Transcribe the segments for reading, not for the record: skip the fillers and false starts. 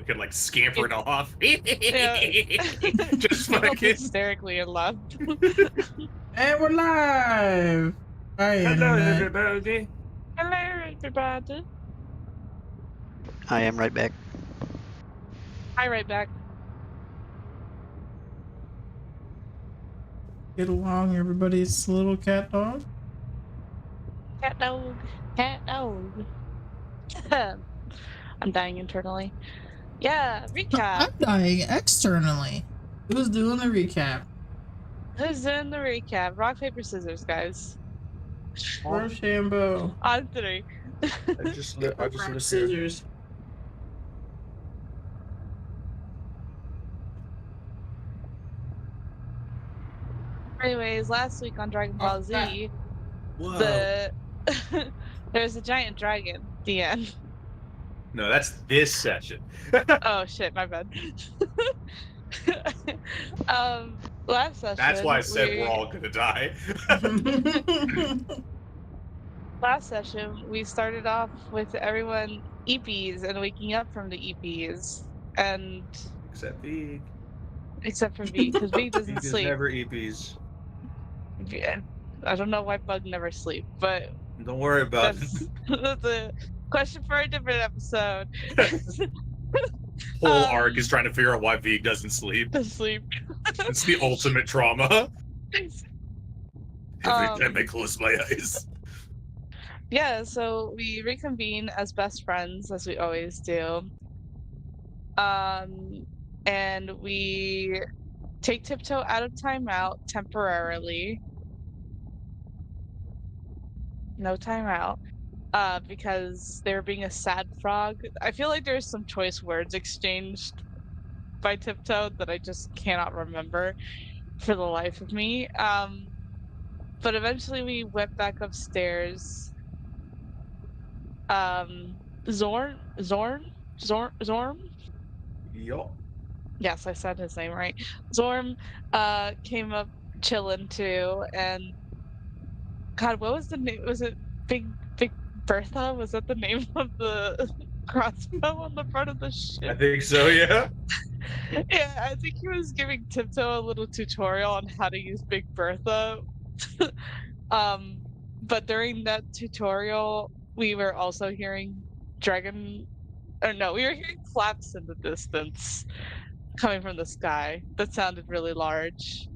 We could like scamper it off. Just Giggled fucking. hysterically and laughed. And we're live. Hi, Hello, Internet. everybody. Hello, everybody. I am right back. Hi, right back. Get along, everybody. It's the little cat dog. Cat dog. Cat dog. I'm dying internally. Yeah, recap. I'm dying externally. Who's doing the recap? Who's doing the recap? Rock, paper, scissors, guys. Rochambeau. On three. I just live here. Scissors. Anyways, last week on Dragon Ball Z, Whoa. there's a giant dragon. The end. No, that's this session. Oh shit, my bad. Last session. That's why I said we're all gonna die. Last session, we started off with everyone EPs and waking up from the EPs, and Except for V, because V doesn't Vegas sleep. never EPs. Yeah, I don't know why Bug never sleep, but Don't worry about it. that's a question for a different episode. Whole arc is trying to figure out why V doesn't sleep. Sleep. It's the ultimate trauma. Every time I close my eyes. Yeah, so we reconvene as best friends, as we always do. And we take Tiptoe out of timeout temporarily. No timeout. Because they were being a sad frog. I feel like there's some choice words exchanged by Tiptoe that I just cannot remember for the life of me. But eventually we went back upstairs. Zorn? Yup. Yes, I said his name right. Zorm came up chilling too, and God, what was the name? Was it Big Bertha? Was that the name of the crossbow on the front of the ship? I think so, yeah. Yeah, I think he was giving Tiptoe a little tutorial on how to use Big Bertha. But during that tutorial, we were also hearing we were hearing flaps in the distance coming from the sky. That sounded really large.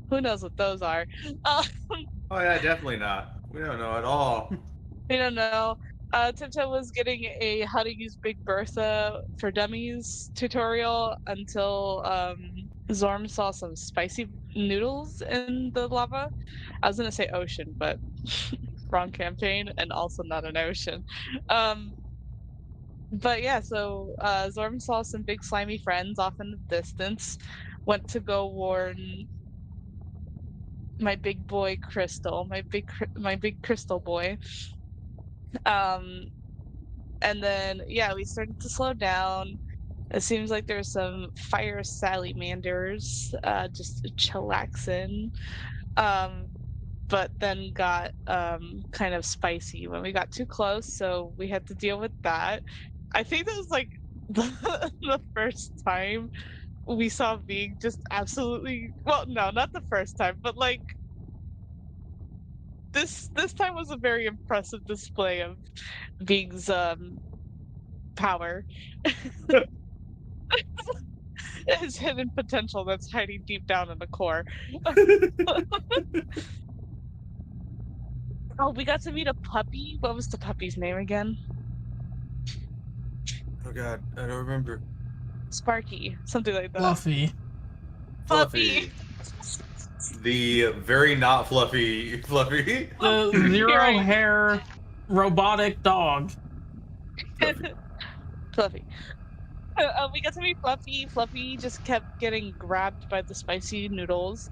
Who knows what those are? Oh yeah, definitely not. We don't know at all. We don't know. Tiptoe was getting a how to use Big Bertha for Dummies tutorial until Zorm saw some spicy noodles in the lava. I was gonna say ocean, but wrong campaign, and also not an ocean. But yeah, so Zorm saw some big slimy friends off in the distance, went to go warn my big boy Crystal, my big Crystal boy. And then yeah, we started to slow down. It seems like there's some fire salamanders just chillaxing. But then got kind of spicy when we got too close, so we had to deal with that. I think that was like the first time we saw Vig just absolutely, well, no, not the first time, but like this time was a very impressive display of Vig's power. His hidden potential that's hiding deep down in the core. Oh, we got to meet a puppy. What was the puppy's name again? Oh god, I don't remember. Sparky, something like that. Fluffy. Fluffy. The very not fluffy. The zero hair robotic dog. Fluffy. We got to meet Fluffy. Fluffy just kept getting grabbed by the spicy noodles.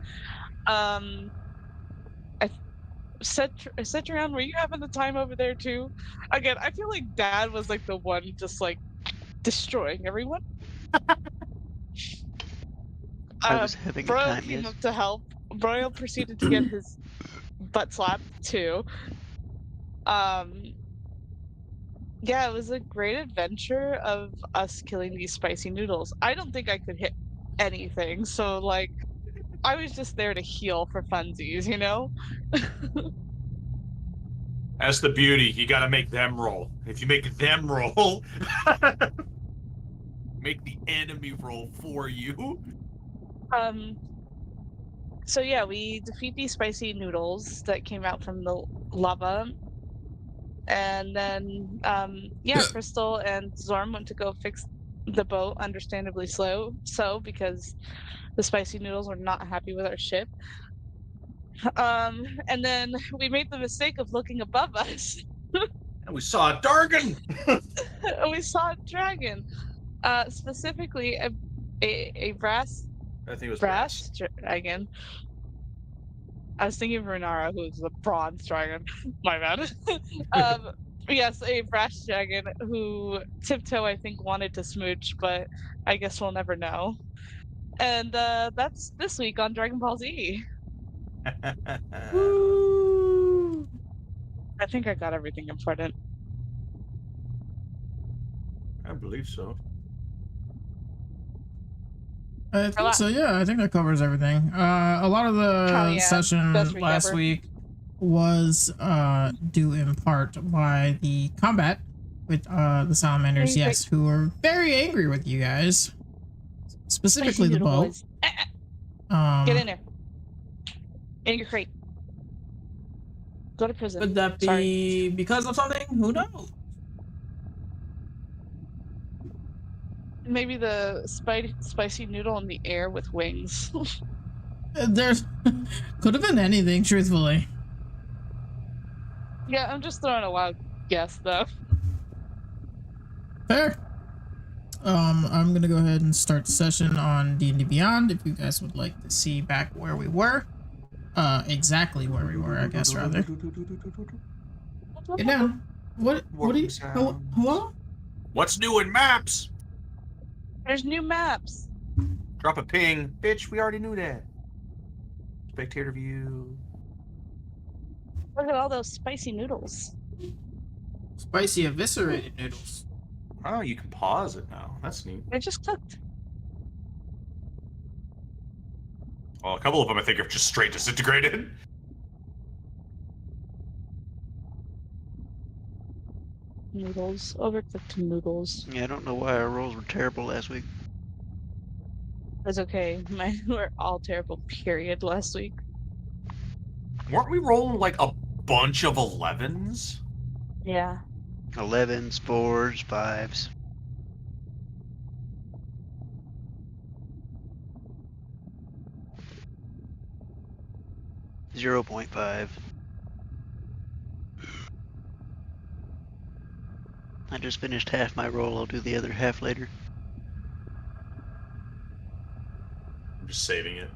Citron, were you having the time over there too? Again, I feel like Dad was like the one just like destroying everyone. I was having a Broyle time, came yes. up to help. Broyle proceeded to get his butt slapped too. Yeah, it was a great adventure of us killing these spicy noodles. I don't think I could hit anything, so like I was just there to heal for funsies, you know? That's the beauty. You got to make them roll. If you make them roll, make the enemy roll for you. Um, so yeah, we defeat these spicy noodles that came out from the lava. And then yeah, Crystal and Zorm went to go fix the boat, understandably so because the spicy noodles were not happy with our ship. And then we made the mistake of looking above us. And we saw a Dargon. And we saw a dragon. Specifically a I think it was brass dragon. I was thinking of Renara, who's a bronze dragon. My bad. um, yes, a brass dragon who Tiptoe, I think, wanted to smooch, but I guess we'll never know. And that's this week on Dragon Ball Z. Woo! I think I got everything important. I believe so. I think so, yeah. I think that covers everything. A lot of the session last week was due in part by the combat with the salamanders, yes, who were very angry with you guys. Specifically the boat. Get in there. In your crate. Go to prison. Could that be because of something? Who knows? Maybe the spicy noodle in the air with wings. There's could have been anything, truthfully. Yeah, I'm just throwing a wild guess though. Fair. I'm gonna go ahead and start the session on D&D Beyond if you guys would like to see back where we were. Exactly where we were, I guess, rather. Get down. What do you... Hello? What's new in maps? There's new maps. Drop a ping. Bitch, we already knew that. Spectator view. Look at all those spicy noodles. Spicy eviscerated noodles. Oh, you can pause it now. That's neat. They're just cooked. Well, a couple of them I think are just straight disintegrated. Noodles. Overcooked noodles. Yeah, I don't know why our rolls were terrible last week. That's okay. Mine were all terrible, period, last week. Weren't we rolling like a bunch of 11s? Yeah. 11s, 4s, 5s. .5. I just finished half my roll. I'll do the other half later. I'm just saving it.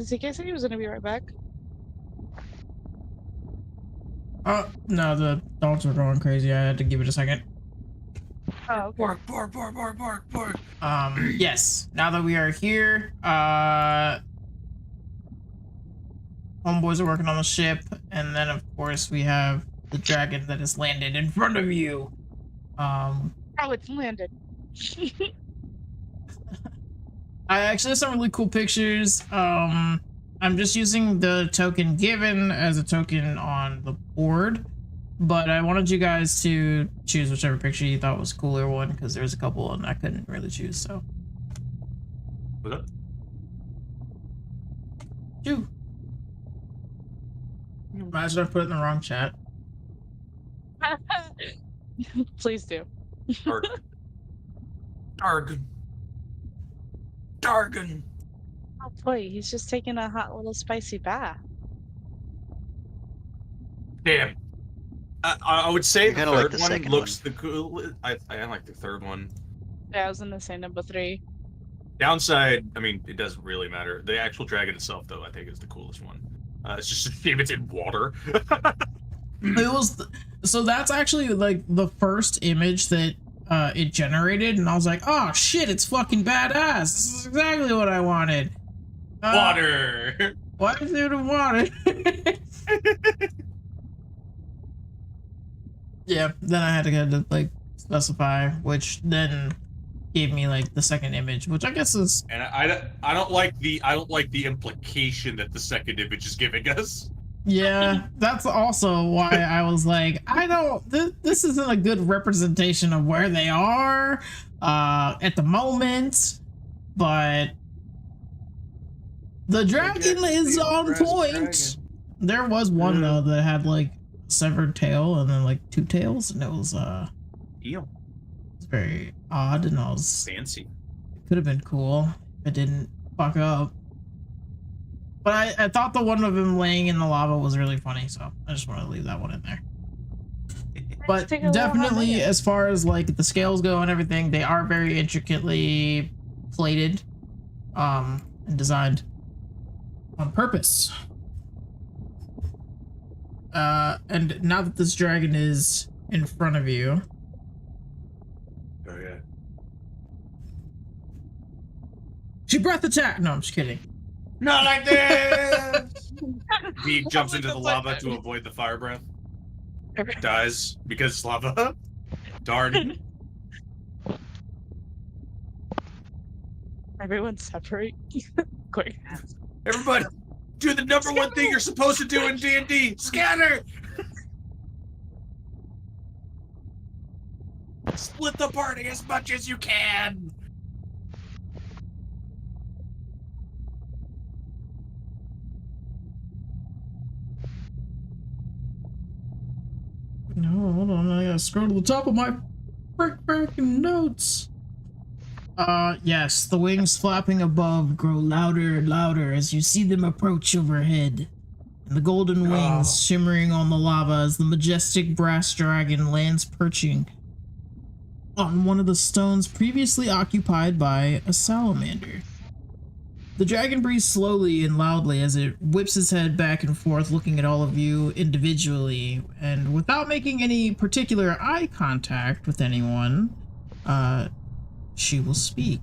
ZK said he was gonna be right back. No, the dogs were going crazy. I had to give it a second. Oh, okay. Bark, bark, bark, bark, bark, bark. Yes. Now that we are here, homeboys are working on the ship, and then of course we have the dragon that has landed in front of you. Oh, it's landed. I actually have some really cool pictures. I'm just using the token given as a token on the board, but I wanted you guys to choose whichever picture you thought was cooler one, because there's a couple and I couldn't really choose, so. What's up? Phew. Imagine I put it in the wrong chat. Please do. Dargon. Dargon. Oh boy, he's just taking a hot little spicy bath. Damn. I would say the kinda third like the one second looks the cool. I like the third one. Yeah, I was gonna say number 3. Downside, I mean, it doesn't really matter. The actual dragon itself, though, I think is the coolest one. It's just a shame it's in water. It was so that's actually like the first image that it generated, and I was like, oh shit, it's fucking badass. This is exactly what I wanted. Water. Why is there the water? Yeah, then I had to go to like specify, which then gave me like the second image, which I guess is. And I don't like the implication that the second image is giving us. Yeah, that's also why I was like, I don't. This isn't a good representation of where they are at the moment, but the dragon is on point. Dragon. There was one though that had like severed tail and then like 2 tails, and it was Eel. It's very odd, and I was fancy. It could have been cool if it didn't fuck up. But I thought the one of him laying in the lava was really funny, so I just want to leave that one in there. But definitely, as far as like the scales go and everything, they are very intricately plated, and designed on purpose. And now that this dragon is in front of you. Oh yeah. She breath attack! No, I'm just kidding. Not like this! V jumps into the lava to avoid the fire breath. Dies because it's lava. Darn. Everyone separate. Quick. Everybody, do the number one thing you're supposed to do in D&D. Scatter! Split the party as much as you can. No, hold on, I gotta scroll to the top of my freaking notes. Yes, the wings flapping above grow louder and louder as you see them approach overhead. And the golden wings shimmering on the lava as the majestic brass dragon lands perching on one of the stones previously occupied by a salamander. The dragon breathes slowly and loudly as it whips its head back and forth, looking at all of you individually, and without making any particular eye contact with anyone, she will speak.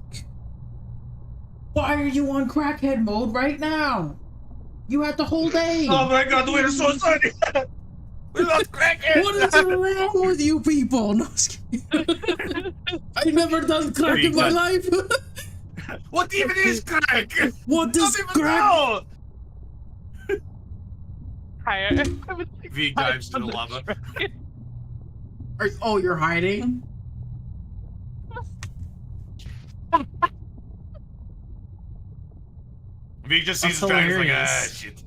Why are you on crackhead mode right now? You had the whole day. Oh my god, we're so sunny. We lost crackhead. What is wrong with you people? No, I've never done crack in my life. What even is crack? What is crack? Higher. V dives into the lava. Oh, you're hiding? V just sees the dragon like, ah, shit.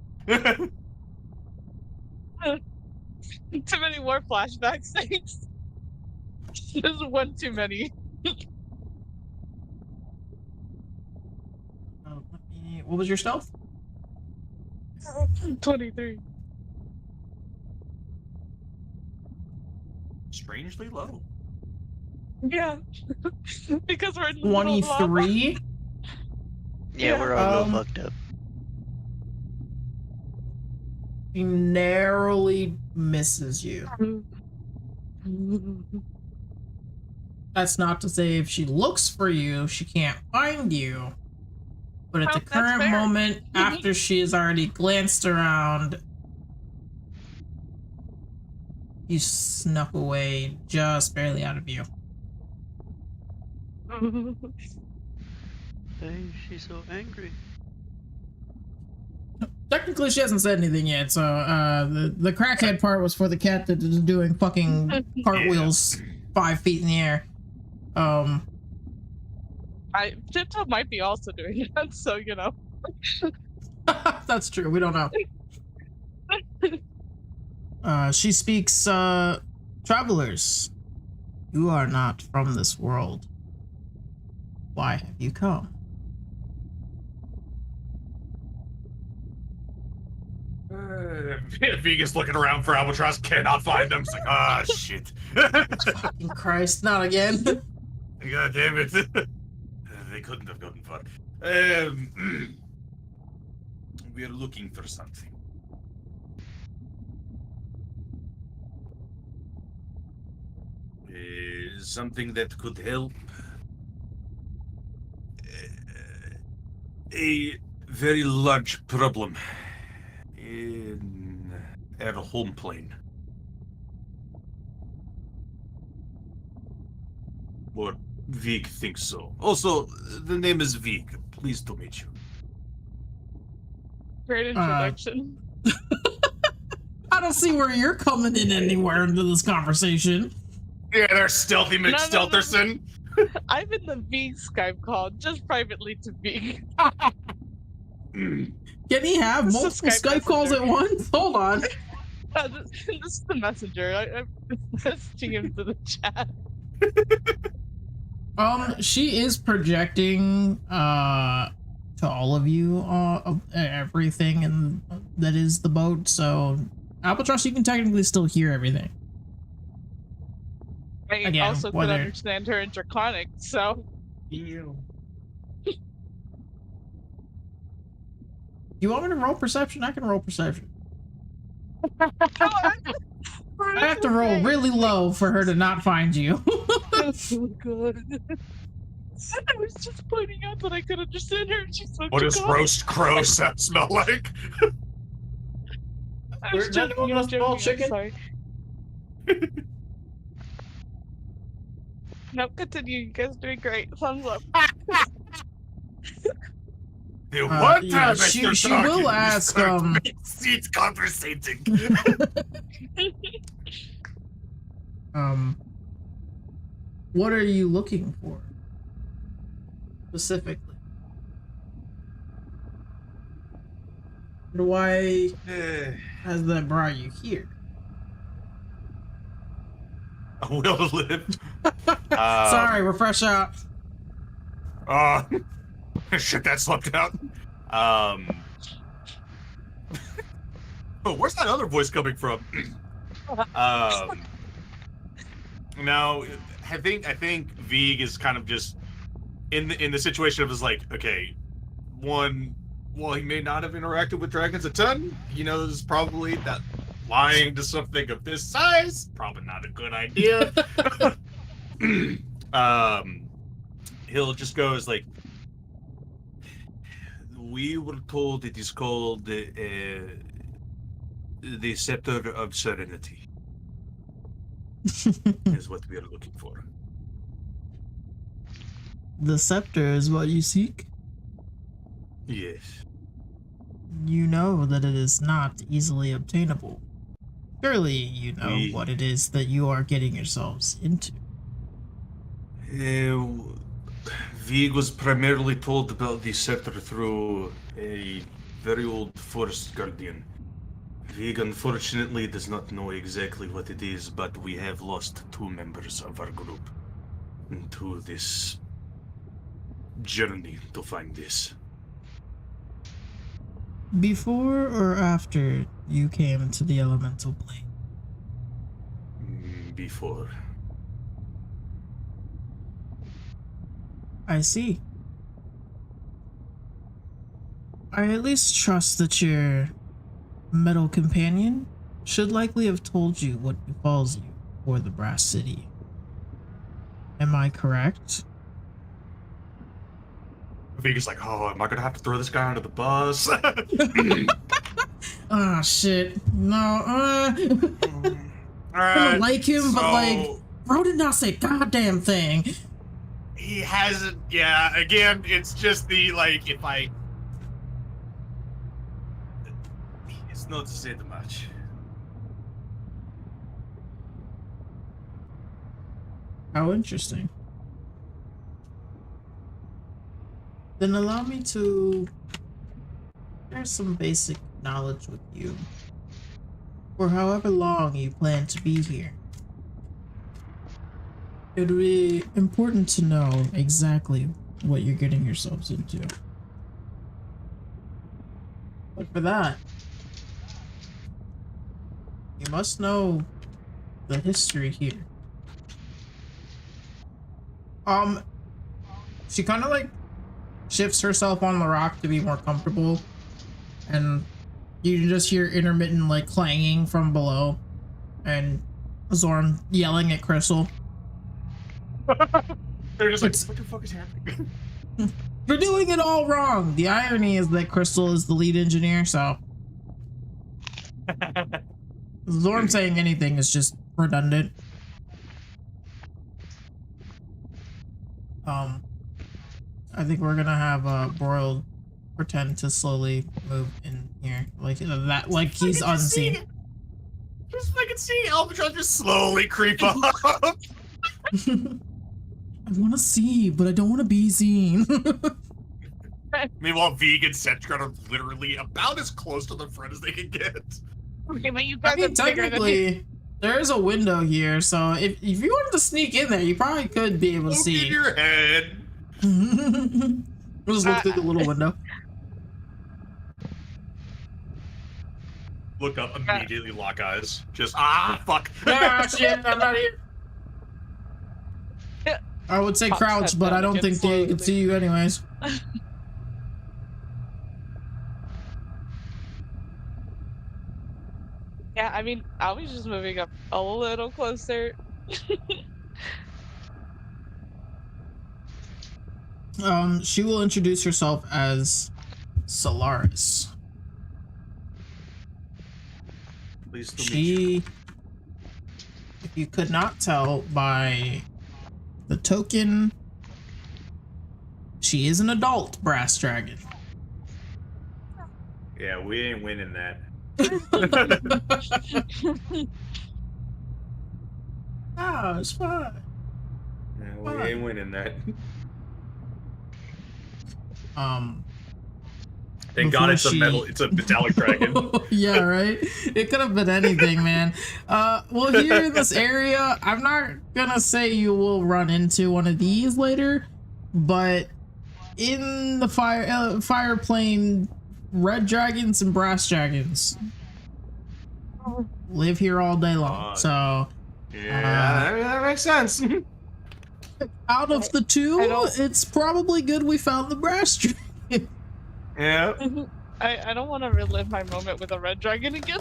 Too many war flashbacks, thanks. There's one too many. What was your stealth? 23. Strangely low. Yeah. Because we're in the 23? Yeah, we're all real fucked up. She narrowly misses you. That's not to say if she looks for you, she can't find you. But at the current moment, after she has already glanced around, you snuck away just barely out of view. Hey, she's so angry. Technically, she hasn't said anything yet, so the crackhead part was for the cat that is doing fucking cartwheels 5 feet in the air. Tiptoe might be also doing that, so you know. That's true. We don't know. She speaks, travelers. You are not from this world. Why have you come? Vega's looking around for Albatross, cannot find them. It's like, ah, shit. Fucking Christ, not again. God damn it. They couldn't have gotten far. We are looking for something. Something that could help. A very large problem in our home plane. Or Vig thinks so. Also, the name is Vig. Pleased to meet you. Great introduction. I don't see where you're coming in anywhere into this conversation. Yeah, they're Stealthy McStelterson. No. I'm in the Vig Skype call, just privately to Vig. Can he have multiple Skype calls at once? Hold on. This is the messenger. I'm messaging him to the chat. She is projecting to all of you everything that is the boat, so Albatross, you can technically still hear everything. I also could understand her in Draconic, so. You want me to roll perception? I can roll perception. I have to roll really low for her to not find you. That's so good. I was just pointing out that I could understand her. She's so what does roast crow smell like? I was joking. Chicken? Sorry. Nope, continue. You guys are doing great. Thumbs up. The one time she will ask, seats conversating. What are you looking for? Specifically? Why has that brought you here? A will to live. Sorry, we're fresh out. Shit, that slipped out. Oh, where's that other voice coming from? Now, I think Vig is kind of just in the situation of is like, okay, one, while he may not have interacted with dragons a ton, he knows probably that lying to something of this size probably not a good idea. He'll just go as like, we were told it is called the Scepter of Serenity. Is what we are looking for. The scepter is what you seek? Yes. You know that it is not easily obtainable. Surely you know what it is that you are getting yourselves into. Vig was primarily told about the scepter through a very old forest guardian. Vig unfortunately does not know exactly what it is, but we have lost 2 members of our group into this journey to find this. Before or after you came to the elemental plane? Before. I see. I at least trust that you're Metal Companion should likely have told you what befalls you for the Brass City. Am I correct? Vega's like, oh, am I gonna have to throw this guy under the bus? Ah, shit. No, I Alright, don't like him, but like, bro did not say goddamn thing. He hasn't, yeah, again, it's just the, like, if I... It's not to say too much. How interesting. Then allow me to share some basic knowledge with you for however long you plan to be here. It would be important to know exactly what you're getting yourselves into. But for that, you must know the history here. She kind of like shifts herself on the rock to be more comfortable, and you just hear intermittent like clanging from below, and Zorn yelling at Crystal. They're just like, what the fuck is happening? You're doing it all wrong. The irony is that Crystal is the lead engineer, so Zorn saying anything is just redundant. I think we're gonna have Broiled pretend to slowly move in here, like that, like he's unseen. Just fucking see Albatross just slowly creep up. I want to see, but I don't want to be seen. Meanwhile, Vegan Centron are literally about as close to the front as they can get. Okay, but you guys I mean, technically, there is a window here, so if you wanted to sneak in there, you probably could be able to see. Look in your head. We'll just look through the little window. Look up, immediately lock eyes. Just, fuck. Ah, shit, I'm not here. I would say crouch, but I don't think they can see you anyways. Yeah, I mean, I was just moving up a little closer. She will introduce herself as Solaris. Pleased to meet you. If you could not tell by the token, she is an adult brass dragon. Yeah, we ain't winning that. Oh, it's fine. Yeah, we ain't winning that. Thank God it's a metallic dragon. Yeah, right? It could have been anything, man. Well, here in this area, I'm not gonna say you will run into one of these later, but in the fire plane, red dragons and brass dragons live here all day long. So yeah, that makes sense. Out of the two, it's probably good we found the brass dragon. Yeah. I don't want to relive my moment with a red dragon again.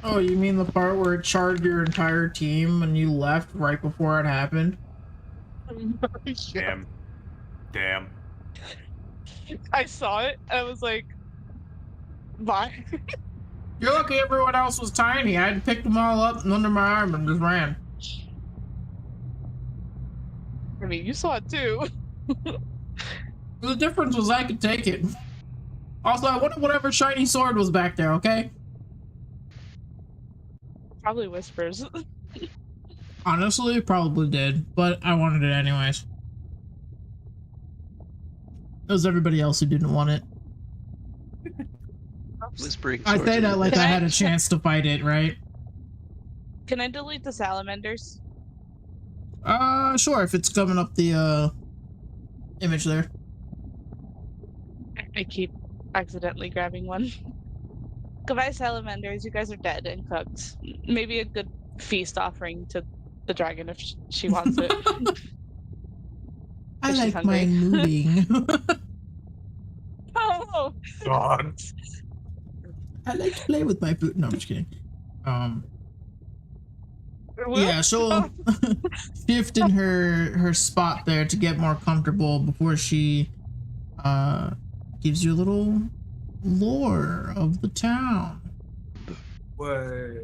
Oh, you mean the part where it charged your entire team and you left right before it happened? Damn. I saw it. I was like, bye. You're lucky everyone else was tiny. I had picked them all up and under my arm and just ran. I mean, you saw it too. The difference was I could take it. Also, I wanted whatever shiny sword was back there, okay? Probably whispers. Honestly, probably did, but I wanted it anyways. It was everybody else who didn't want it. Whispering I say that like I had a chance to fight it, right? Can I delete the salamanders? Sure, if it's coming up the, image there. I keep accidentally grabbing one. Goodbye, salamanders. You guys are dead and cooked. Maybe a good feast offering to the dragon if she wants it. I like mine moving. Oh! God. I like to play with my food. No, I'm just kidding. Yeah, she'll shift in her spot there to get more comfortable before she gives you a little lore of the town. Way,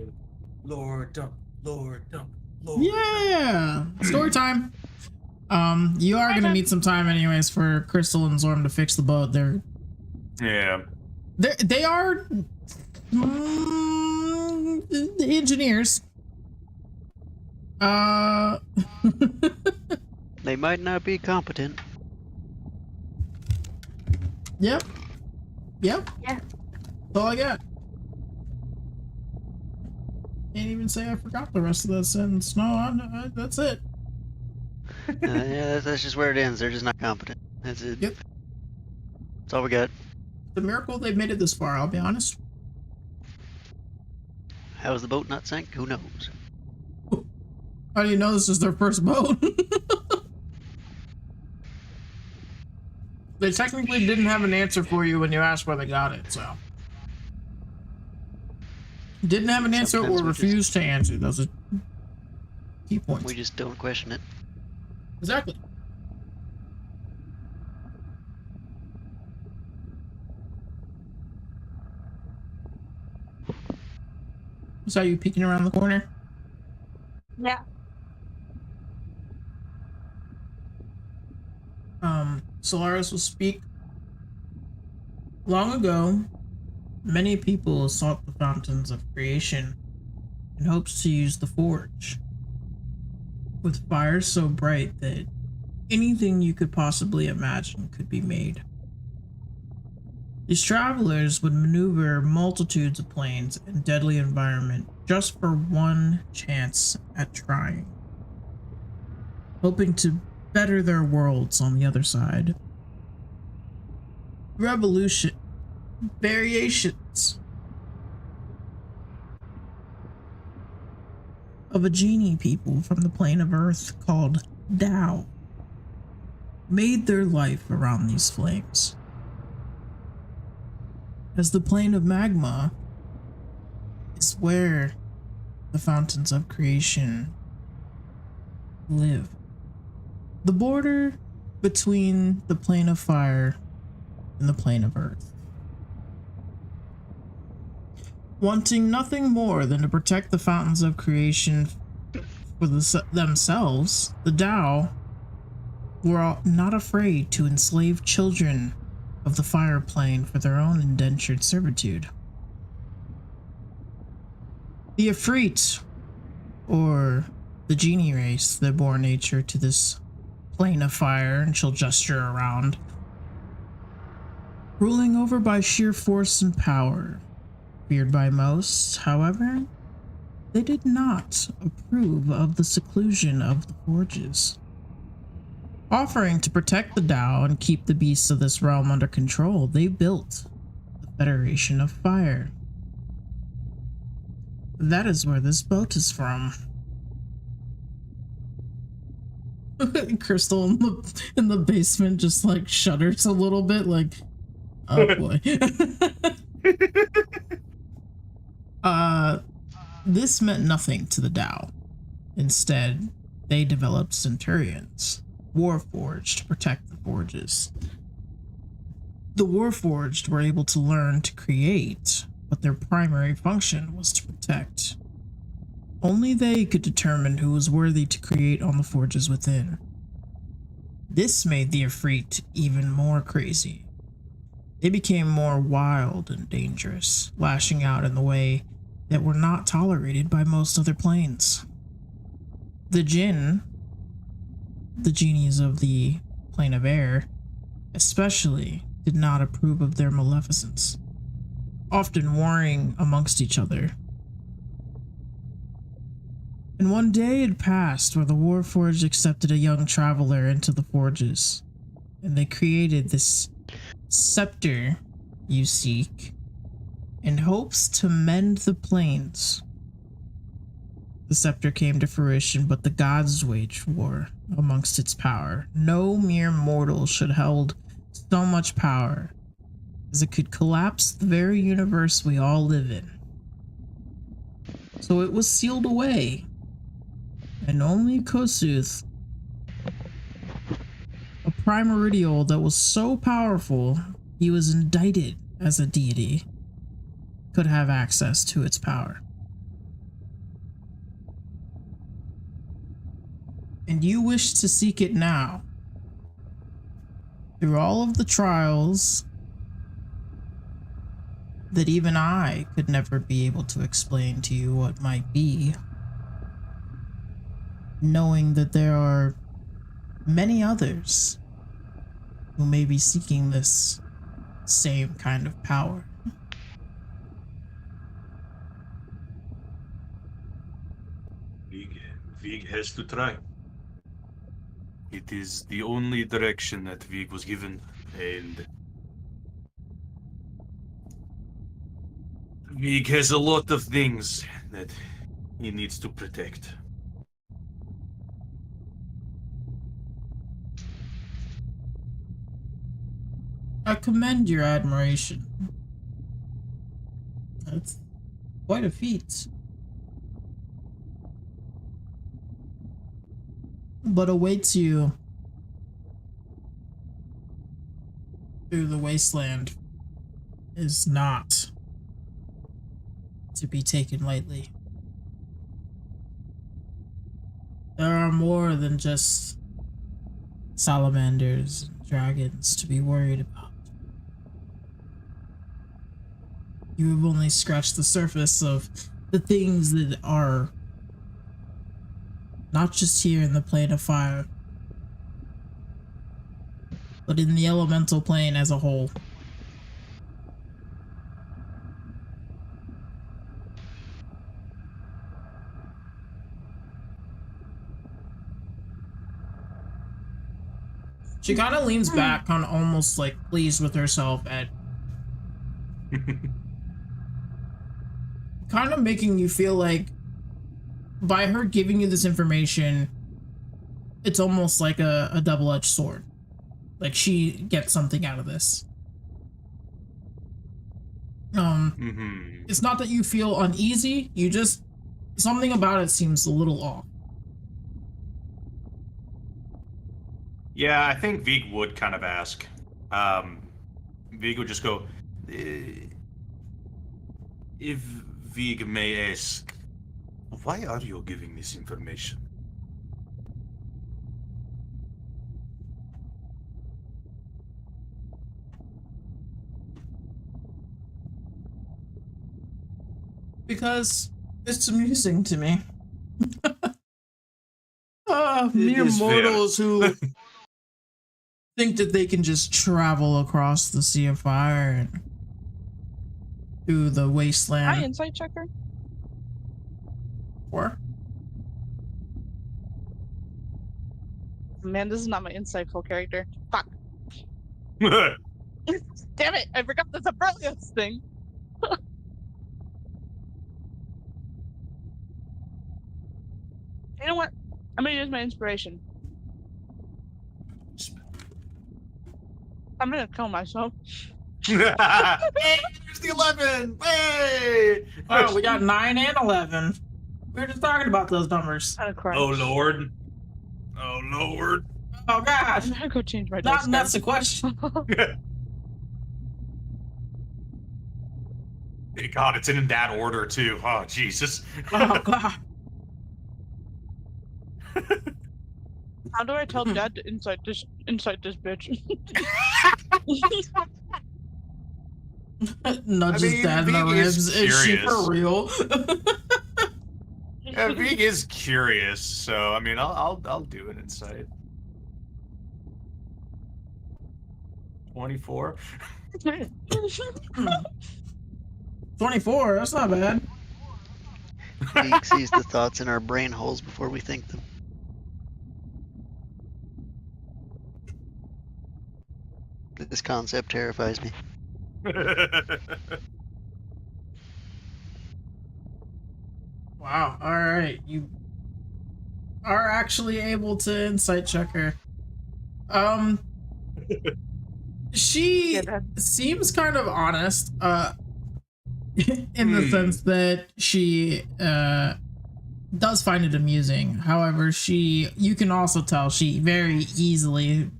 Lord dump, Lord dump, Lord. Yeah, story time. You are gonna need some time anyways for Crystal and Zorm to fix the boat. They are the engineers. They might not be competent. Yep. Yeah. That's all I got. Can't even say I forgot the rest of that sentence. No, that's it. Yeah, that's just where it ends. They're just not competent. That's it. Yep. That's all we got. The miracle they've made it this far, I'll be honest. How's the boat not sank? Who knows? How do you know this is their first boat? They technically didn't have an answer for you when you asked where they got it, so. Didn't have an answer or refused to answer. Those are key points. We just don't question it. Exactly. Saw you peeking around the corner? Yeah. Solaris will speak. Long ago, many people sought the fountains of creation in hopes to use the forge. With fires so bright that anything you could possibly imagine could be made. These travelers would maneuver multitudes of planes in deadly environment just for one chance at trying, hoping to better their worlds on the other side. Variations of a genie people from the plane of Earth called Tao made their life around these flames. As the plane of magma is where the fountains of creation live. The border between the plane of fire and the plane of earth. Wanting nothing more than to protect the fountains of creation for themselves, the Tao were not afraid to enslave children of the fire plane for their own indentured servitude. The Ifrit, or the genie race that bore nature to this plane of fire, and she'll gesture around, ruling over by sheer force and power, feared by most. However, they did not approve of the seclusion of the forges. Offering to protect the Tao and keep the beasts of this realm under control, they built the Federation of Fire. That is where this boat is from. Crystal in the basement just like shudders a little bit, like, oh boy. This meant nothing to the Tao. Instead, they developed Centurions, Warforged, to protect the forges. The Warforged were able to learn to create, but their primary function was to protect. Only they could determine who was worthy to create on the forges within. This made the Ifrit even more crazy. They became more wild and dangerous, lashing out in the way that were not tolerated by most other planes. The Jinn, the genies of the plane of air, especially did not approve of their maleficence, often warring amongst each other. And one day had passed where the Warforged accepted a young traveler into the forges, and they created this scepter you seek in hopes to mend the planes. The scepter came to fruition, but the gods waged war amongst its power. No mere mortal should hold so much power, is it could collapse the very universe we all live in. So it was sealed away, and only Kosuth, a primordial that was so powerful he was indicted as a deity, could have access to its power. And you wish to seek it now. Through all of the trials that even I could never be able to explain to you what might be, knowing that there are many others who may be seeking this same kind of power. Vig has to try. It is the only direction that Vig was given, and Vig has a lot of things that he needs to protect. I commend your admiration. That's quite a feat. But awaits you through the wasteland is not to be taken lightly. There are more than just salamanders and dragons to be worried about. You have only scratched the surface of the things that are not just here in the plane of fire, but in the elemental plane as a whole. She kind of leans back, kind of almost like pleased with herself at kind of making you feel like by her giving you this information, it's almost like a double-edged sword. Like she gets something out of this. It's not that you feel uneasy, you just, something about it seems a little off. Yeah, I think Vig would kind of ask. Vig would just go, if Vig may ask, why are you giving this information? Because it's amusing to me. Mere mortals who think that they can just travel across the Sea of Fire and through the wasteland. Hi, insight checker. Or? Man, this is not my insightful character. Fuck. Damn it! I forgot there's a brilliance thing. You know what? I'm gonna use my inspiration. I'm gonna kill myself. Hey, there's the 11! Hey! Oh, we got 9 and 11. We were just talking about those numbers. Oh, Lord. Oh, Lord. Oh, God. I'm gonna go change my Not that's the question. God, it's in that order, too. Oh, Jesus. Oh, God. How do I tell Dad to insight this bitch? Nudges Dad in the ribs. Is she for real? Yeah, Vig is curious, so I mean, I'll do an insight. 24. 24. That's not bad. Vig sees the thoughts in our brain holes before we think them. This concept terrifies me. Wow. All right. You are actually able to insight check her. She seems kind of honest, in the sense that she does find it amusing. However, you can also tell she very easily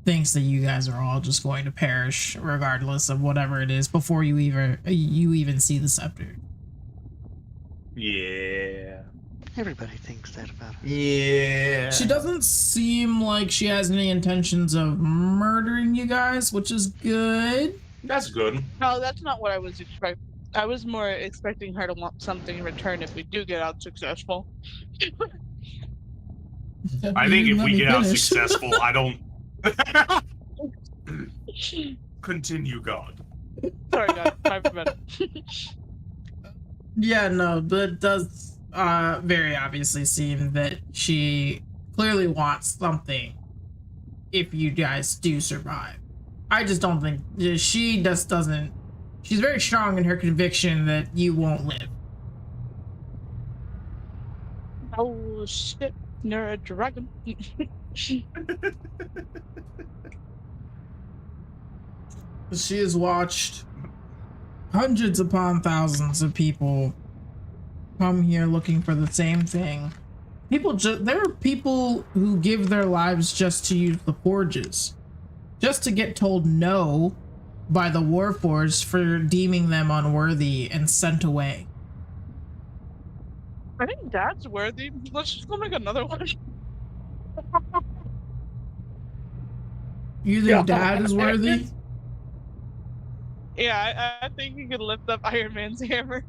thinks that you guys are all just going to perish regardless of whatever it is before you even see the scepter. Yeah. Everybody thinks that about us. Yeah. She doesn't seem like she has any intentions of murdering you guys, which is good. That's good. No, that's not what I was expecting. I was more expecting her to want something in return if we do get out successful. I think if we get out successful, I don't... Continue, God. Sorry, God. My bad. Yeah, no, but it does very obviously seem that she clearly wants something if you guys do survive. I just don't think she just doesn't. She's very strong in her conviction that you won't live. Oh shit, you're a dragon. She has watched hundreds upon thousands of people come here looking for the same thing. There are people who give their lives just to use the forges, just to get told no by the Warforged for deeming them unworthy and sent away. I think Dad's worthy. Let's just go make another one. You think Dad is worthy? Yeah, I think you could lift up Iron Man's hammer.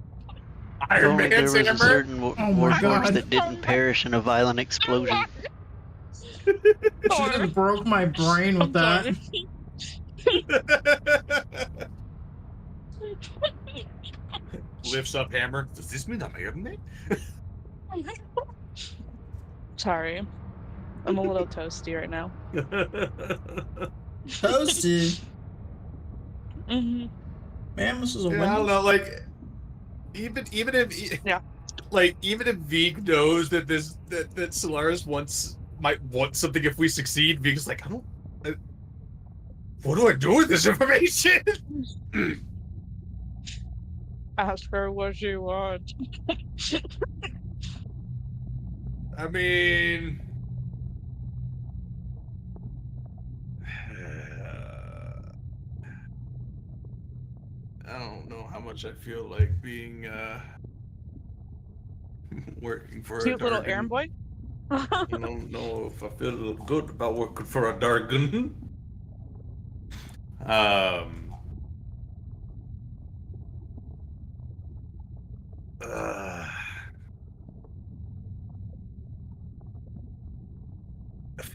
Iron Only there Man's was a hammer? certain Warforged that God. didn't perish in a violent explosion. She just broke my brain with that. Lifts up hammer. Does this mean I'm Iron Man? Sorry. I'm a little toasty right now. Toasted. Mm-hmm. Man, this is a I don't know, like even if even if Vig knows that that Solaris might want something if we succeed, Vig's like, what do I do with this information? Ask her what she wants. I mean, I don't know how much I feel like being working for Cute a little Dargan. errand boy. I don't know if I feel good about working for a Dargan.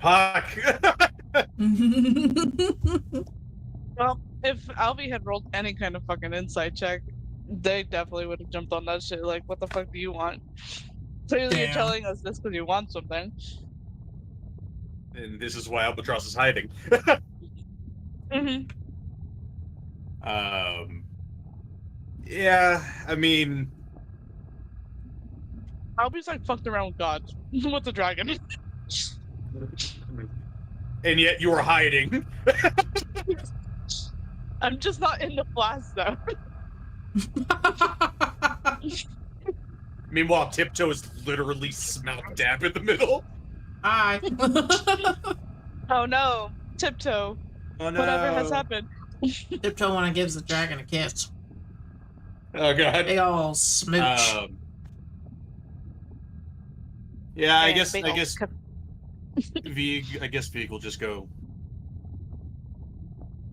Fuck. Well, if Alvy had rolled any kind of fucking insight check, they definitely would have jumped on that shit. Like, what the fuck do you want? Clearly, you're telling us this because you want something. And this is why Albatross is hiding. Mm-hmm. Yeah, I mean, Alvy's like fucked around with gods. With the dragon. and yet you are hiding. I'm just not in the blast though. Meanwhile, Tiptoe is literally smack dab in the middle. Hi. Oh no, Tiptoe. Oh no. Whatever has happened. Tiptoe wanna gives the dragon a kiss. Oh god. Big ol' smooch. Yeah, I Yeah, guess big Vig will just go.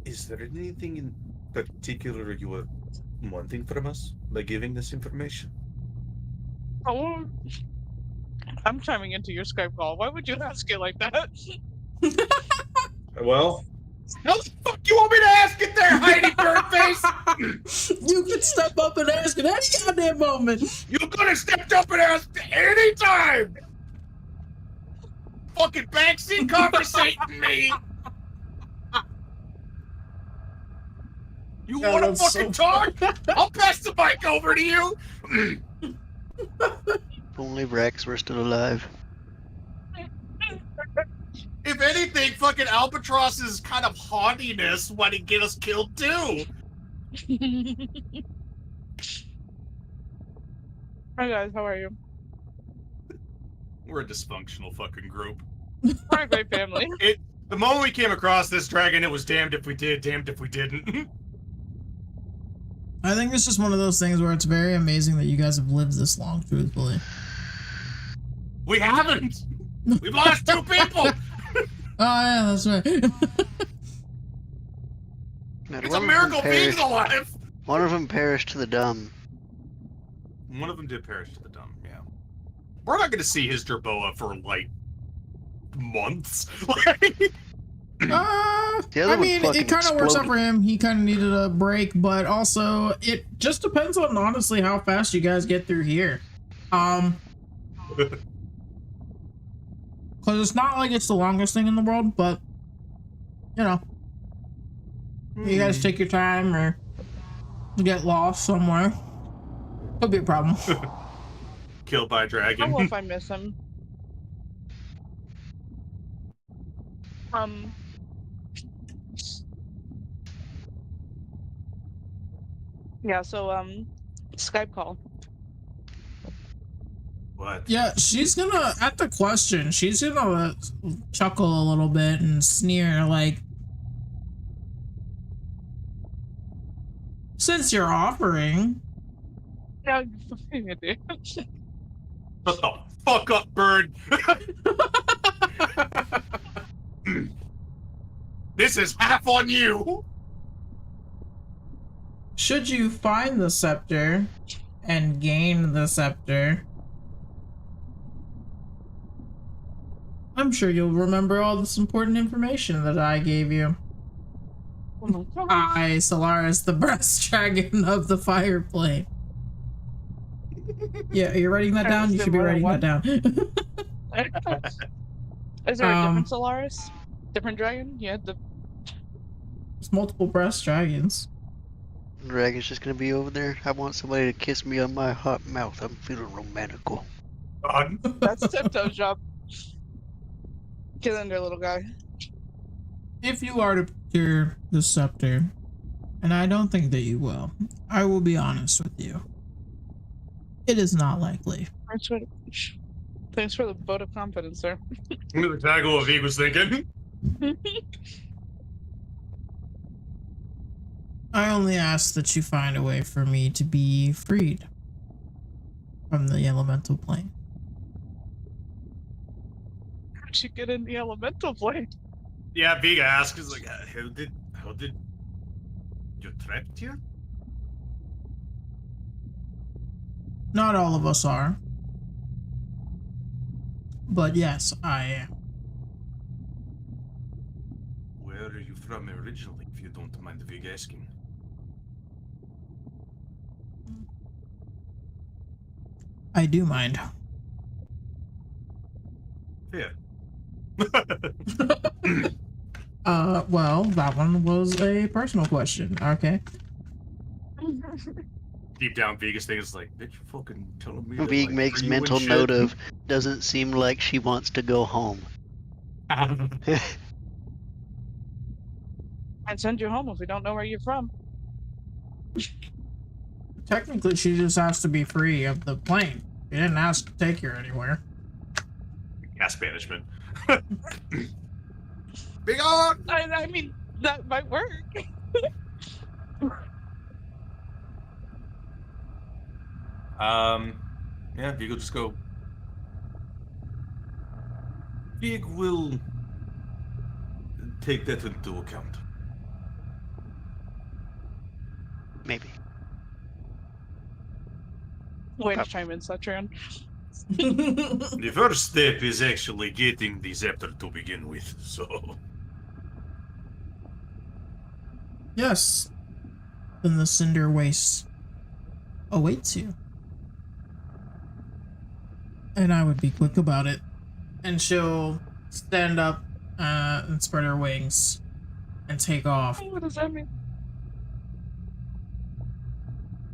Is there anything in particular you are wanting from us by giving this information? Oh, I'm chiming into your Skype call. Why would you ask it like that? Well, how the fuck you want me to ask it there, Heidi Birdface? You can step up and ask at any goddamn moment. You could have stepped up and asked any time. Fucking backseat conversating me. You God, want to I'm fucking so- talk? I'll pass the mic over to you. If only Rex were still alive. If anything, think fucking Albatross's kind of haughtiness might get us killed too. Hi guys, how are you? We're a dysfunctional fucking group. We're a great family. The moment we came across this dragon, it was damned if we did, damned if we didn't. I think it's just one of those things where it's very amazing that you guys have lived this long, truthfully. We haven't! We've lost 2 people! Oh yeah, that's right. It's a miracle being alive! One of them perished to the dumb. One of them did perish to the dumb, yeah. We're not gonna see his Jerboa for, like, months. I mean, it kind of works out for him. He kind of needed a break, but also it just depends on honestly how fast you guys get through here. Because it's not like it's the longest thing in the world, but you know, you guys take your time or get lost somewhere. Could be a problem. Killed by a dragon. I don't know if I miss him. Yeah, so, Skype call. What? Yeah, she's gonna, at the question, she's gonna chuckle a little bit and sneer, like, since you're offering. No, you're fucking idiot. Shut the fuck up, bird! This is half on you! Should you find the scepter and gain the scepter, I'm sure you'll remember all this important information that I gave you. Oh my God. I, Solaris, the breast dragon of the fire plane. Yeah, you're writing that down? You should be writing that down. Is there a different Solaris? Different dragon? Yeah, There's multiple breast dragons. Dragon's just gonna be over there. I want somebody to kiss me on my hot mouth. I'm feeling romantical. that's Tiptoe's job. Get in there, little guy. If you are to procure the scepter, and I don't think that you will, I will be honest with you. It is not likely. Thanks for the vote of confidence, sir. That's exactly what he was thinking. I only ask that you find a way for me to be freed from the elemental plane. How'd you get in the elemental plane? Yeah, Vega asks, is like, how did you trapped here? Not all of us are. But yes, I am. Where are you from originally, if you don't mind Vega asking? I do mind. Fair. Well, that one was a personal question, okay? Deep down, Vega's thing is like, bitch, you fucking telling me. Vega like, makes free you mental and note shit? of, doesn't seem like she wants to go home. I'd send you home if we don't know where you're from. Technically, she just has to be free of the plane. You didn't ask to take her anywhere. Gas banishment. Big on! I mean, that might work. Yeah, Vig will just go. Vig will take that into account. Maybe. Way to chime in, Satran. The first step is actually getting the scepter to begin with, so. Yes. Then the cinder waste awaits you. And I would be quick about it. And she'll stand up and spread her wings and take off. What does that mean?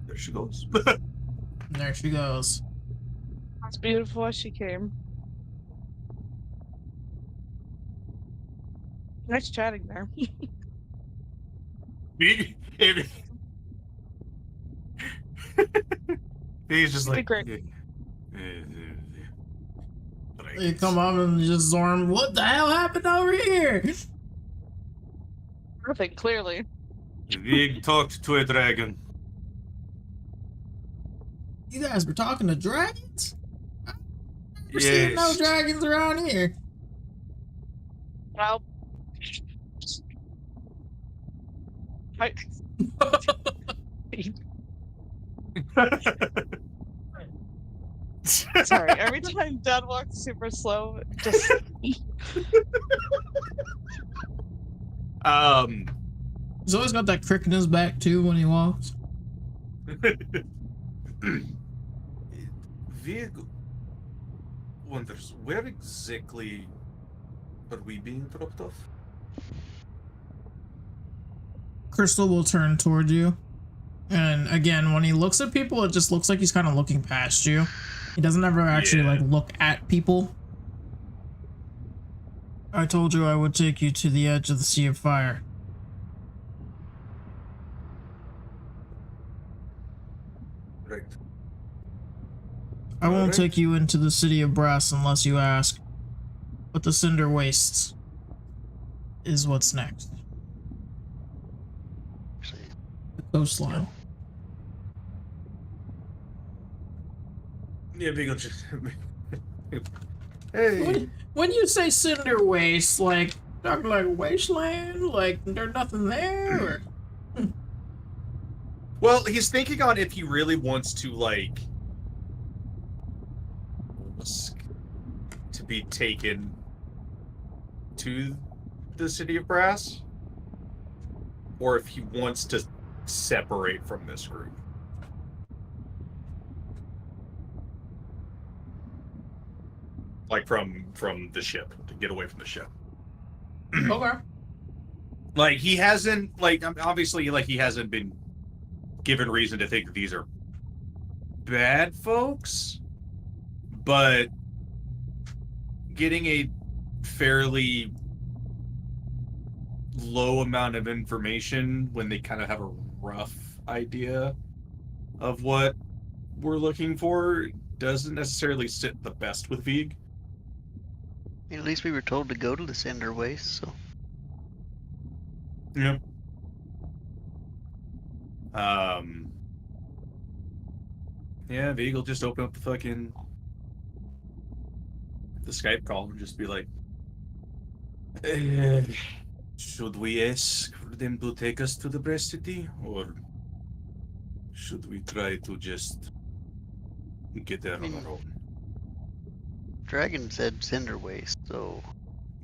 There she goes. And there she goes. As beautiful as she came. Nice chatting there. He's just like, great. You come up and just Zorn, what the hell happened over here? Perfect, clearly. Vig talked to a dragon. You guys were talking to dragons? We're seeing no dragons around here. Well, sorry, every time Dad walks super slow, just He's always got that crick in his back too when he walks. Vig wonders, where exactly are we being dropped off? Crystal will turn toward you. And again, when he looks at people, it just looks like he's kind of looking past you. He doesn't ever actually like look at people. I told you I would take you to the edge of the Sea of Fire. Right. I won't take you into the City of Brass unless you ask. But the Cinder Wastes is what's next. The coastline. Yeah, Vig will just... Hey! When you say Cinder Waste, like, talking like wasteland? Like, there's nothing there? Or? Well, he's thinking on if he really wants to, like, to be taken to the City of Brass, or if he wants to separate from this group. Like, from the ship, to get away from the ship. Okay. Like, he hasn't, like, obviously, like, he hasn't been given reason to think that these are bad folks, but getting a fairly low amount of information when they kind of have a rough idea of what we're looking for doesn't necessarily sit the best with Vig. At least we were told to go to the Cinder Waste, so... Yep. Yeah, Vig will just open up the Skype call and just be like, should we ask for them to take us to the Breast City, or should we try to just get there on our own? Dragon said Cinder Waste, so...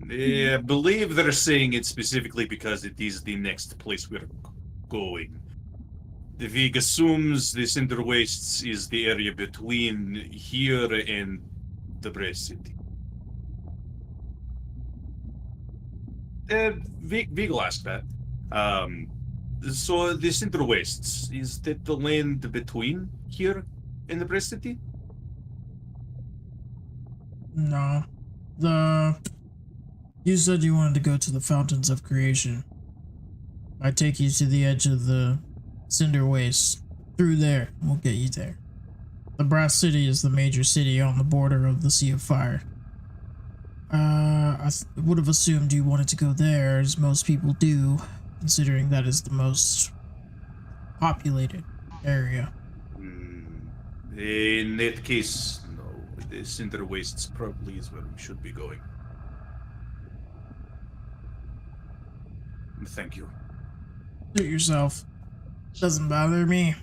I believe they're saying it specifically because it is the next place we're going. The Vig assumes the Cinder Wastes is the area between here and the Breast City. Vig will ask that. So the Cinder Wastes, is that the land between here and the Breast City? No. You said you wanted to go to the Fountains of Creation. I take you to the edge of the Cinder Waste. Through there, we'll get you there. The Brass City is the major city on the border of the Sea of Fire. I would have assumed you wanted to go there, as most people do, considering that is the most populated area. In that case, no. The Cinder Wastes probably is where we should be going. Thank you. Suit yourself. Doesn't bother me.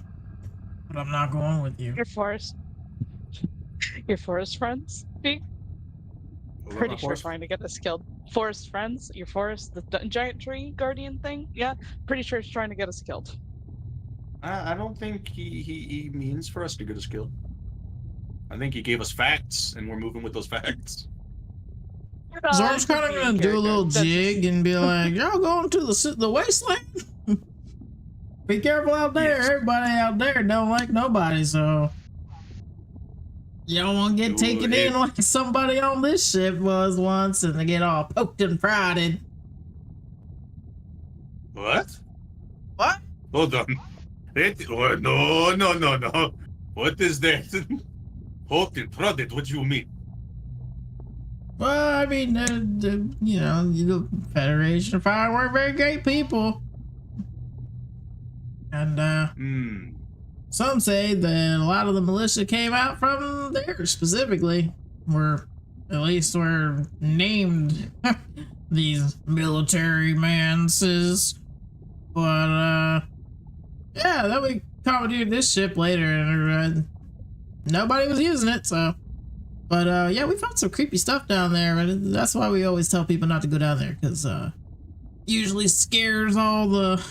But I'm not going with you. Your forest friends, Vig? Pretty sure trying to get us killed. Forest friends? Your forest? The giant tree guardian thing? Yeah, pretty sure he's trying to get us killed. I don't think he means for us to get us killed. I think he gave us facts, and we're moving with those facts. Zorn's kind of gonna do a little jig and be like, y'all going to the wasteland? Be careful out there. Yes. Everybody out there don't like nobody, so you don't want to get taken in like somebody on this ship was once and they get all poked and prodded. What? What? Hold on. No. What is that? Hot and prodded, what do you mean? Well, I mean, you know, the Federation of Fire weren't very great people. And, some say that a lot of the militia came out from there specifically, or at least were named these military manses. But, yeah, then we commandeered this ship later, and nobody was using it, so. But, yeah, we found some creepy stuff down there, and that's why we always tell people not to go down there, because, usually scares all the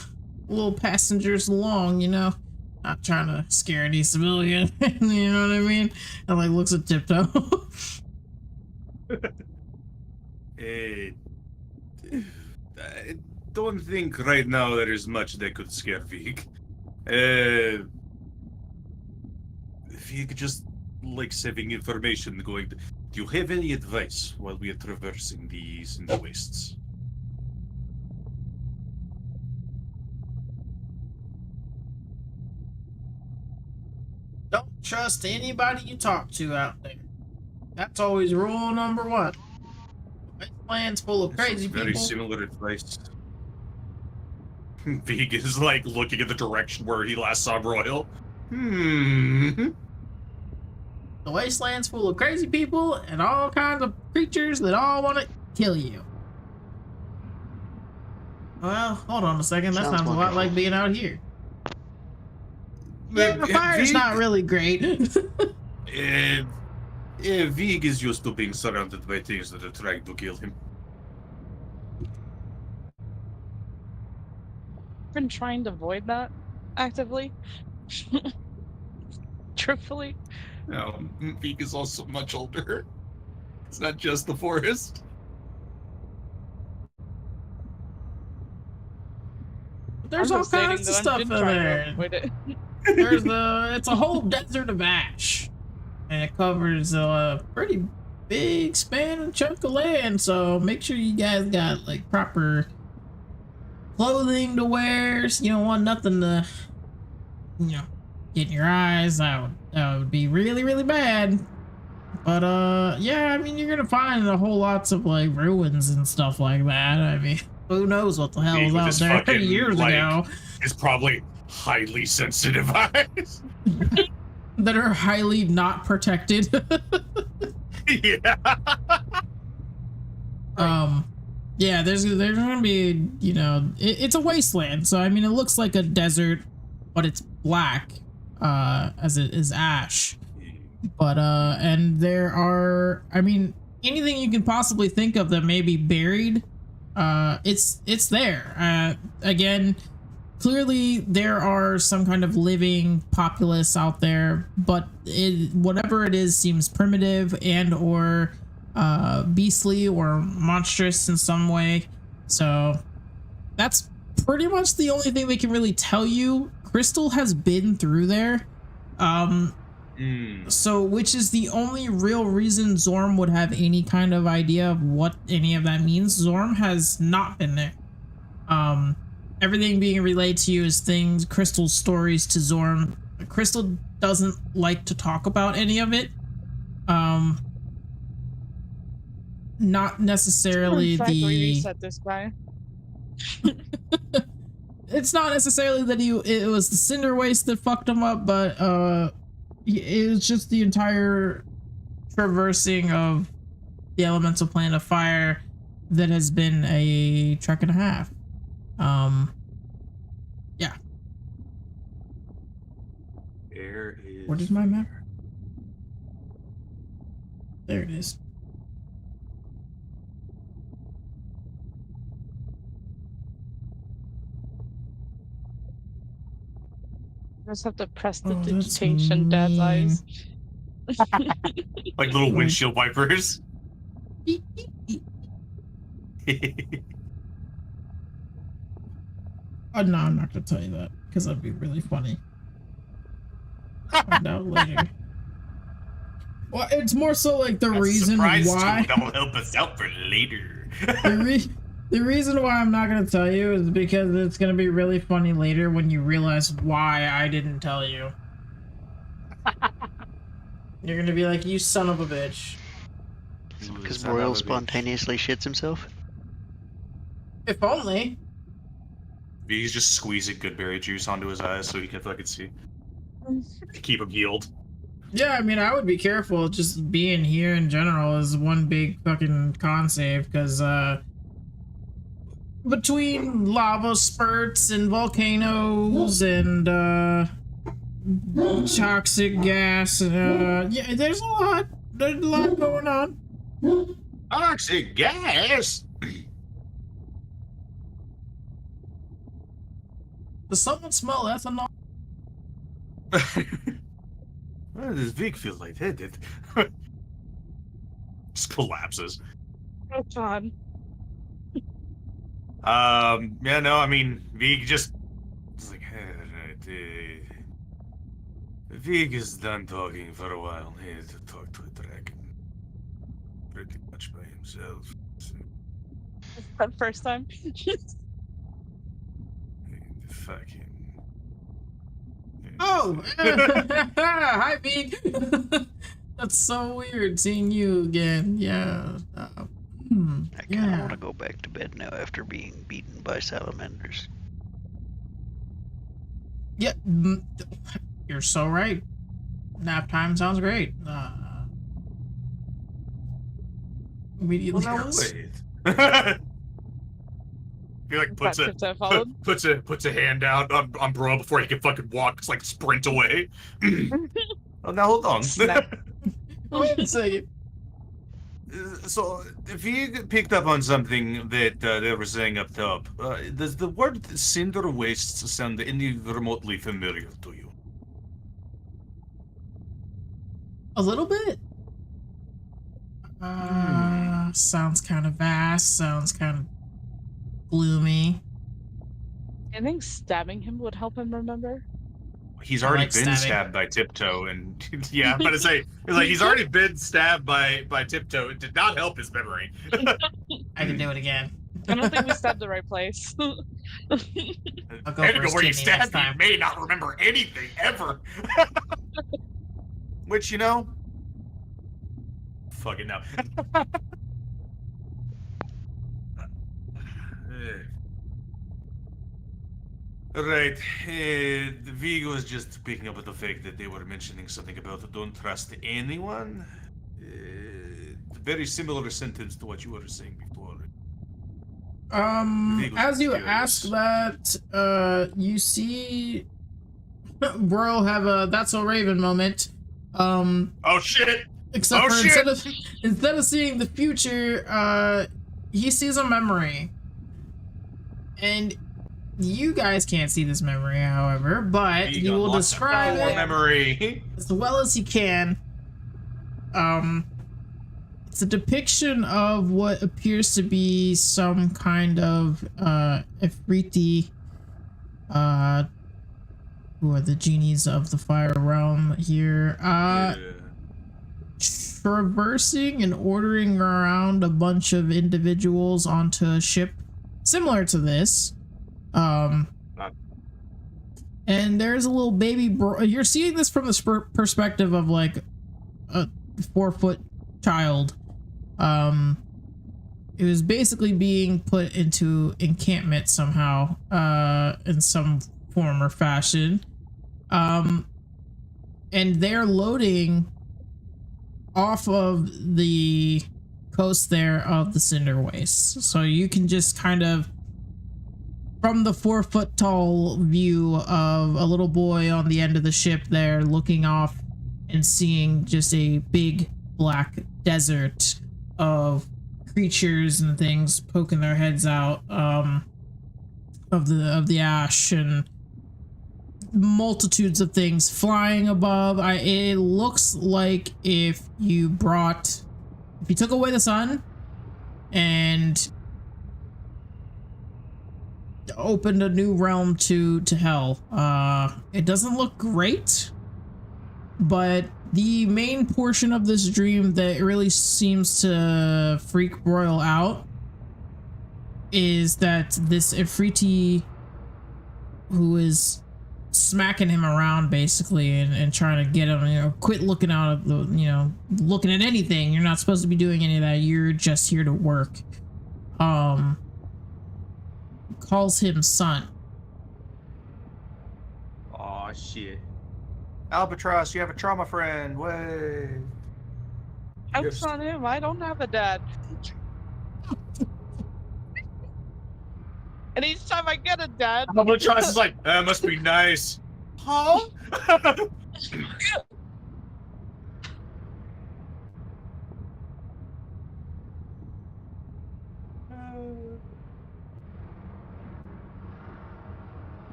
little passengers along, you know? Not trying to scare any civilian, you know what I mean? And, like, looks at Tiptoe. I don't think right now there is much that could scare Vig. Vig just likes having information going. Do you have any advice while we are traversing these in the wastes? Don't trust anybody you talk to out there. That's always rule number one. This land's full of crazy people. Very similar advice. Vig is like looking at the direction where he last saw Royal. The wasteland's full of crazy people and all kinds of creatures that all want to kill you. Well, hold on a second. That sounds a lot like being out here. Yeah, the fire's not really great. Vig is used to being surrounded by things that are trying to kill him. Been trying to avoid that actively. Truthfully. No, Vig is also much older. It's not just the forest. There's all kinds of stuff in there. It's a whole desert of ash, and it covers a pretty big span and chunk of land. So make sure you guys got like proper clothing to wear. So you don't want nothing to, you know, get in your eyes. That would be really, really bad. But yeah, I mean, you're gonna find a whole lots of like ruins and stuff like that. I mean, who knows what the hell was out there years ago? It's probably highly sensitive eyes that are highly not protected. Yeah. Yeah, there's gonna be, you know, it's a wasteland, so I mean it looks like a desert, but it's black as it is ash. But and there are, I mean, anything you can possibly think of that may be buried, it's there. Again, clearly there are some kind of living populace out there, but whatever it is seems primitive and or beastly or monstrous in some way. So that's pretty much the only thing they can really tell you. Crystal has been through there. So which is the only real reason Zorm would have any kind of idea of what any of that means. Zorm has not been there. Everything being relayed to you is things, Crystal's stories to Zorm. Crystal doesn't like to talk about any of it. Not necessarily reset this guy. It's not necessarily that it was the cinder waste that fucked him up, but it was just the entire traversing of the elemental plane of fire that has been a trek and a half. Yeah. What is my map? There it is. Just have to press the digitation, Dad's eyes. Like little windshield wipers. Oh, no, I'm not gonna tell you that because that'd be really funny. Find out later. Well, it's more so like the reason why. That'll help us out for later. The reason why I'm not going to tell you is because it's going to be really funny later when you realize why I didn't tell you. You're going to be like, you son of a bitch. Because Royal spontaneously shits himself? If only. He's just squeezing goodberry juice onto his eyes so he can fucking see. Keep him healed. Yeah, I mean, I would be careful. Just being here in general is one big fucking con save, because, between lava spurts and volcanoes and, toxic gas, yeah, there's a lot going on. Toxic gas? Does someone smell ethanol? Why does Vic feel lightheaded? Just collapses. Oh, God. Yeah, no, I mean, Vig just... It's like, Vig is done talking for a while. He had to talk to a dragon. Pretty much by himself. So, That first time. fucking... Oh! Hi, Vig! That's so weird seeing you again. Yeah. I kind of yeah. want to go back to bed now after being beaten by salamanders. Yeah, you're so right. Nap time sounds great. Immediately. Well, now wait. He like puts a hand out on Bro before he can fucking walk, just like sprint away. Oh, now hold on. Wait a second. So, if you picked up on something that they were saying up top, does the word cinder wastes sound any remotely familiar to you? A little bit. Sounds kind of vast. Sounds kind of gloomy. I think stabbing him would help him remember. He's already like been stabbing. stabbed by Tiptoe, and yeah, I'm about to say, it's like he's already been stabbed by Tiptoe. It did not help his memory. I can do it again. I don't think we stabbed the right place. I'll go Depending for on where you his kidney next stabbed, you time. may not remember anything ever. Which, you know, Fucking no. Right. Vigo was just picking up on the fact that they were mentioning something about don't trust anyone. Very similar sentence to what you were saying before. Vigo's As you curious. ask that, you see Royal have a "That's a Raven" moment. Oh shit! Except Oh, for shit! instead of seeing the future, he sees a memory. And you guys can't see this memory, however, but he Vigo will lost describe a it memory. as well as he can. It's a depiction of what appears to be some kind of Ifriti, who are the genies of the fire realm here, traversing and ordering around a bunch of individuals onto a ship similar to this. And there's a little baby you're seeing this from the perspective of like a 4-foot child. It was basically being put into encampment somehow, in some form or fashion. And they're loading off of the coast there of the cinder waste. So you can just kind of, from the 4-foot tall view of a little boy on the end of the ship there, looking off and seeing just a big black desert of creatures and things poking their heads out of the ash, and multitudes of things flying above. It looks like if you took away the sun and opened a new realm to hell. It doesn't look great, but the main portion of this dream that really seems to freak Royal out is that this Ifriti who is smacking him around basically and trying to get him, quit looking out of the, looking at anything. You're not supposed to be doing any of that. You're just here to work. Calls him son. Oh shit. Albatross, you have a trauma friend. Way. Joke's on him. I don't have a dad. And each time I get a dad, Albatross is like, that must be nice. Huh?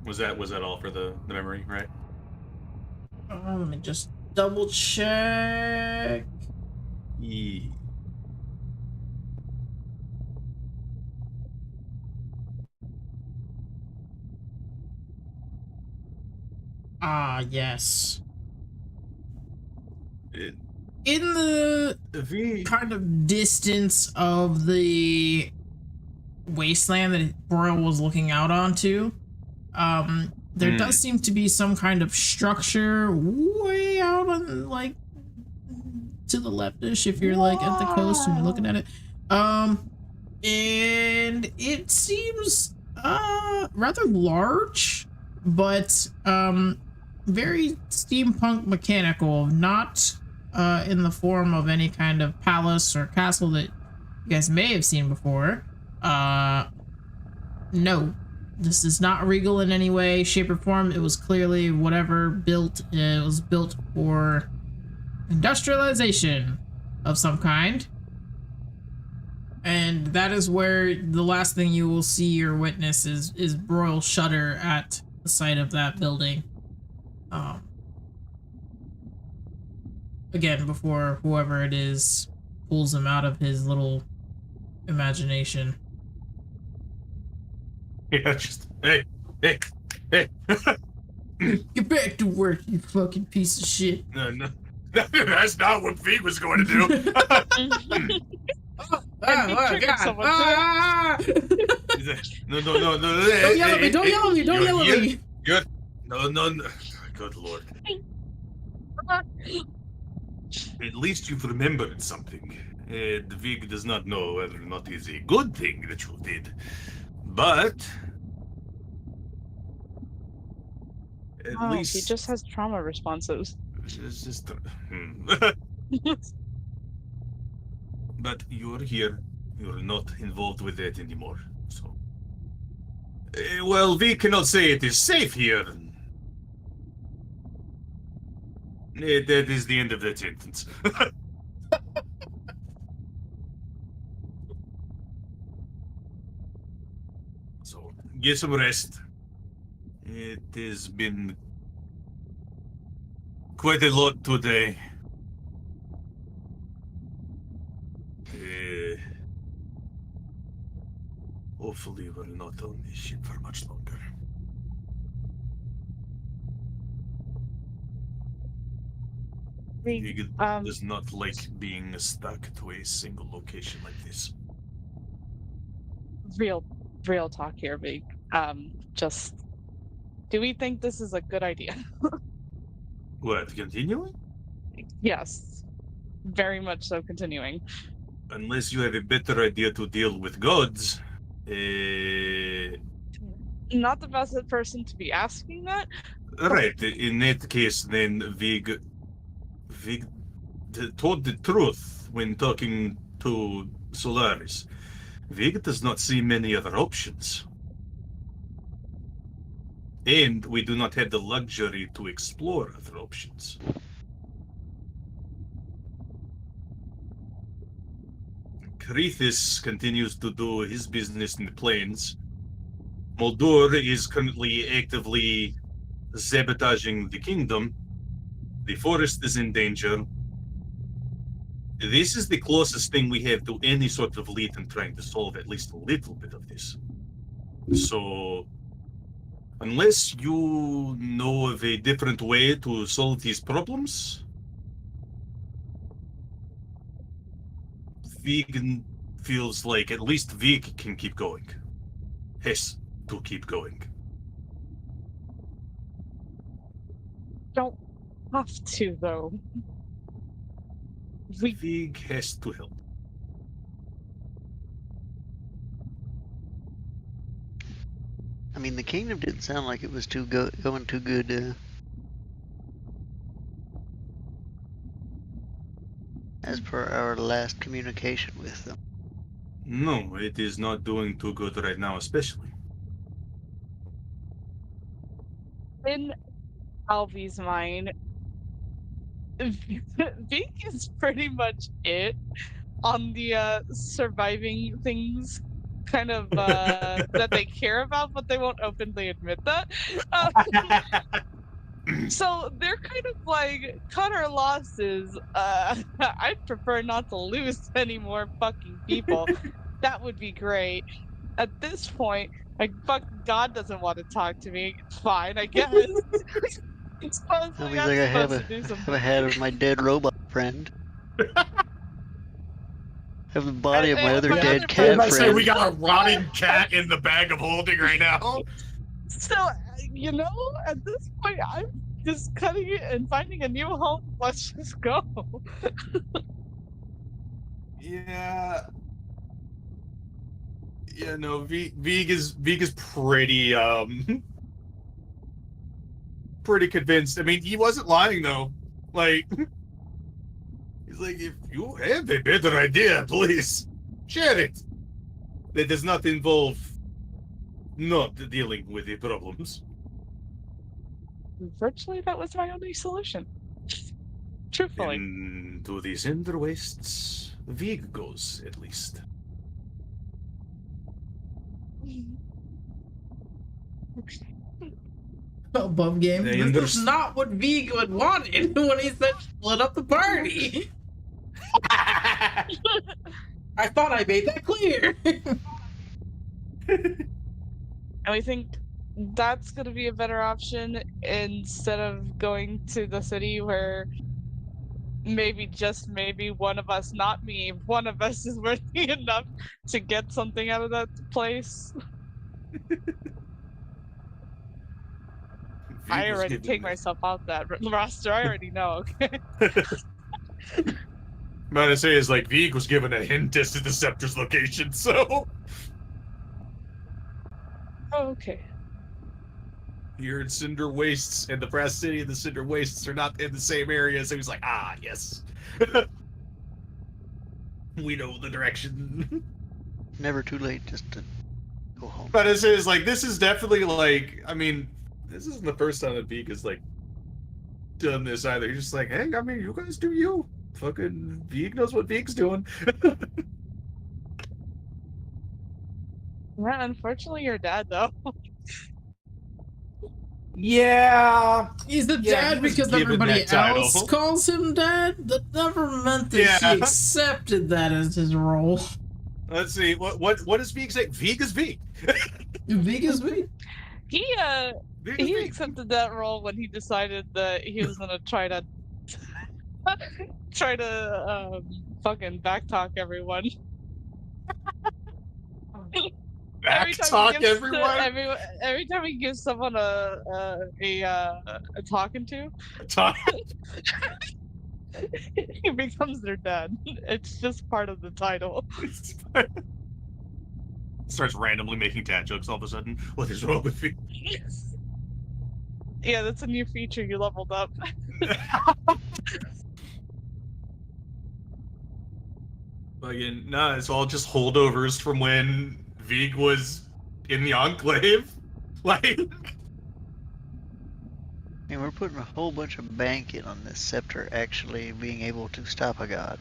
Was that all for the memory, right? Let me just double check. Yeah. Ah, yes. It, In the kind of distance of the wasteland that Broyle was looking out onto, there does seem to be some kind of structure way out on, like, to the leftish if you're like at the coast and you're looking at it. And it seems rather large, but very steampunk mechanical, not in the form of any kind of palace or castle that you guys may have seen before. No, this is not regal in any way, shape, or form. It was clearly whatever built. It was built for industrialization of some kind. And that is where the last thing you will see or witness is Broyle shudder at the sight of that building. Again, before whoever it is pulls him out of his little imagination. Yeah, just, hey. Get back to work, you fucking piece of shit. No. That's not what Vig was going to do. No. Don't yell at me. Good. No. Good Lord. At least you've remembered something. The Vig does not know whether or not it is a good thing that you did. But at least he just has trauma responses. It's just, but you're here. You're not involved with that anymore. So, well, we cannot say it is safe here. That is the end of that sentence. So, get some rest. It has been quite a lot today. Hopefully we're not on this ship for much longer. He does not like being stuck to a single location like this. Real talk here, Vig. Just, do we think this is a good idea? What, continuing? Yes, very much so continuing. Unless you have a better idea to deal with gods. Not the best person to be asking that. Right, in that case, then Vig told the truth when talking to Solaris. Vig does not see many other options. And we do not have the luxury to explore other options. Kitus continues to do his business in the plains. Moldur is currently actively sabotaging the kingdom. The forest is in danger. This is the closest thing we have to any sort of lead in trying to solve at least a little bit of this. So, unless you know of a different way to solve these problems, Vegan feels like at least Vig can keep going. Has to keep going. Don't have to, though. Vig has to help. I mean, the kingdom didn't sound like it was going too good. As per our last communication with them. No, it is not doing too good right now, especially. In Alvy's mind, Vig is pretty much it on the surviving things kind of that they care about, but they won't openly admit that. So they're kind of like, cut our losses. I'd prefer not to lose any more fucking people. That would be great. At this point, like, fuck, God doesn't want to talk to me. It's fine, I guess. I mean, like I have a head of my dead robot friend. Have the body of my other dead cat I say friend. we got a rotting cat in the bag of holding right now. So, you know, at this point, I'm just cutting it and finding a new home. Let's just go. Yeah. Yeah, no, Vig is pretty pretty convinced. I mean, he wasn't lying though. Like, he's like, if you have a better idea, please share it. That does not involve not dealing with the problems. Virtually, that was my only solution. Truthfully. Into the cinder wastes, Vig goes, at least. Above game. This is not what Vig would wanted when he said split up the party. I thought I made that clear. And we think that's going to be a better option instead of going to the city where maybe, just maybe, one of us, not me, one of us is worthy enough to get something out of that place. I already take myself out that roster. I already know, okay? Might I say is like Vig was given a hint as to the scepter's location, so Okay. you're in Cinder Wastes, and the Brass City and the Cinder Wastes are not in the same area, so he's like, ah, yes. We know the direction. Never too late just to go home. But it is like, this is definitely like, I mean, this isn't the first time that Vig has like done this either. He's just like, hey, I mean, you guys do you. Fucking Vig knows what Vig's doing. Yeah, unfortunately, you're dead, though. Yeah. He's the Yeah, dad he was because given everybody that title. else calls him dad. That never meant that he accepted that as his role. Let's see. What does Vig say? Vig is Vig. Vig is Vig. He accepted that role when he decided that he was gonna try to fucking backtalk everyone. Backtalk everyone. Every time he gives someone a talking to, he becomes their dad. It's just part of the title. Starts randomly making dad jokes all of a sudden. What is wrong with me? Yeah, that's a new feature you leveled up. Again, nah, it's all just holdovers from when Vig was in the Enclave. Like, I mean, we're putting a whole bunch of bank in on this scepter actually being able to stop a god.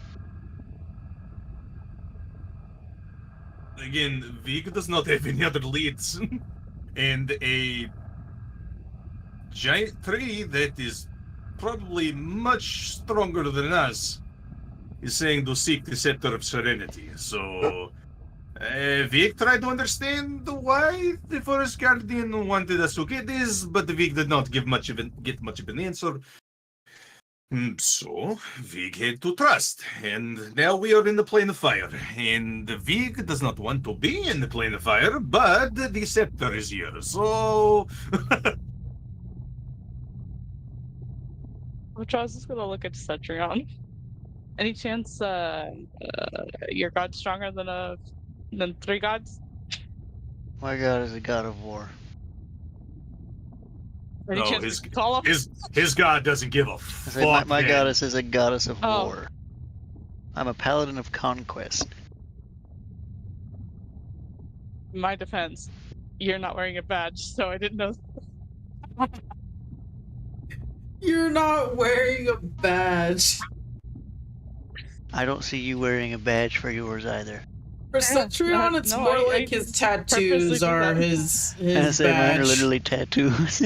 Again, Vig does not have any other leads. And a giant tree that is probably much stronger than us is saying to seek the scepter of serenity. So, Vig tried to understand why the Forest Guardian wanted us to get this, but Vig did not get much of an answer. So, Vig had to trust, and now we are in the plane of fire. And Vig does not want to be in the plane of fire, but the scepter is here, so... I was just gonna look at Cetrion. Any chance your god's stronger than 3 gods? My god is a god of war. Any No, chance we can call him? his god doesn't give a I fuck. say my goddess is a goddess of Oh. war. I'm a paladin of conquest. In my defense, you're not wearing a badge, so I didn't know. You're not wearing a badge. I don't see you wearing a badge for yours either. For Cetrion, it's No, more I like his tattoos purposely are did that. his And I say mine are badge. literally tattoos.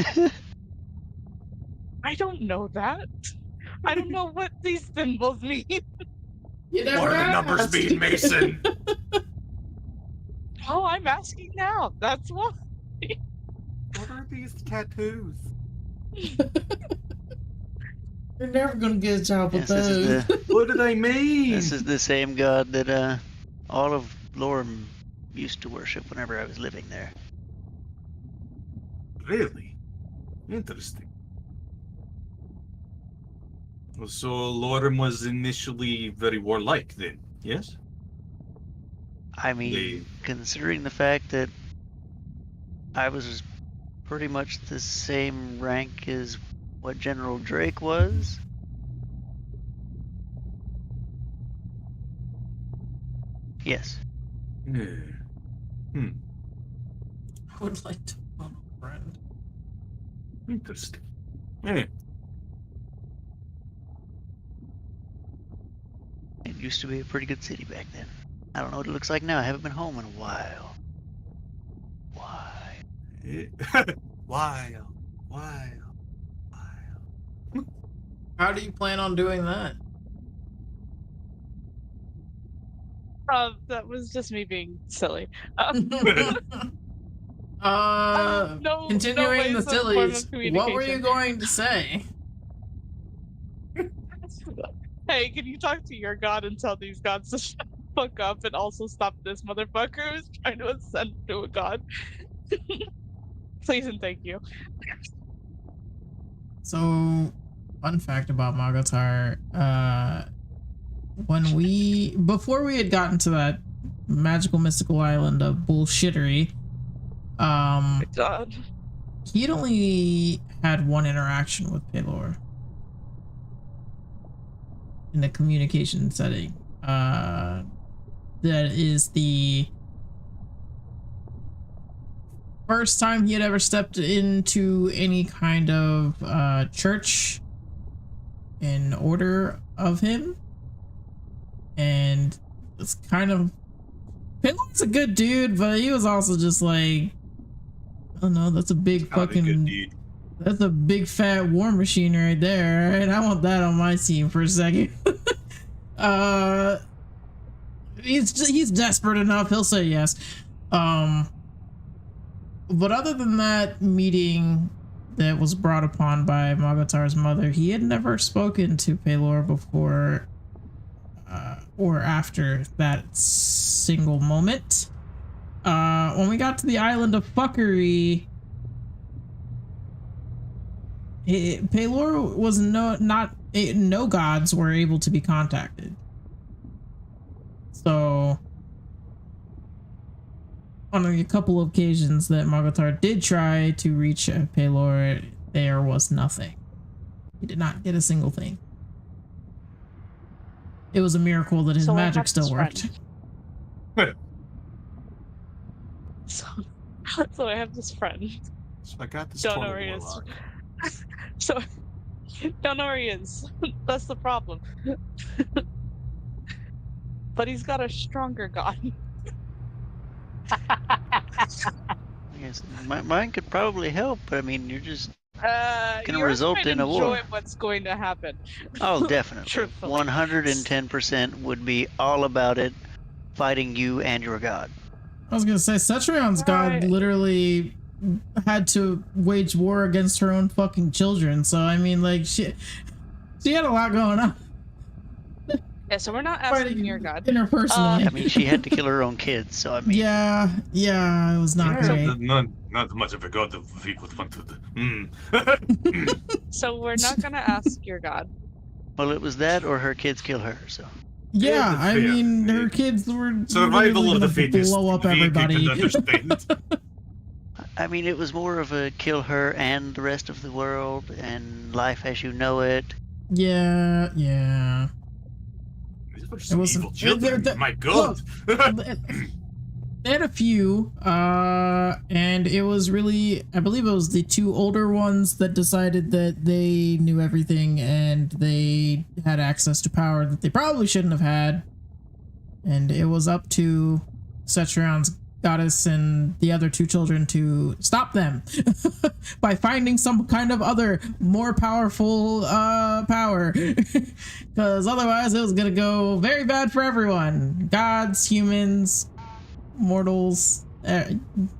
I don't know that. I don't know what these symbols mean. You never What are the numbers asked. mean, Mason? Oh, I'm asking now. That's why. What are these tattoos? You're never gonna get a job with Yes, this is those. the What do they mean? this is the same god that all of Lorem used to worship whenever I was living there. Really? Interesting. So Lorem was initially very warlike then, yes? I mean, They- considering the fact that I was pretty much the same rank as what General Drake was. Yes. Yeah. Hmm. I would like to phone a friend. Interesting. Yeah. It used to be a pretty good city back then. I don't know what it looks like now. I haven't been home in a while. Why? While. How do you plan on doing that? That was just me being silly. No, Continuing no the ways of form of sillies, what were you communication. going to say? Hey, can you talk to your god and tell these gods to shut the fuck up and also stop this motherfucker who's trying to ascend to a god? Please and thank you. So, fun fact about Magatar, before we had gotten to that magical mystical island of bullshittery, God. he had only had one interaction with Pelor in a communication setting. That is the first time he had ever stepped into any kind of church in order of him, and it's kind of Pelor's a good dude, but he was also just like, oh no, that's a big fucking, that's a big fat war machine right there, right? I want that on my team for a second. He's desperate enough, he'll say yes. But other than that meeting that was brought upon by Magatar's mother, he had never spoken to Pelor before or after that single moment. When we got to the island of fuckery, Pelor was no gods were able to be contacted. So on a couple of occasions that Magatar did try to reach Pelor, there was nothing. He did not get a single thing. It was a miracle that his So I magic have still this worked. So I have this friend. So I got this Don't know total where he is. warlock. So don't know where he is. That's the problem. But he's got a stronger god. Yes, mine could probably help, but I mean, you're just gonna Yours result might in a war. enjoy what's going to happen. Oh, definitely. Truthfully. 110% would be all about it, fighting you and your god. I was gonna say, Cetrion's god Right. literally had to wage war against her own fucking children. So I mean, like, She had a lot going on. Yeah, so we're not asking your god. Interpersonally. I mean, she had to kill her own kids, so I mean. Yeah, it was not great. Not much of a god that we could want to. So we're not gonna ask your god. Well, it was that or her kids kill her, so. Yeah, I mean, her kids were survival of the fittest. blow up everybody. I mean, it was more of a kill her and the rest of the world and life as you know it. Yeah. These were some evil children. My God. They had a few, and it was really, I believe it was the two older ones that decided that they knew everything and they had access to power that they probably shouldn't have had. And it was up to Cetrion's goddess and the other two children to stop them by finding some kind of other more powerful power, because otherwise it was gonna go very bad for everyone. Gods, humans, mortals,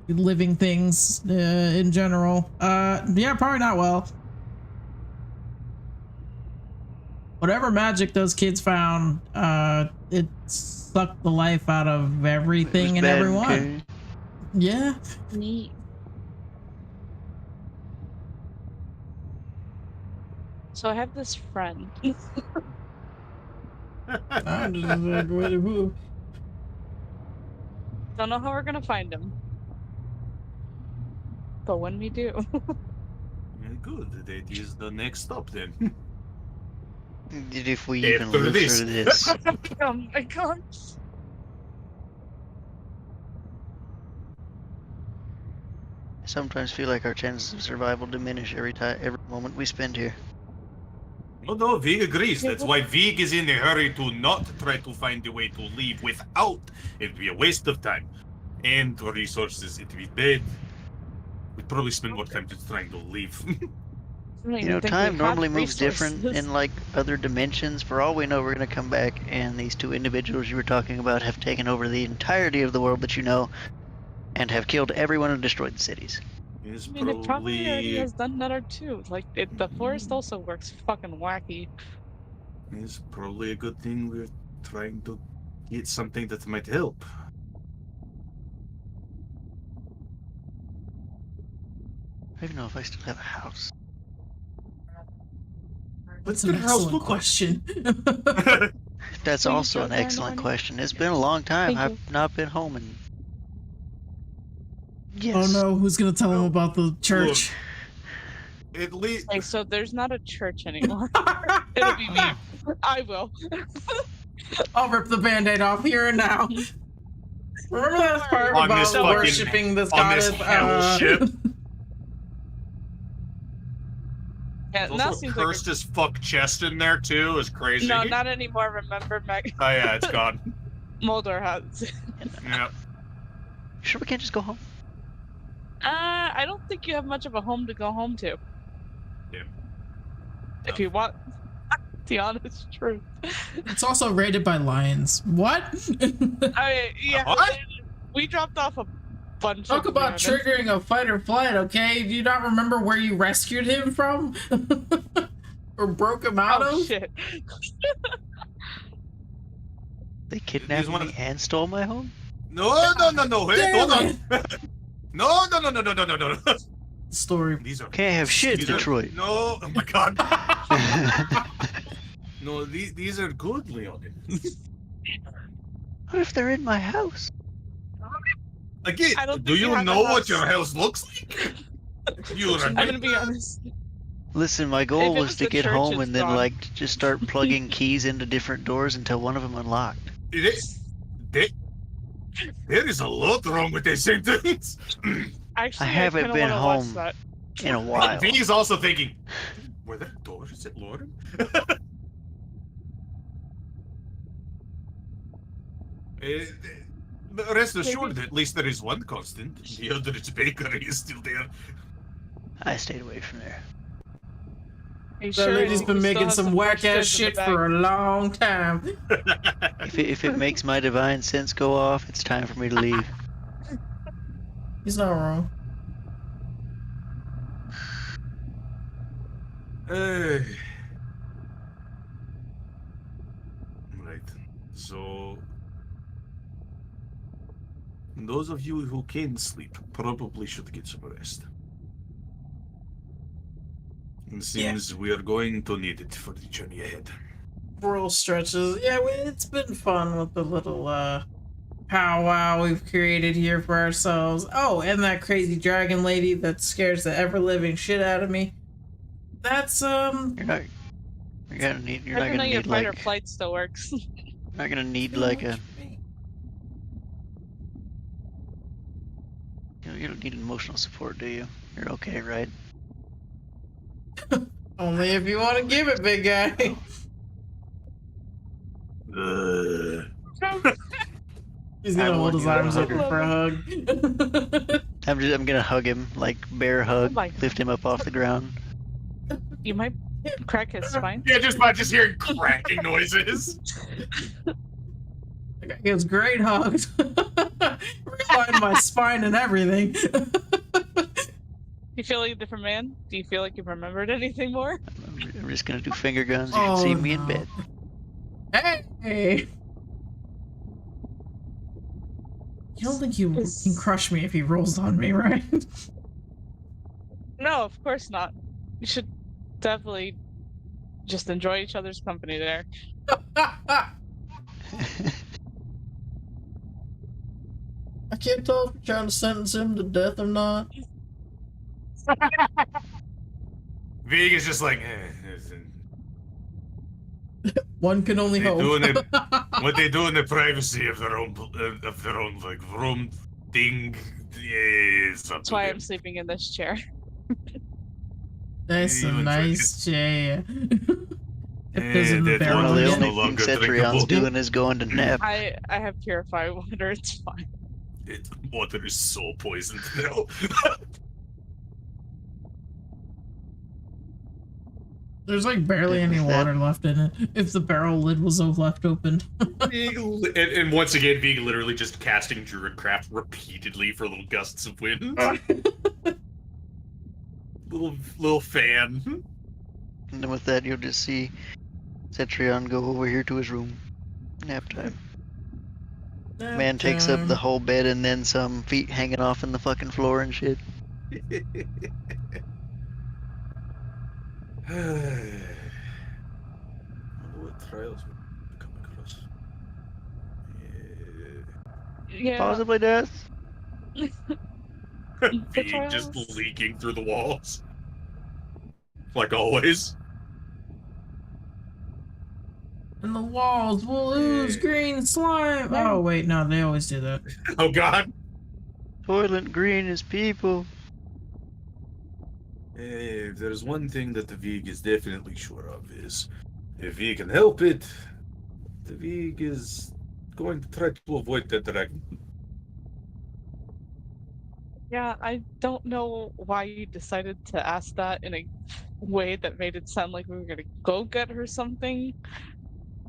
living things in general. Yeah, probably not well. Whatever magic those kids found, it sucked the life out of everything and everyone. Okay. Yeah. Neat. So I have this friend. Don't know how we're gonna find him. But when we do. Good, that is the next stop then. If we even live through this. Oh my god. I sometimes feel like our chances of survival diminish every moment we spend here. No, Vig agrees. That's why Vig is in a hurry to not try to find a way to leave without. It'd be a waste of time and resources. It'd be bad. We'd probably spend more time just trying to leave. You know, time normally moves different in like other dimensions. For all we know, we're going to come back and these two individuals you were talking about have taken over the entirety of the world that you know and have killed everyone and destroyed the cities. I mean, it probably already has done that or two. Like, the forest also works fucking wacky. It's probably a good thing we're trying to get something that might help. I don't even know if I still have a house. What's an excellent question? That's also an excellent question. It's been a long time. I've not been home and... Yes. Oh no, who's gonna tell him about the church? Look, at least... Okay, so there's not a church anymore. It'll be me. I will. I'll rip the band-aid off here and now. Remember that part about worshipping this goddess? Ship. Yeah, There's also a cursed as fuck chest in there too. Is crazy. No, not anymore. Remember, Meg? Oh yeah, it's gone. Moldor has. Yeah. Sure, we can't just go home. I don't think you have much of a home to go home to. Yeah. If you want the honest truth. It's also raided by lions. What? Yeah. What? We dropped off a bunch. Talk about triggering a fight or flight, okay? Do you not remember where you rescued him from? Or broke him out of? Shit. They kidnapped me and stole my home? No. Hey, hold on. No. Story. These are... Can't have shit, Detroit. No. Oh my god. No, these are good, Leon. What if they're in my house? Again, do you know what your house looks like? I'm gonna be honest. Listen, my goal was to get home and then like just start plugging keys into different doors until one of them unlocked. There is a lot wrong with this sentence. Actually, I haven't been home in a while. He's also thinking, were there doors? Is it Lauren? Rest assured, at least there is one constant. The Eldritch Bakery is still there. I stayed away from there. That lady's been making some whack-ass shit for a long time. If it makes my divine sense go off, it's time for me to leave. He's not wrong. those of you who can sleep probably should get some rest. It seems we are going to need it for the journey ahead. Rural stretches. Yeah, it's been fun with the little powwow we've created here for ourselves. Oh, and that crazy dragon lady that scares the ever-living shit out of me. That's You're not gonna need. You're not gonna your need fight or like. flight still works. You're not gonna need like a. You don't need emotional support, do you? You're okay, right? Only if you want to give it, big guy. He's gonna hold his arms open for a hug. I'm gonna hug him, like bear hug, lift him up off the ground. You might crack his spine. Yeah, just by just hearing cracking noises. He was great hugs. Realigned my spine and everything. You feel like a different man? Do you feel like you remembered anything more? I'm just gonna do finger guns. You can see me in bed. Hey! You don't think you can crush me if he rolls on me, right? No, of course not. You should definitely just enjoy each other's company there. I can't tell if you're trying to sentence him to death or not. Vig is just like, One can only hope. What they do in the privacy of their own like room thing. That's why I'm sleeping in this chair. That's a nice chair. The only thing Cetrion's doing is going to nap. I have purified water. It's fine. Water is so poisoned now. There's like barely any water left in it. If the barrel lid was left open. and once again, Vig literally just casting Druidcraft repeatedly for little gusts of wind. little fan. And then with that, you'll just see Cetrion go over here to his room. Nap time. Man takes up the whole bed and then some, feet hanging off in the fucking floor and shit. What trials we come across? Yeah. Possibly death. Vig just leaking through the walls. Like always. And the walls will ooze green slime. Oh wait, no, they always do that. Oh god. Toilet green is people. If there's one thing that the Vig is definitely sure of is, if he can help it, the Vig is going to try to avoid that dragon. Yeah, I don't know why you decided to ask that in a way that made it sound like we were gonna go get her something.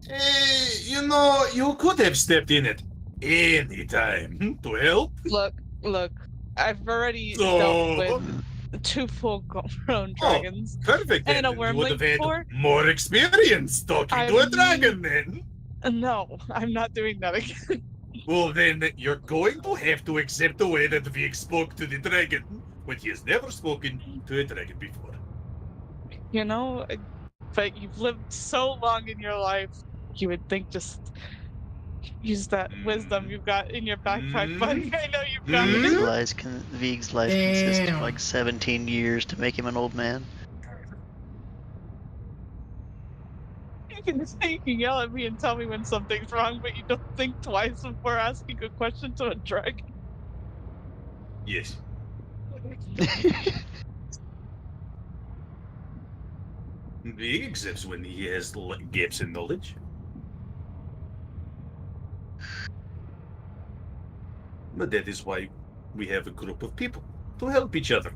You could have stepped in at any time to help. Look, I've already dealt with 2 full-grown dragons. Perfect. And a you wormling would have had before. more experience talking to a dragon then. No, I'm not doing that again. Well, then you're going to have to accept the way that Vig spoke to the dragon when he has never spoken to a dragon before. You know, but you've lived so long in your life, you would think just use that wisdom you've got in your backpack, buddy. I know you've got it. Vig's life consists of like 17 years to make him an old man. You can yell at me and tell me when something's wrong, but you don't think twice before asking a question to a dragon. Yes. Vig accepts when he has gaps in knowledge. But that is why we have a group of people, to help each other.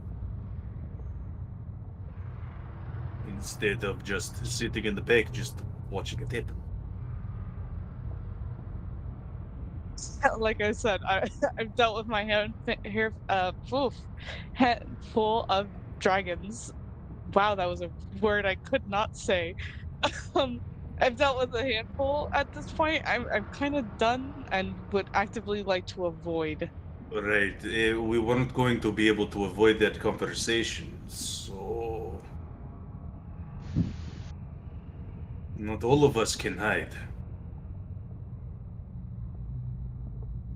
Instead of just sitting in the back, just watching it happen. Like I said, I've dealt with my handful of dragons. Wow, that was a word I could not say. I've dealt with a handful at this point. I'm kind of done and would actively like to avoid Right, we weren't going to be able to avoid that conversation, so... Not all of us can hide.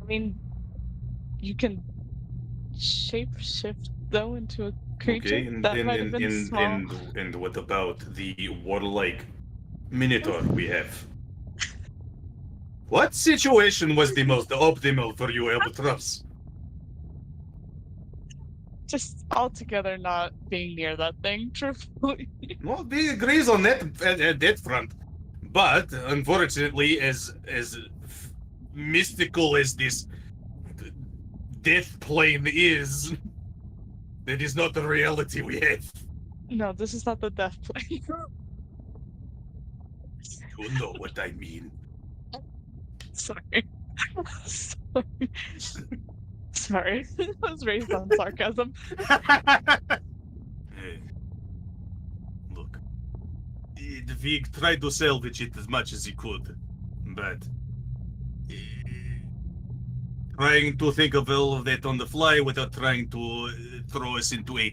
I mean, you can shapeshift though into a creature Okay, and that might have been small. and what about the warlike minotaur we have? What situation was the most optimal for you, Albatross? Just altogether not being near that thing, truthfully. Well, we agrees on that front, but unfortunately, as mystical as this death plane is, that is not the reality we have. No, this is not the death plane. You know what I mean. Sorry. Sorry. Sorry. It was raised on sarcasm. Hey, look. Vig tried to salvage it as much as he could, but trying to think of all of that on the fly without trying to throw us into a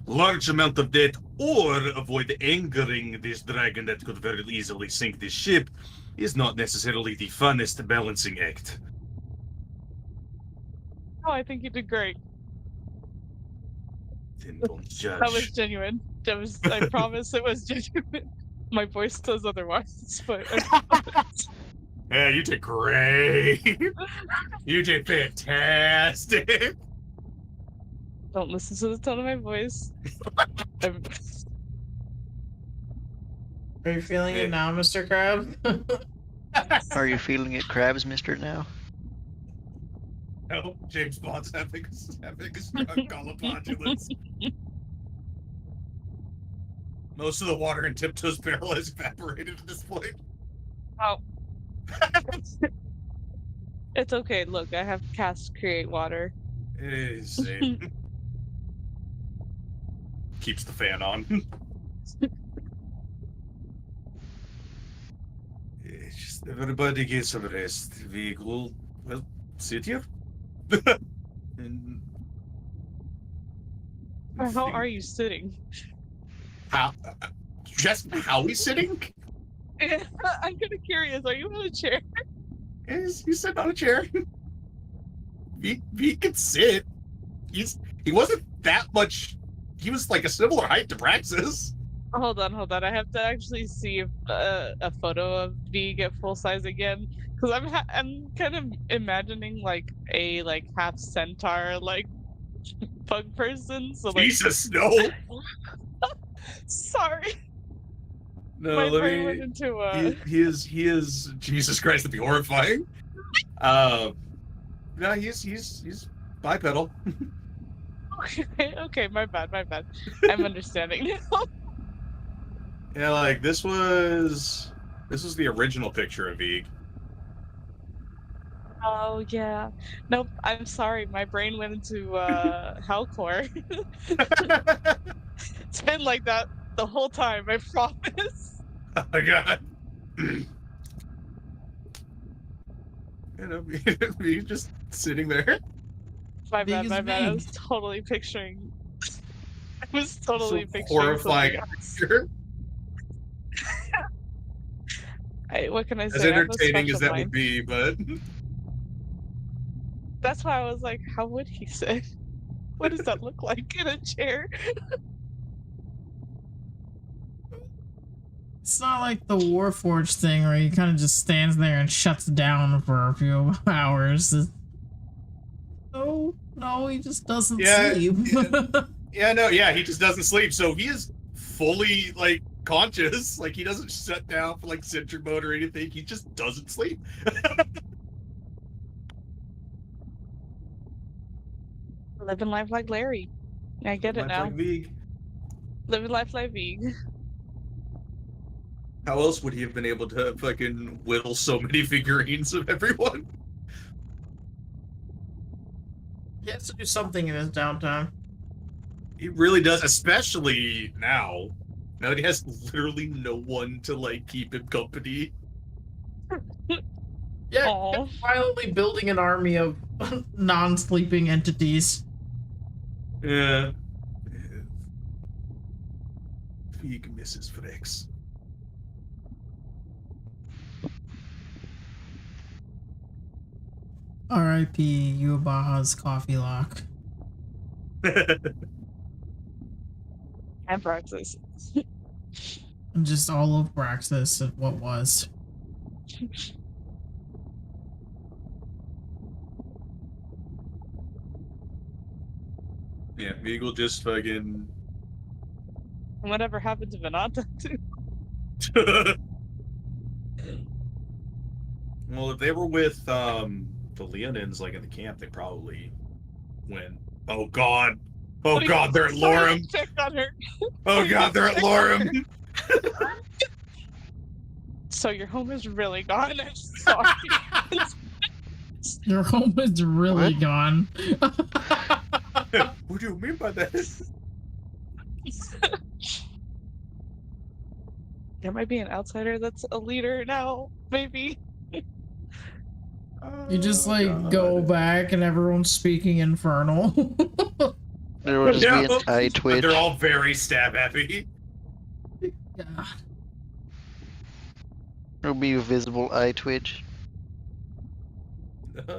large amount of debt or avoid angering this dragon that could very easily sink this ship is not necessarily the funnest balancing act. Oh, I think you did great. Then don't judge. That was genuine. I promise it was genuine. My voice says otherwise, but Yeah, you did great. You did fantastic. don't listen to the tone of my voice. Are you feeling it now, Mr. Crab? Are you feeling it, Crabs, Mister now? No, James Bond's having a strong Galapagos. Most of the water in Tiptoe's barrel has evaporated at this point. Oh. It's okay. Look, I have cast create water. Same. Keeps the fan on. Just everybody get some rest. We will, well, sit here. And How are you sitting? How? Just how he's sitting? I'm kind of curious. Are you in a chair? He's sitting on a chair. He could sit. He wasn't that much. He was like a similar height to Praxis. Hold on. I have to actually see if, a photo of V get full size again, because I'm kind of imagining like a half centaur bug person. So Jesus, no. Sorry. no, My brain went into he is Jesus Christ, that'd be horrifying. No, he's bipedal. Okay, my bad. I'm understanding now. Yeah, like this was the original picture of Vig. Oh yeah. Nope. I'm sorry. My brain went into hellcore. It's been like that the whole time. I promise. Oh my god. He's just sitting there. My Big bad. as I big. was totally picturing. I was totally So picturing horrifying something else. picture. What can I say? As I have a entertaining as special that mind. would be, but That's why I was like, how would he sit? What does that look like in a chair? It's not like the Warforged thing where he kind of just stands there and shuts down for a few hours. No, he just doesn't sleep. he just doesn't sleep. So he is fully conscious. He doesn't shut down for sentry mode or anything. He just doesn't sleep. Living life like Larry. I get it now. Like Vig. Living life like Vig. How else would he have been able to fucking whittle so many figurines of everyone? He has to do something in his downtime. He really does, especially now. Now that he has literally no one to keep him company. Yeah, violently building an army of non-sleeping entities. Yeah. Fig Mrs. Frex. R.I.P. Yubaha's coffee lock. And Praxis. Just all of Praxis of what was. Yeah, Eagle just fucking. Whatever happened to Venata too? Well, if they were with the Leonins, like in the camp, they probably win. Oh God! Oh God! They're at Lorem. Oh God! They're at Lorem. So your home is really gone. I'm sorry. Your home is really gone. What do you mean by that? There might be an outsider that's a leader now, maybe. You just like go back and everyone's speaking Infernal. There will just be an eye twitch. They're all very stab happy. Yeah. There'll be a visible eye twitch.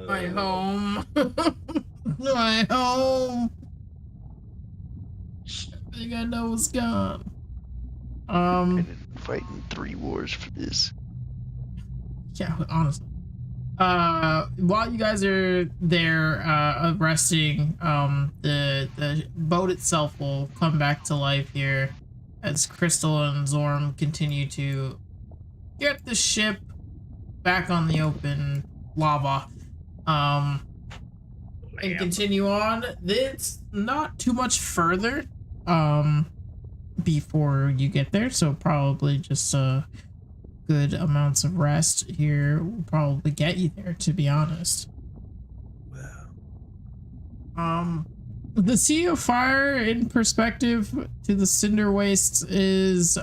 My home. My home. Everything I know is gone. Fighting 3 wars for this. Yeah, honestly. While you guys are there resting, the boat itself will come back to life here as Crystal and Zorm continue to get the ship back on the open lava. And continue on. It's not too much further before you get there, so probably just good amounts of rest here will probably get you there, to be honest. Wow. The Sea of Fire in perspective to the Cinder Wastes is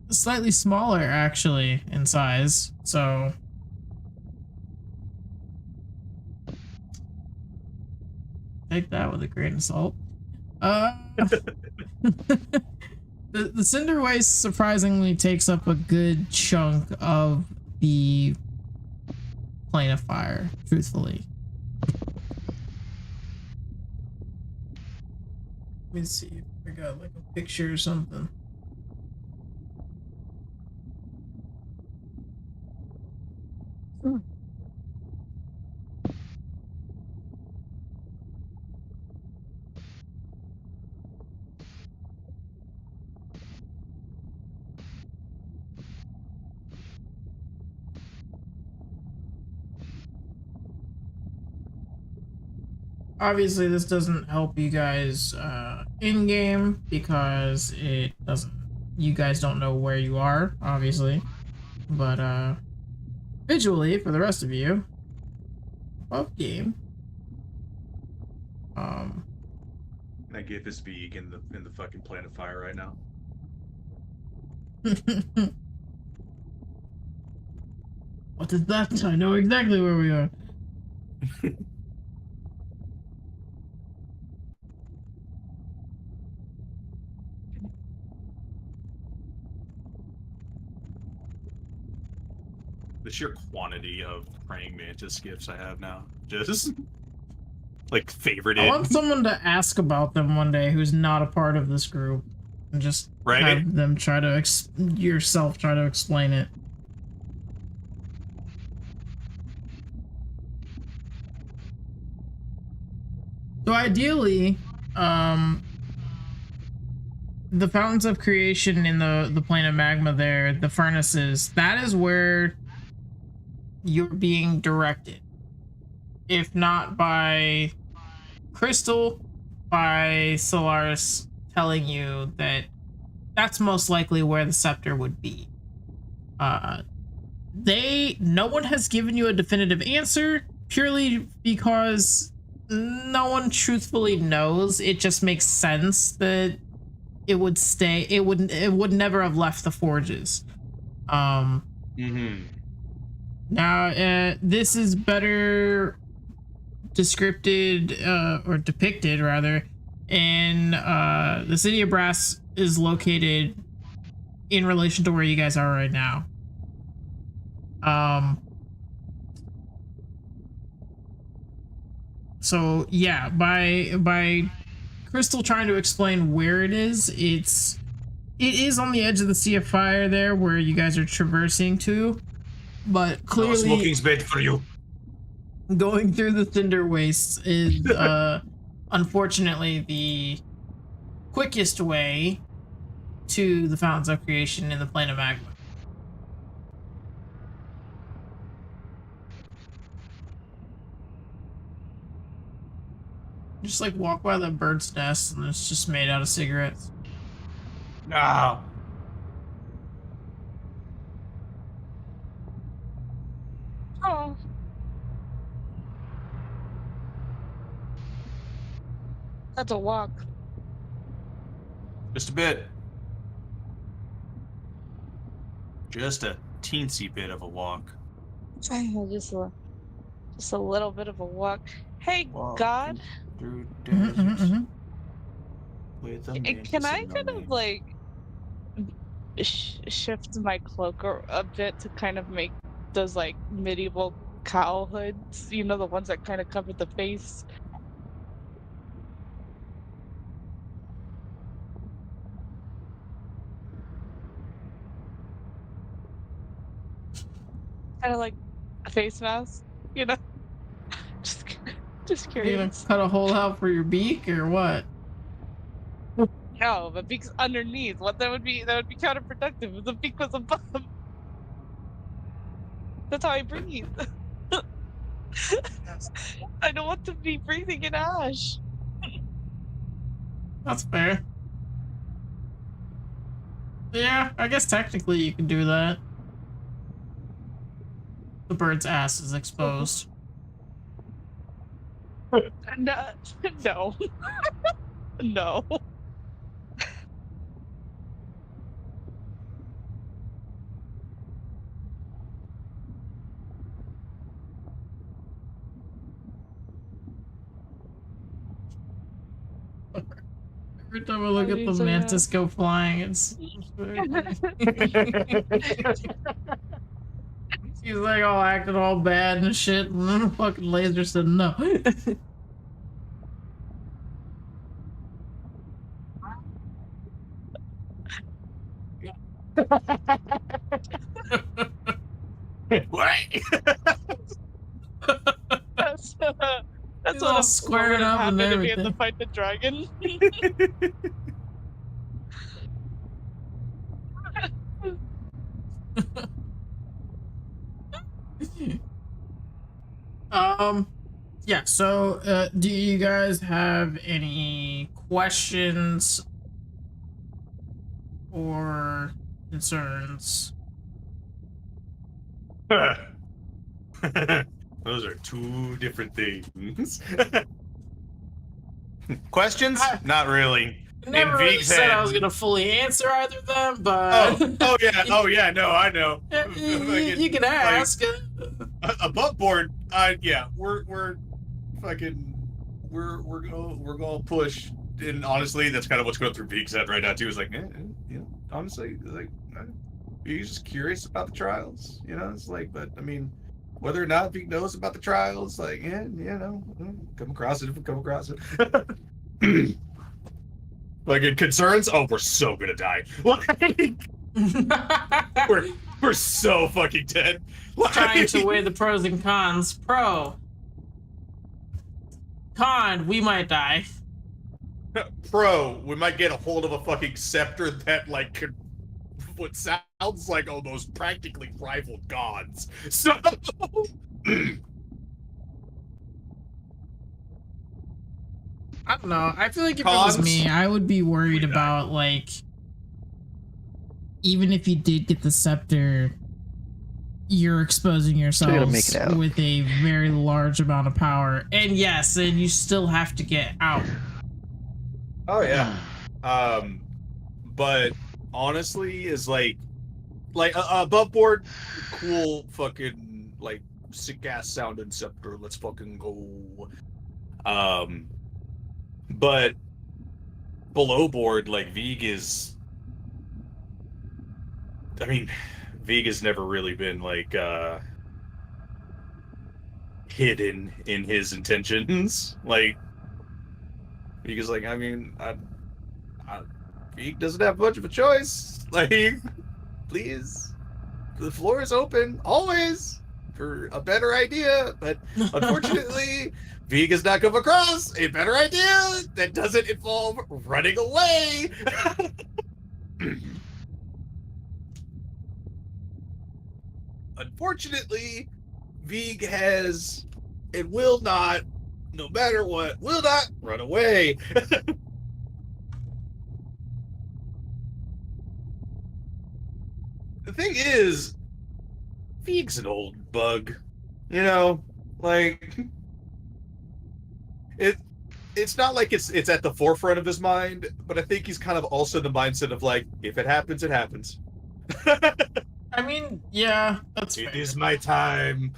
slightly smaller actually in size, so take that with a grain of salt. The Cinder Waste surprisingly takes up a good chunk of the Plane of Fire, truthfully. Let me see if I got like a picture or something. Obviously, this doesn't help you guys in game because it doesn't. You guys don't know where you are, obviously, but visually for the rest of you, above game. I get this beak in the fucking Plane of Fire right now. What is that? I know exactly where we are. The sheer quantity of praying mantis gifts I have now, just like favorited. I want someone to ask about them one day who's not a part of this group, and just have them try to try to explain it. So ideally, the fountains of creation in the plane of magma there, the furnaces, that is where you're being directed. If not by Crystal, by Solaris telling you that that's most likely where the scepter would be. No one has given you a definitive answer, purely because no one truthfully knows. It just makes sense that it would stay. It would never have left the forges. Now, this is better or depicted rather, in the city of Brass is located in relation to where you guys are right now. So yeah, by Crystal trying to explain where it is on the edge of the Sea of Fire there where you guys are traversing to, but clearly no smoking's bad for you. Going through the Cinder Wastes is unfortunately the quickest way to the Fountains of Creation in the Plane of Magma. Just like walk by the bird's nest and it's just made out of cigarettes. No. Oh. That's a walk. Just a bit. Just a teensy bit of a walk. Just a little bit of a walk. Hey, God. Through deserts with a Can I kind of like shift my cloak a bit to kind of make those like medieval cowl hoods? You know, the ones that kind of cover the face. Kind of like a face mask, you know? Just curious. Are you gonna cut a hole out for your beak or what? No, the beak's underneath. What that would be counterproductive if the beak was above. That's how I breathe. I don't want to be breathing in ash. That's fair. Yeah, I guess technically you can do that. The bird's ass is exposed. No. No. No. Every time I look at the mantis go flying, it's very funny. He's like all acting all bad and shit, and then the fucking laser said no. What? That's He's all squaring up and everything. We have to fight the dragon. Yeah, so do you guys have any questions or concerns? Those are two different things. Questions? Not really. Never really said I was gonna fully answer either of them, but oh yeah, no, I know. You can ask. Above board, yeah, we're gonna push, and honestly, that's kind of what's going through Veek's head right now too. Is like, honestly, like, he's just curious about the trials, you know. It's like, but I mean, whether or not Veek knows about the trials, like, come across it. Like, concerns? Oh, we're so gonna die. We're so fucking dead. Trying to weigh the pros and cons. Pro. Con, we might die. Pro, we might get a hold of a fucking scepter that, like, could what sounds like almost practically rival gods. So I don't know. I feel like if it was me, I would be worried about, like, even if you did get the scepter, you're exposing yourselves with a very large amount of power. And yes, and you still have to get out. Oh yeah. But honestly, is like above board, cool fucking like sick ass sounding scepter. Let's fucking go. But below board, like Vig is. I mean, Vig has never really been like hidden in his intentions. Like Vig is like, I mean, Vig doesn't have much of a choice. Like, please, the floor is open always for a better idea. But unfortunately, Vig has not come across a better idea that doesn't involve running away. Unfortunately, Vig has and will not, no matter what, will not run away. The thing is, Vig's an old bug. You know, like it's not like it's at the forefront of his mind, but I think he's kind of also the mindset of like, if it happens, it happens. I mean, yeah, that's fair. It is my time.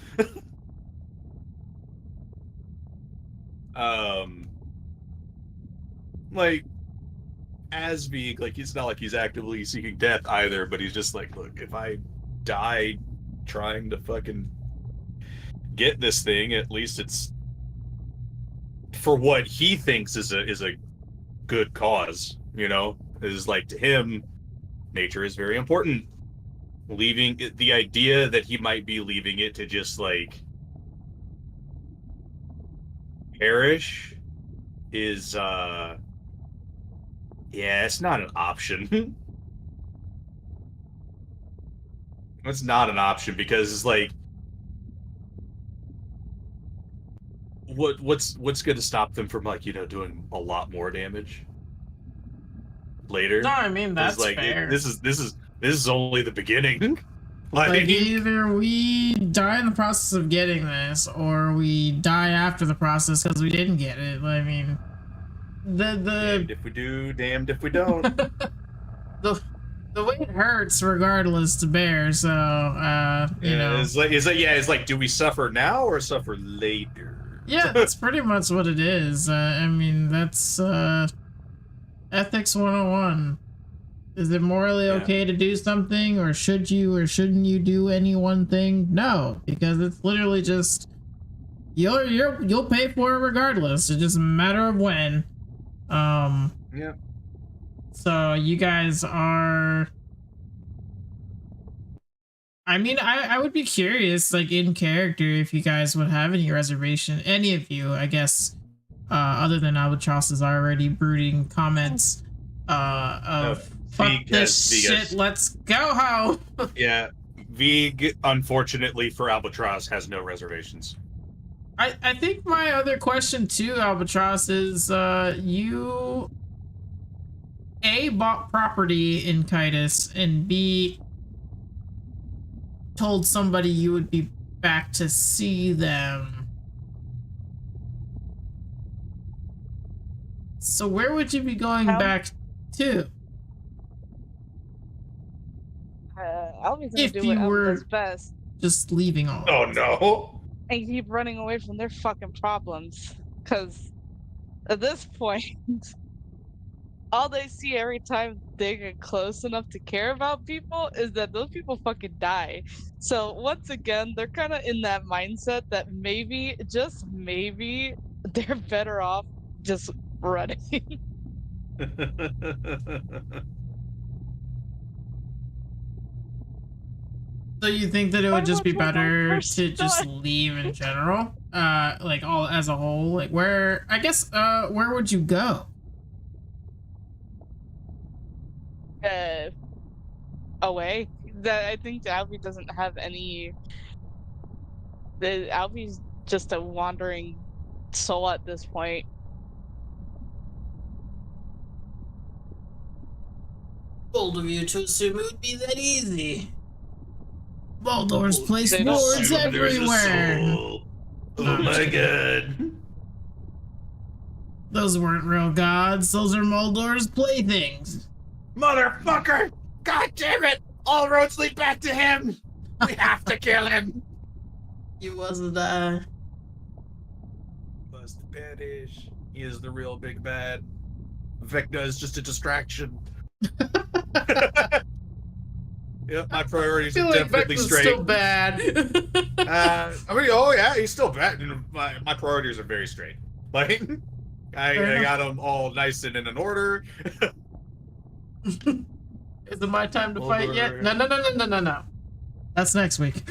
Like, as Vig, like, it's not like he's actively seeking death either, but he's just like, look, if I die trying to fucking get this thing, at least it's for what he thinks is a good cause, you know? Is like, to him, nature is very important. Leaving the idea that he might be leaving it to just like perish is yeah, it's not an option. It's not an option because it's like what's going to stop them from, like, you know, doing a lot more damage later? No, I mean, that's like fair. This is only the beginning. Like, either we die in the process of getting this, or we die after the process because we didn't get it. I mean, damned if we do, damned if we don't. the way it hurts, regardless, to bear. So, you know, it's like, do we suffer now or suffer later? Yeah, that's pretty much what it is. I mean, that's ethics 101. Is it morally okay to do something, or should you or shouldn't you do any one thing? No, because it's literally just you'll pay for it regardless. It's just a matter of when. Yeah. So you guys are. I mean, I would be curious, like, in character, if you guys would have any reservation, any of you, I guess, other than Albatross's already brooding comments of. Fuck this shit, let's go home! Yeah, Vig, unfortunately for Albatross, has no reservations. I think my other question too, Albatross, is you A, bought property in Kitus, and B, told somebody you would be back to see them. So where would you be going back to? Alvy's gonna do what Alvy does best. Just leaving all. Oh no! And keep running away from their fucking problems. Because at this point, all they see every time they get close enough to care about people is that those people fucking die. So once again, they're kind of in that mindset that maybe, just maybe, they're better off just running. So you think that it would just be better to just leave in general? Like, all as a whole? Like, where, I guess, where would you go? Away. That I think Alvy doesn't have any. Alvy's just a wandering soul at this point. Bold of you to assume it would be that easy. Baldor's placed wards everywhere. Oh my god. Those weren't real gods. Those are Moldor's playthings. Motherfucker! God damn it! All roads lead back to him! We have to kill him! He wasn't that. Was the badish. He is the real big bad. Vecna is just a distraction. Yep, my priorities are definitely straight. Still bad. I mean, oh yeah, he's still bad. My priorities are very straight. Like, I got them all nice and in an order. Is it my time to fight yet? No. That's next week.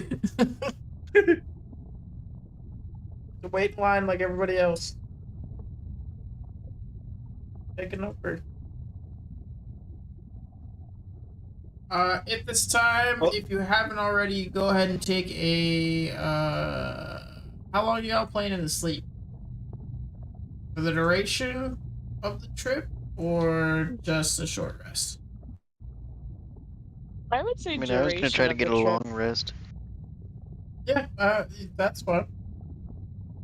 Wait in line like everybody else. Taking over. At this time, if you haven't already, go ahead and take a, how long y'all planning to sleep? For the duration of the trip, or just a short rest? I would say I was gonna try to get a long rest. Yeah, that's fine.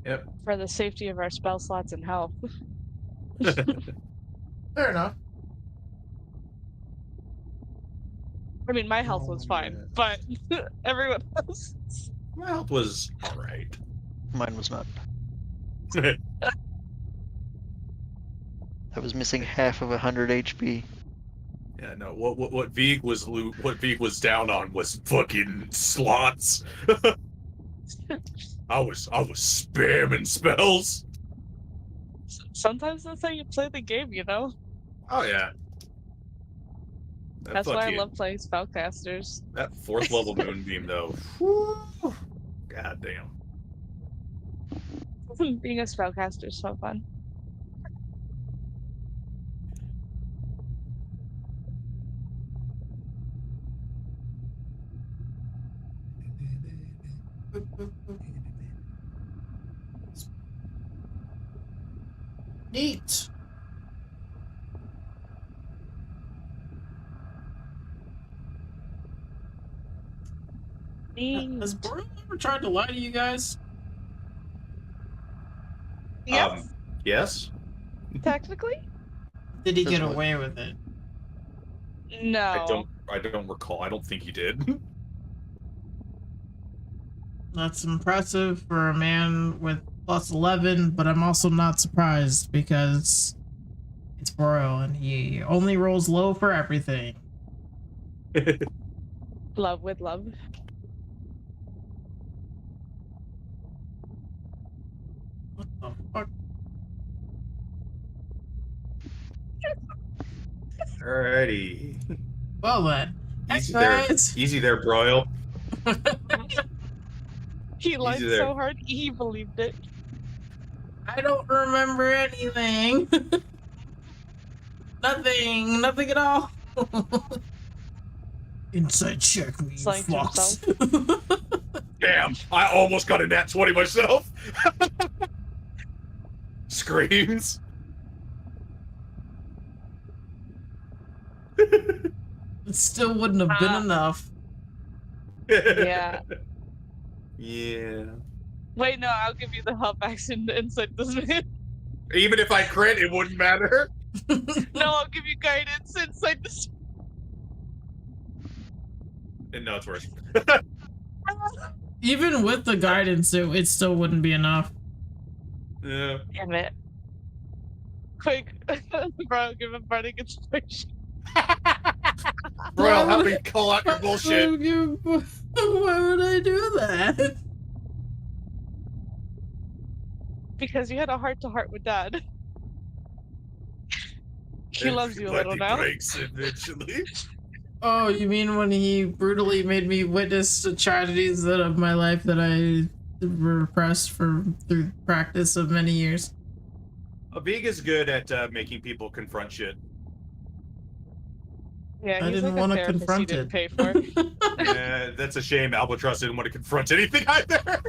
Yep. For the safety of our spell slots and health. Fair enough. I mean, my health was fine, but everyone else. My health was alright. Mine was not. I was missing half of 100 HP. Yeah, no. What Vig was down on was fucking slots. I was spamming spells. Sometimes that's how you play the game, you know. Oh yeah. That's why I love playing spellcasters. That 4th level moonbeam though. Whew. God damn. Being a spellcaster is so fun. Neat. Has Boreal ever tried to lie to you guys? Yes. Yes. Technically. Did he get away with it? No. I don't recall. I don't think he did. That's impressive for a man with plus 11, but I'm also not surprised because it's Boreal and he only rolls low for everything. Love with love. What the fuck? Alrighty. Well then. Easy there, Broil. He lied so hard, he believed it. I don't remember anything. Nothing at all. Inside check me, you fox. Damn, I almost got a nat 20 myself. Screams. It still wouldn't have been enough. Yeah. Yeah. Wait, no, I'll give you the help action to insight this man. Even if I crit, it wouldn't matter. No, I'll give you guidance inside this. No, it's worse. Even with the guidance, it still wouldn't be enough. Yeah. Damn it. Quick, bro, give him burning inspiration. Bro, help me call out your bullshit. Why would I do that? Because you had a heart-to-heart with Dad. He loves you a little now. Breaks eventually. Oh, you mean when he brutally made me witness the tragedies of my life that I repressed through practice of many years? Vig is good at making people confront shit. Yeah, I didn't want to confront it. Pay for. That's a shame. Albatross didn't want to confront anything either.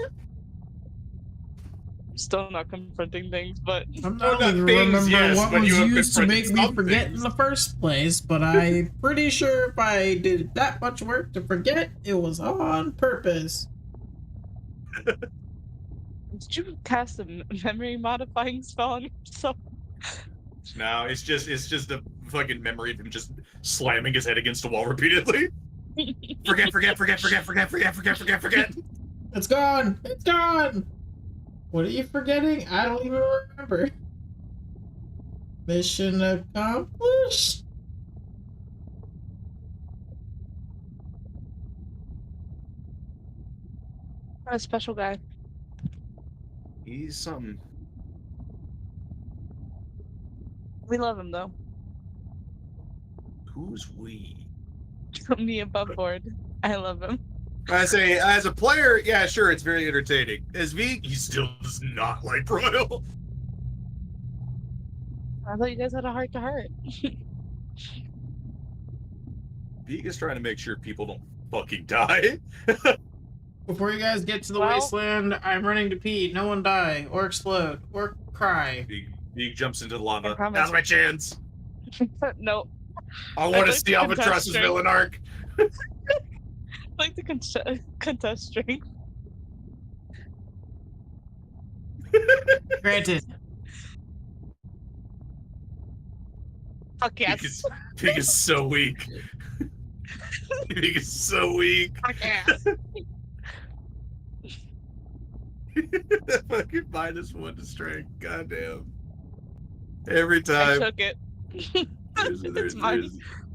Still not confronting things, but I'm not even remember what was used to make me forget in the first place, but I'm pretty sure if I did that much work to forget, it was on purpose. Did you cast a memory modifying spell on yourself? No, it's just a fucking memory of him just slamming his head against a wall repeatedly. Forget. It's gone! It's gone! What are you forgetting? I don't even remember. Mission accomplished? A special guy. He's something. We love him though. Who's we? Me above board. I love him. I say, as a player, yeah, sure, it's very entertaining. As V, he still does not like Royal. I thought you guys had a heart-to-heart. V is trying to make sure people don't fucking die. Before you guys get to the wasteland, I'm running to pee. No one die, or explode, or cry. V jumps into the lava. promise. Now's my chance. Nope. I want to see Albatross's villain arc. I like to contest strength. Granted. Fuck yes. Pig is so weak. Pig is so weak. Fuck yes. Fucking -1 to strength. Goddamn. Every time. I took it.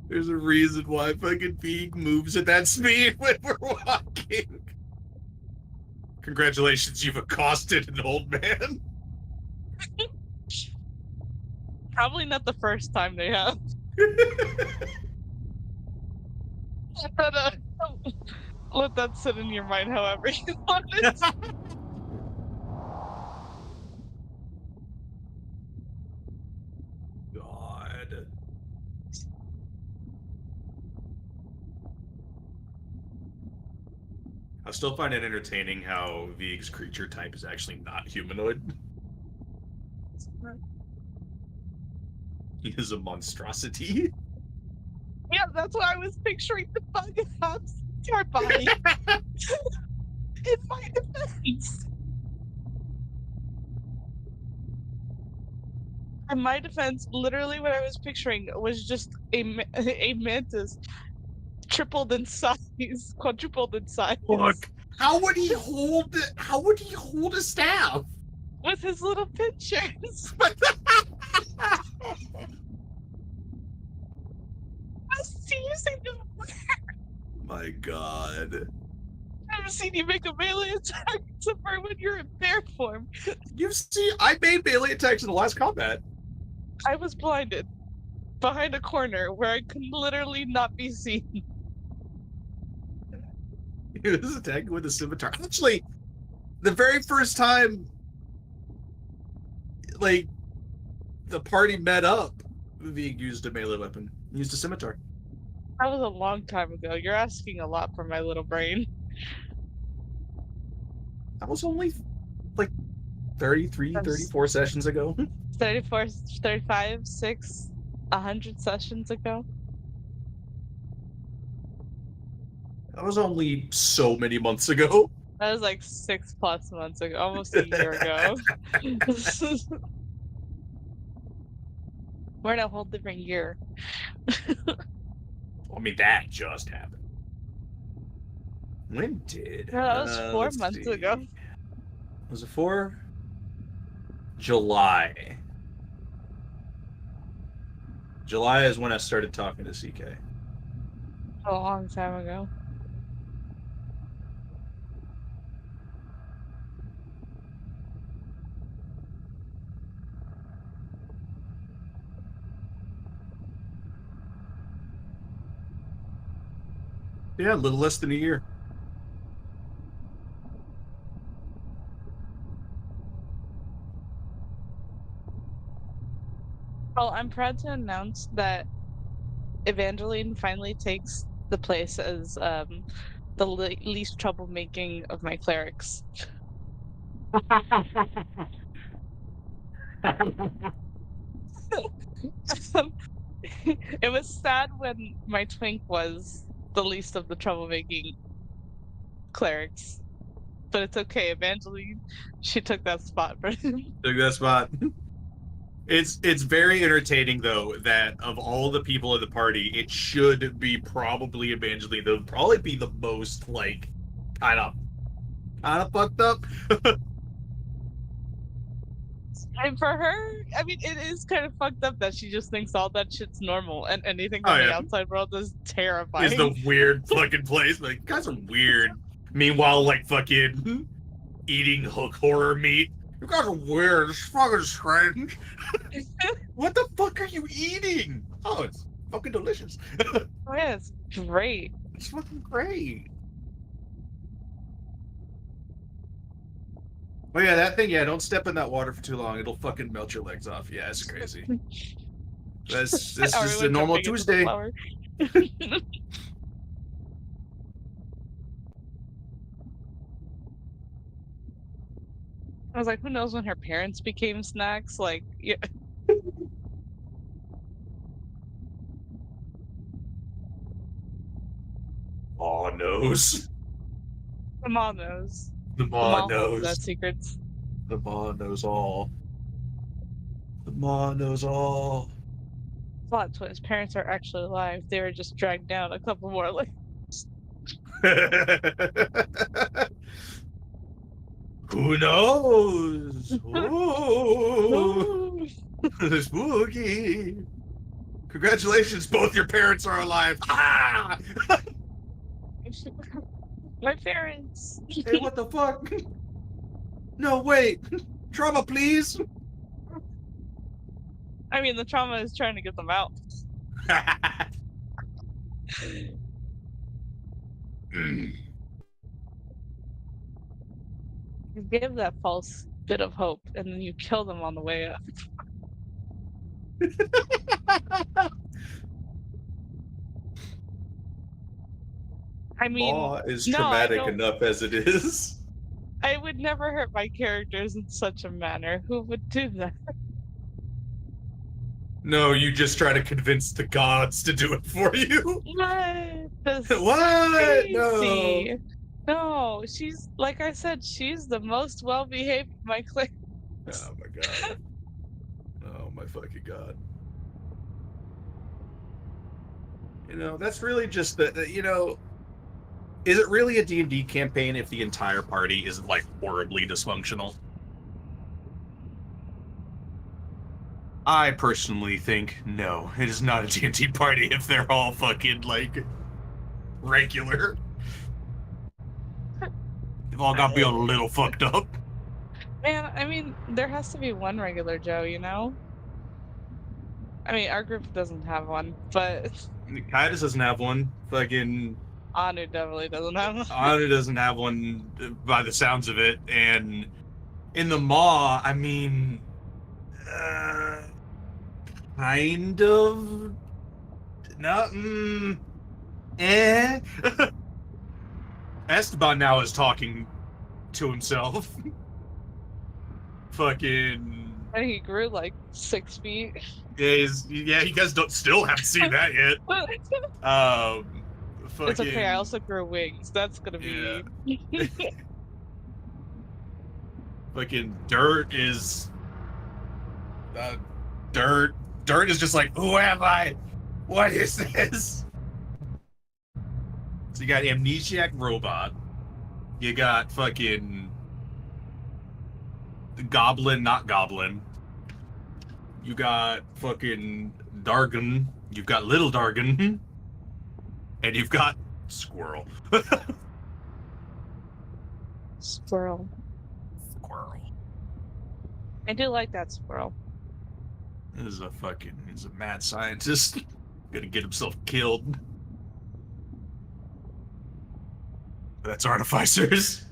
There's a reason why fucking Pig moves at that speed when we're walking. Congratulations, you've accosted an old man. Probably not the first time they have. Let that sit in your mind however you want it. God. I still find it entertaining how Vig's creature type is actually not humanoid. He is a monstrosity. Yeah, that's what I was picturing the bug has our body. In my defense. In my defense, literally what I was picturing was just a mantis tripled in size, quadrupled in size. Look, how would he hold a staff? With his little pinchers. Using them. My God. I've never seen you make a melee attack except for when you're in bear form. I made melee attacks in the last combat. I was blinded behind a corner where I could literally not be seen. He was attacking with a scimitar. Actually, the very first time, like, the party met up, Vig used a melee weapon. He used a scimitar. That was a long time ago. You're asking a lot from my little brain. That was only, like, 33, 34 sessions ago. 34, 35, 6, 100 sessions ago. That was only so many months ago. That was like 6+ months ago, almost a year ago. We're in a whole different year. I mean, that just happened. When did? No, that was 4 months ago. Was it 4? July. July is when I started talking to CK. A long time ago. Yeah, a little less than a year. Well, I'm proud to announce that Evangeline finally takes the place as the least troublemaking of my clerics. It was sad when my twink was the least of the troublemaking clerics, but it's okay. Evangeline, she took that spot for him. Took that spot. It's very entertaining though that of all the people in the party, it should be probably Evangeline. They'll probably be the most like kind of kind of fucked up. And for her, I mean, it is kind of fucked up that she just thinks all that shit's normal and anything from the outside world is terrifying. Is the weird fucking place. Like, you guys are weird. Meanwhile, like, fucking eating horror meat. You guys are weird. It's fucking strange. What the fuck are you eating? Oh, it's fucking delicious. Oh, yeah, it's great. It's fucking great. Oh yeah, that thing, don't step in that water for too long. It'll fucking melt your legs off. Yeah, it's crazy. This is a normal Tuesday. I was like, who knows when her parents became snacks? Like, yeah. Maw knows. The maw knows. The maw knows. That secrets. The maw knows all. The maw knows all. Plot twist: parents are actually alive. They were just dragged down a couple more layers. Who knows? Ooh. Spooky. Congratulations, both your parents are alive. Ah! My parents. Hey, what the fuck? No, wait. Trauma, please. I mean, the trauma is trying to get them out. You give that false bit of hope, and then you kill them on the way up. I mean, Maw is traumatic enough as it is. I would never hurt my characters in such a manner. Who would do that? No, you just try to convince the gods to do it for you. What? What? No. No, she's, like I said, she's the most well-behaved of my clan. Oh my god. Oh my fucking god. You know, that's really just the, you know, is it really a D&D campaign if the entire party is, like, horribly dysfunctional? I personally think, no, it is not a D&D party if they're all fucking, like, regular. They've all got to be a little fucked up. Man, I mean, there has to be one regular Joe, you know? I mean, our group doesn't have one, but... Kitus doesn't have one. Fucking... Anu definitely doesn't have one. Anu doesn't have one by the sounds of it, and in the Maw, I mean... kind of... Not... Esteban now is talking to himself. Fucking... And he grew like 6 feet. Yeah, you guys still haven't seen that yet. Fucking... It's okay, I also grew wings. That's gonna be... Yeah. Fucking Dirt is... Dirt is just like, who am I? What is this? So you got Amnesiac Robot. You got fucking... Goblin, not Goblin. You got fucking Dargon. You've got Little Dargon. And you've got Squirrel. Squirrel. I do like that squirrel. He's a mad scientist. Gonna get himself killed. That's Artificers.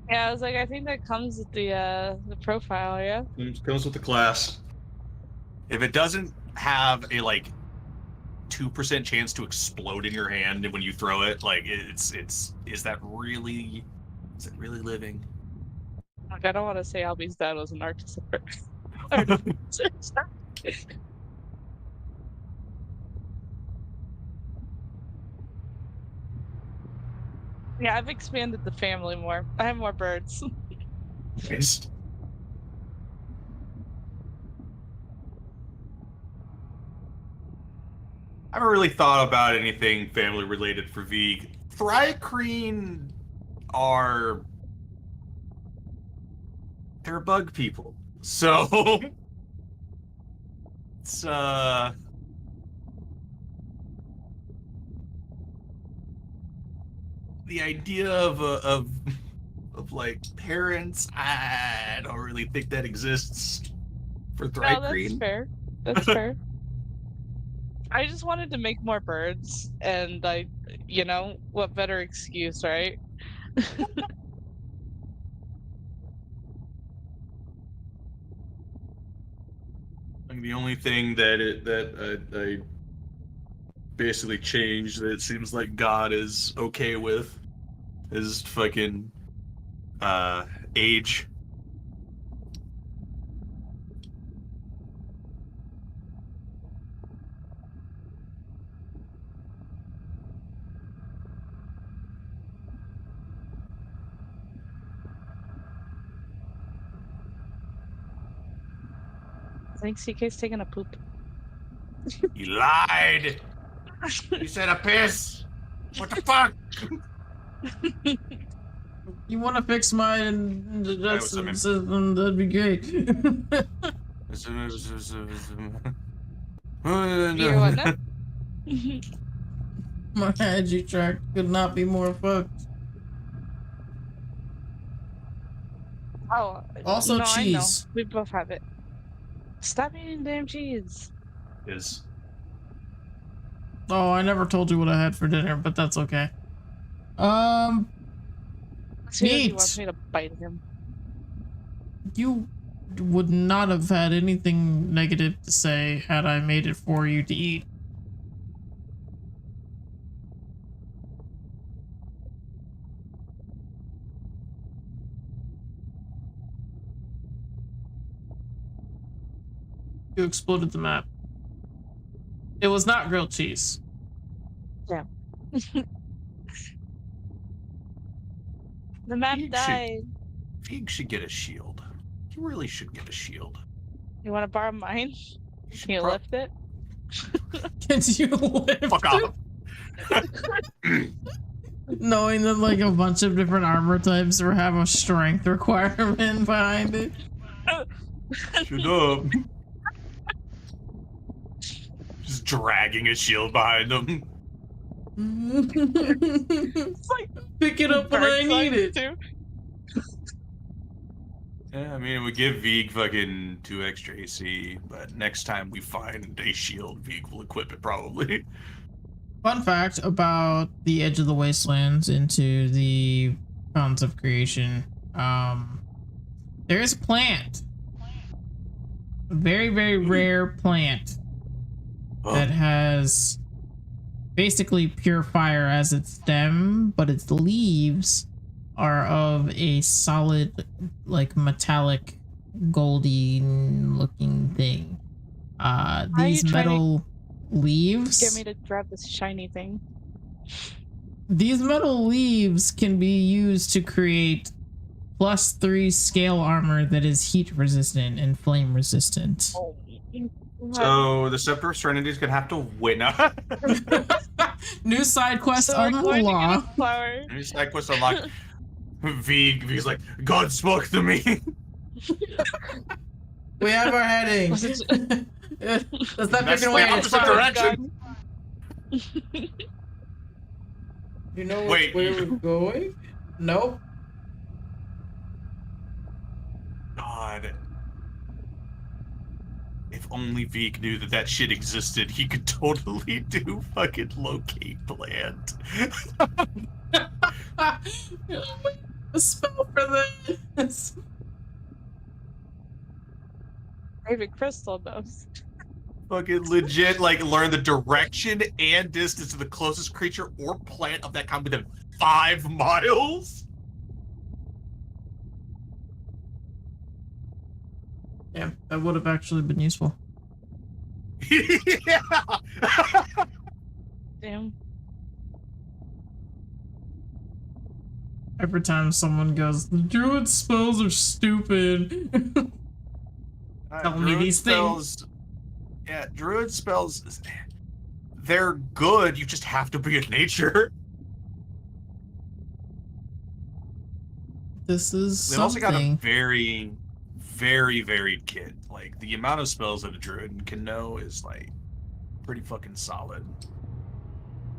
Yeah, I was like, I think that comes with the profile, yeah? It comes with the class. If it doesn't have a, like, 2% chance to explode in your hand when you throw it, like, is that really living? Like, I don't want to say Albie's dad was an artificer. Yeah, I've expanded the family more. I have more birds. Yes. I haven't really thought about anything family related for Vig. Thrycreen they're bug people. So it's the idea of like parents, I don't really think that exists for Thrive Green. That's fair. That's fair. I just wanted to make more birds, and what better excuse, right? I mean, the only thing that I basically changed that it seems like God is okay with is fucking age. I think CK's taking a poop. He lied. He said a piss. What the fuck? You want to fix my system? That'd be great. You're what now? My Agi track could not be more fucked. Oh, also no, cheese. I know. We both have it. Stop eating damn cheese. Is Oh, I never told you what I had for dinner, but that's okay. He wants me to bite him. You would not have had anything negative to say had I made it for you to eat. You exploded the map. It was not grilled cheese. Yeah. The map died. Feig should get a shield. He really should get a shield. You want to borrow mine? Can you lift it? Can you lift Fuck off. Knowing that like a bunch of different armor types will have a strength requirement behind it. Shut up. Just dragging a shield behind him. It's like pick it up when I need it. Too. Yeah, I mean, it would give Vieg fucking 2 extra AC, but next time we find a shield, Vieg will equip it probably. Fun fact about the Edge of the Wastelands into the Fountains of Creation. There is a plant. A very, very rare plant that has basically pure fire as its stem, but its leaves are of a solid, like metallic, goldy looking thing. These metal leaves. Get me to grab this shiny thing. These metal leaves can be used to create +3 scale armor that is heat resistant and flame resistant. Oh. So the Scepter of Serenity is gonna have to win. New side quest So unlocked. New side quest unlocked. Vig's like, God spoke to me. We have our heading. That's not That's picking the away. opposite direction. You know Wait, where we're going? Nope. God. If only Vig knew that shit existed, he could totally do fucking locate plant. A spell for this. Maybe Crystal knows. Fucking legit, like, learn the direction and distance of the closest creature or plant of that kind within 5 miles? Yeah, that would have actually been useful. Yeah. Damn. Every time someone goes, the druid spells are stupid. Telling me these things. Yeah, druid spells, they're good, you just have to be in nature. This is They've also got a very, very varied kit. Like, the amount of spells that a druid can know is, like, pretty fucking solid.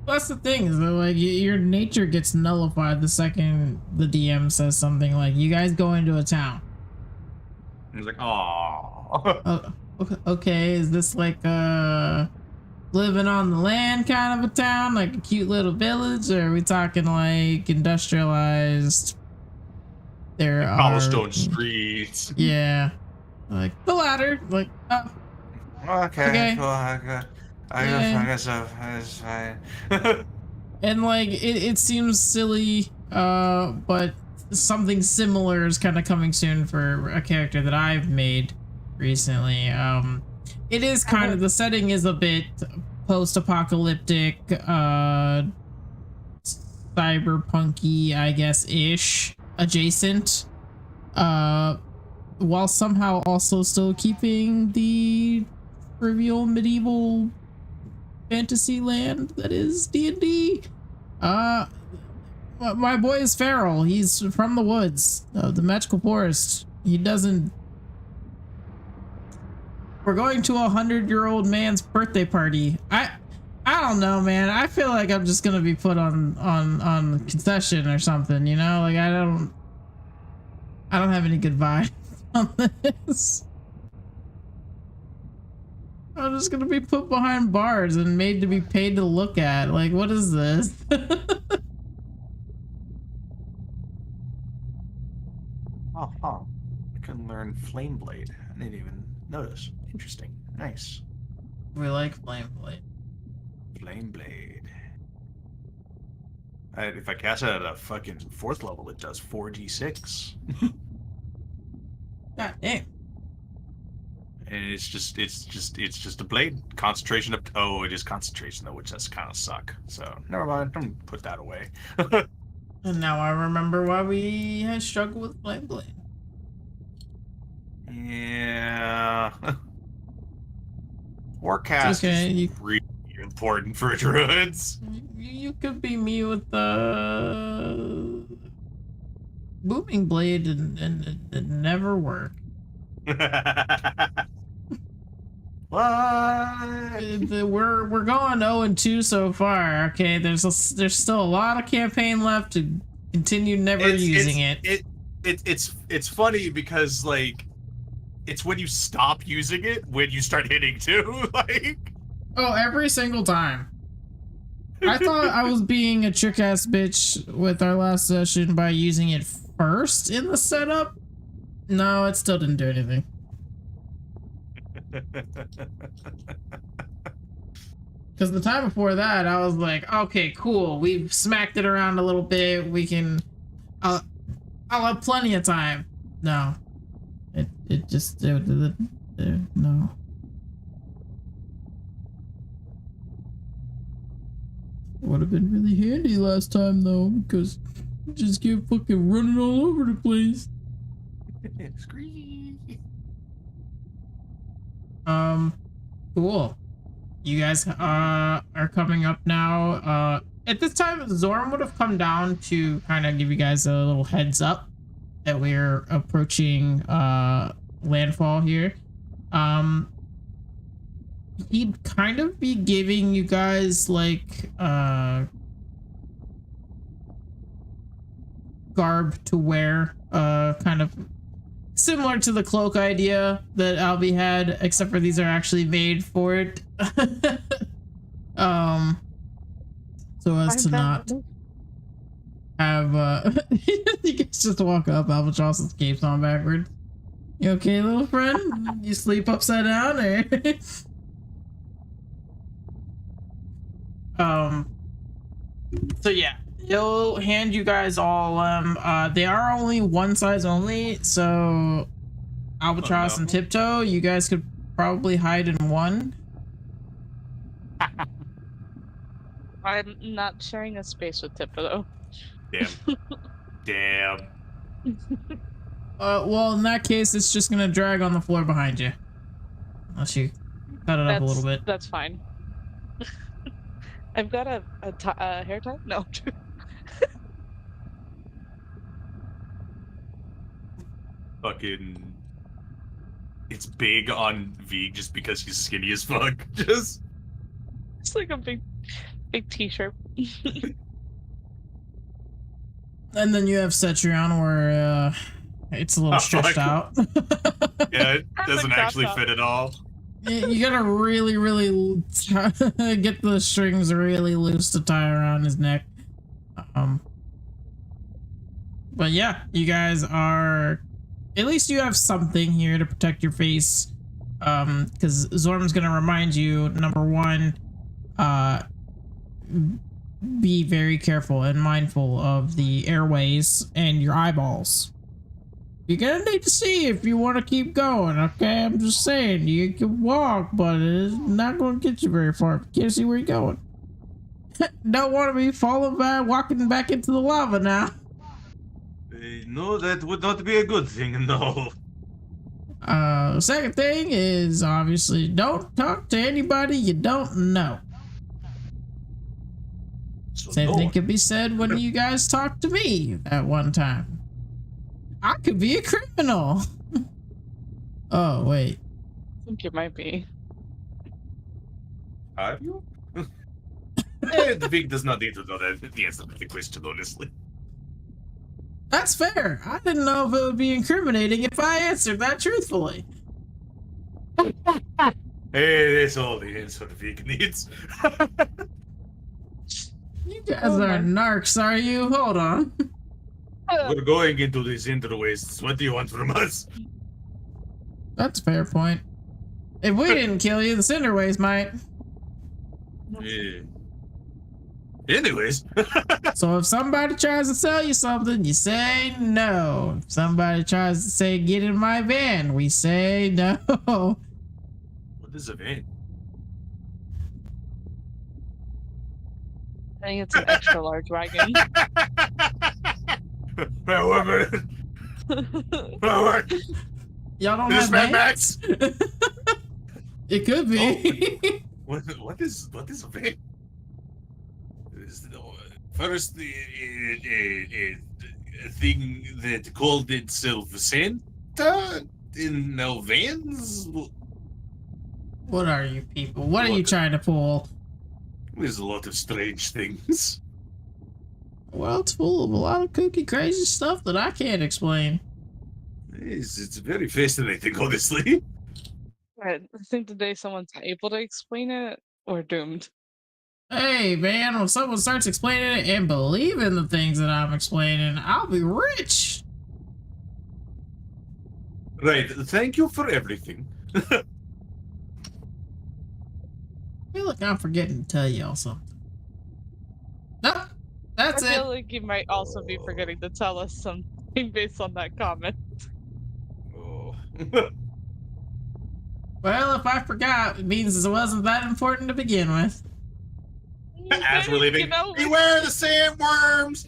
That's the thing, is that, like, your nature gets nullified the second the DM says something like, you guys go into a town. And he's like, aww. Okay, is this like, living on the land kind of a town? Like a cute little village? Or are we talking, like, industrialized? There are... cobblestone streets. Yeah. Like, the latter. Like, Okay. Okay. Well, I guess that's fine. And like it seems silly, but something similar is kind of coming soon for a character that I've made recently. It is kind of, the setting is a bit post-apocalyptic, cyberpunky, I guess, ish, adjacent, while somehow also still keeping the trivial medieval fantasy land that is D&D. My boy is feral. He's from the woods, the magical forest. He doesn't... We're going to a 100-year-old man's birthday party. I don't know, man. I feel like I'm just gonna be put on concession or something, you know? Like, I don't have any good vibes on this. I'm just gonna be put behind bars and made to be paid to look at. Like, what is this? Oh, I can learn Flame Blade. I didn't even notice. Interesting. Nice. We like Flame Blade. Flame Blade. If I cast it at a fucking 4th level, it does 4d6. God damn. And it's just a blade. Concentration of... Oh, it is concentration, though, which does kind of suck. So, never mind. Don't put that away. And now I remember why we had struggled with Flame Blade. Yeah. Warcast okay. is really important for druids. You could be me with the Booming Blade and never work. What? We're going 0-2 so far. Okay, there's still a lot of campaign left to continue using it. It's funny because like it's when you stop using it when you start hitting too. Like, oh, every single time. I thought I was being a trick ass bitch with our last session by using it first in the setup. No, it still didn't do anything. Because the time before that, I was like, okay, cool. We've smacked it around a little bit. We can... I'll have plenty of time. No. It just... no. Would have been really handy last time, though, because you just kept fucking running all over the place. Cool. You guys are coming up now. At this time, Zorn would have come down to kind of give you guys a little heads up that we're approaching landfall here. He'd kind of be giving you guys like garb to wear, kind of similar to the cloak idea that Albie had, except for these are actually made for it. So as to not have you guys just walk up, Albatross's cape's on backwards. You okay, little friend? You sleep upside down, or? So yeah, he'll hand you guys all they are only one size only, so Albatross and Tiptoe, you guys could probably hide in one. I'm not sharing a space with Tiptoe. Damn. Well, in that case, it's just gonna drag on the floor behind you, unless you cut it up a little bit. That's fine. I've got a hair tie? No. fucking... It's big on Vig just because he's skinny as fuck. Just... It's like a big t-shirt. And then you have Cetrion where it's a little stretched out. Yeah, it doesn't actually fit at all. You gotta really get the strings really loose to tie around his neck. But yeah, you guys are... At least you have something here to protect your face. Because Zorm's gonna remind you, number one, be very careful and mindful of the airways and your eyeballs. You're gonna need to see if you want to keep going, okay? I'm just saying, you can walk, but it's not gonna get you very far if you can't see where you're going. Don't want to be falling back, walking back into the lava now. No, that would not be a good thing, no. Second thing is, obviously, don't talk to anybody you don't know. So Same no thing one- could be said when you guys talked to me at one time. I could be a criminal. Oh, wait. I think it might be. Have you? Vig does not need to know that. The answer to the question, honestly. That's fair. I didn't know if it would be incriminating if I answered that truthfully. Hey, that's all the answer Vig needs. You guys are narcs, are you? Hold on. We're going into these interwastes. What do you want from us? That's a fair point. If we didn't kill you, the Cinderways might. Yeah. Anyways. So if somebody tries to sell you something, you say no. If somebody tries to say get in my van, we say no. What is a van? I think it's an extra large wagon. However, Y'all don't is have Mad vans? Max? It could be. What is a van? First, a thing that called itself Santa in now vans. What are you people? What are you trying to pull? There's a lot of strange things. Well, it's full of a lot of kooky, crazy stuff that I can't explain. It's very fascinating, honestly. I think the day someone's able to explain it, we're doomed. Hey, man, when someone starts explaining it and believing the things that I'm explaining, I'll be rich. Right, thank you for everything. I feel like I'm forgetting to tell y'all something. Nope, that's I it. feel like you might also be forgetting to tell us something based on that comment. Oh. Well, if I forgot, it means it wasn't that important to begin with. As we're leaving, You know, beware the sandworms!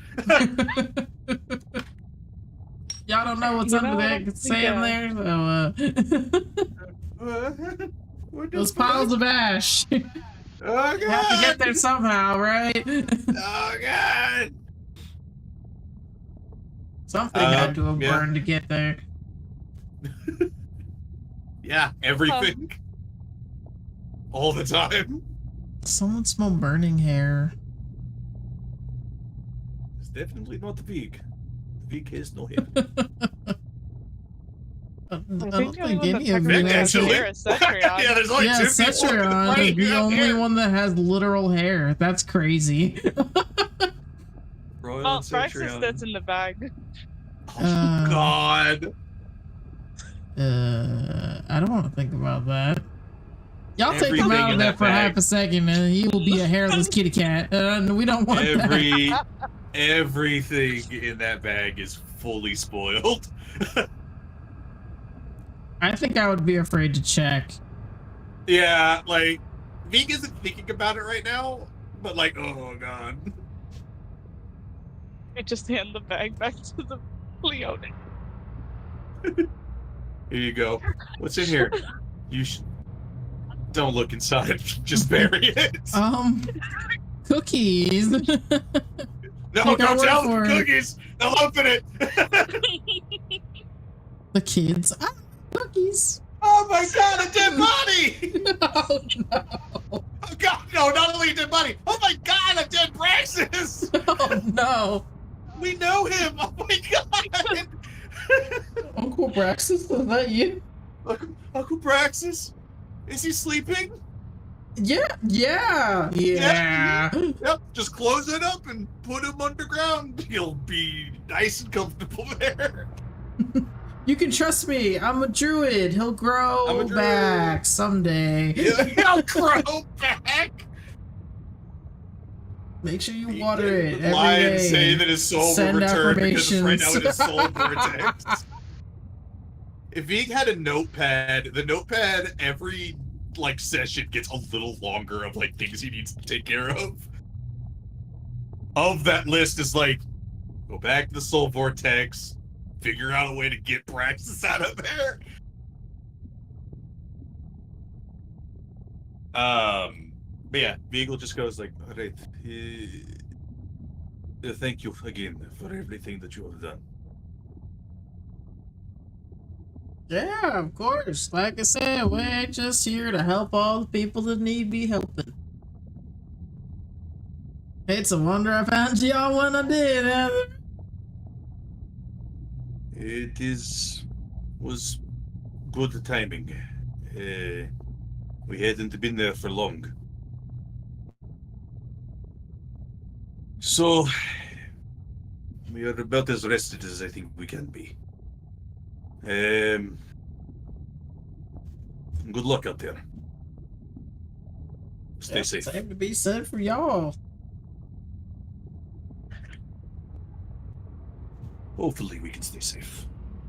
Y'all don't know what's You under know, I that don't sand think, there, so those piles of ash. Oh Have to get god! there somehow, right? Oh god! Something had to have yeah. burned to get there. Yeah, everything. All the time. Someone smell burning hair. It's definitely not the Vig. The Vig has no hair. I don't think think the any of only you one that guys Actually. hair is Cetrion. Yeah, there's only yeah, two people. Cetrion is the only one that has literal hair. That's crazy. Royal Oh, and Praxis Cetrion. that's in the bag. Oh god. I don't want to think about that. Y'all take him Everything out of in there that for bag. half a second and he will be a hairless kitty cat. We don't want that. Everything in that bag is fully spoiled. I think I would be afraid to check. Yeah, like Vig isn't thinking about it right now, but like, oh god. We just hand the bag back to the Leone. Here you go. What's in here? You don't look inside. Just bury it. Cookies. No, take our don't word tell for them it. cookies. They'll open it. the kids. Ah, cookies. Oh my god, a dead body! Oh no. Oh god, no, not only a dead body. Oh my god, a dead Praxis! Oh no. We know him! Oh my god! Uncle Braxis, is that you? Uncle Praxis? Is he sleeping? Yeah. Yep, just close it up and put him underground. He'll be nice and comfortable there. You can trust me. I'm a druid. He'll grow back someday. He'll grow back. Make sure you water it every Lie day. and say that his soul will return because it's right now in his soul vortex. If he had a notepad, the notepad every session gets a little longer of things he needs to take care of. Of that list is go back to the soul vortex, figure out a way to get Praxis out of there. But yeah, Beagle just goes all right, thank you again for everything that you have done. Yeah, of course. Like I said, we're just here to help all the people that need be helping. It's a wonder I found y'all when I did, Heather. It was good timing. We hadn't been there for long. So, we are about as rested as I think we can be. Good luck out there. Stay safe. Same to be said for y'all. Hopefully we can stay safe.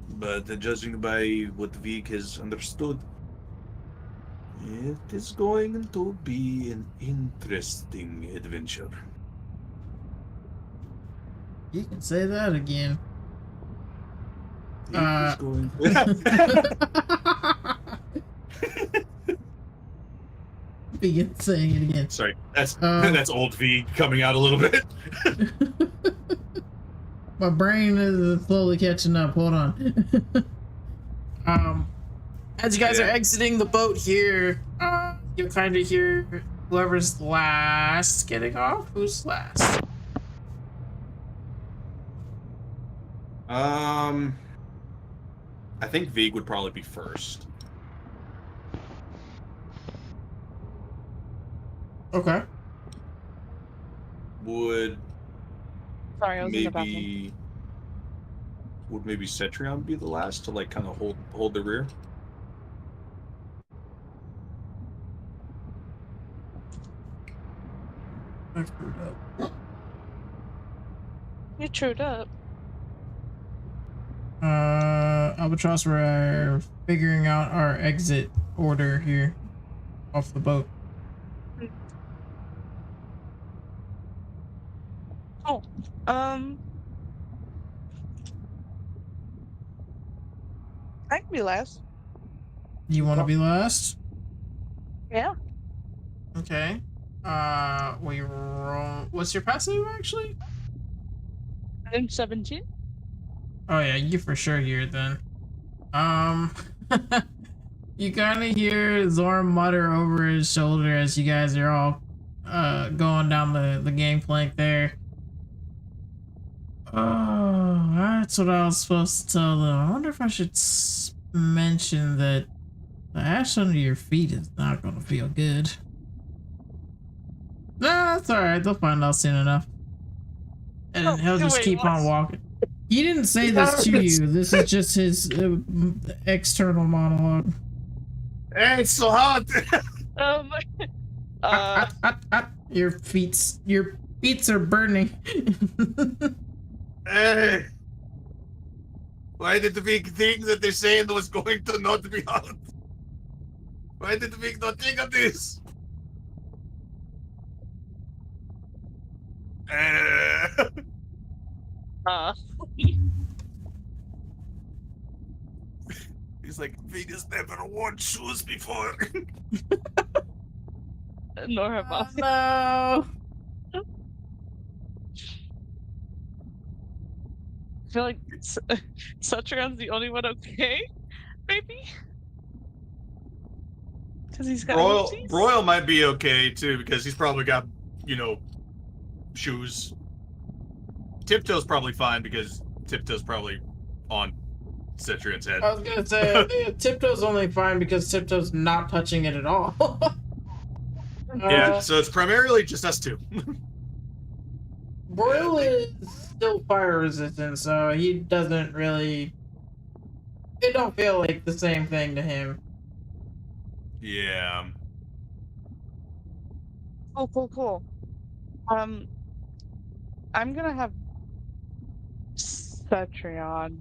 But judging by what Vig has understood, it is going to be an interesting adventure. You can say that again. It is going Begin saying it again. Sorry, that's old V coming out a little bit. My brain is slowly catching up. Hold on. As you guys are exiting the boat here, you kind of hear whoever's last getting off. Who's last? I think Vig would probably be first. Okay. Sorry, I was in the bathroom. Would maybe Cetrion be the last to kind of hold the rear? I screwed up. You trued up. Albatross, we're figuring out our exit order here off the boat. Oh, I can be last. You want to be last? Yeah. Okay. We roll. What's your passive actually? I'm 17. Oh yeah, you for sure hear it then. You kind of hear Zorn mutter over his shoulder as you guys are all going down the gangplank there. Oh, that's what I was supposed to tell them. I wonder if I should mention that the ash under your feet is not gonna feel good. No, that's alright. They'll find out soon enough. And then he'll just keep on walking. He didn't say this to you. This is just his external monologue. Hey, it's so hot! Your feet are burning. Hey! Why did the big thing that they're saying was going to not be hot? Why did the big not think of this? He's like, Venus never worn shoes before. Nor have I. No. feel like Cetrion's the only one okay, maybe? Because he's got Broil might be okay too, because he's probably got, shoes. Tiptoe's probably fine because Tiptoe's probably on Cetrion's head. I was gonna say Tiptoe's only fine because Tiptoe's not touching it at all. Yeah, so it's primarily just us two. Broil is still fire resistant, so he doesn't really. It don't feel like the same thing to him. Yeah. Oh, cool. I'm gonna have Cetrion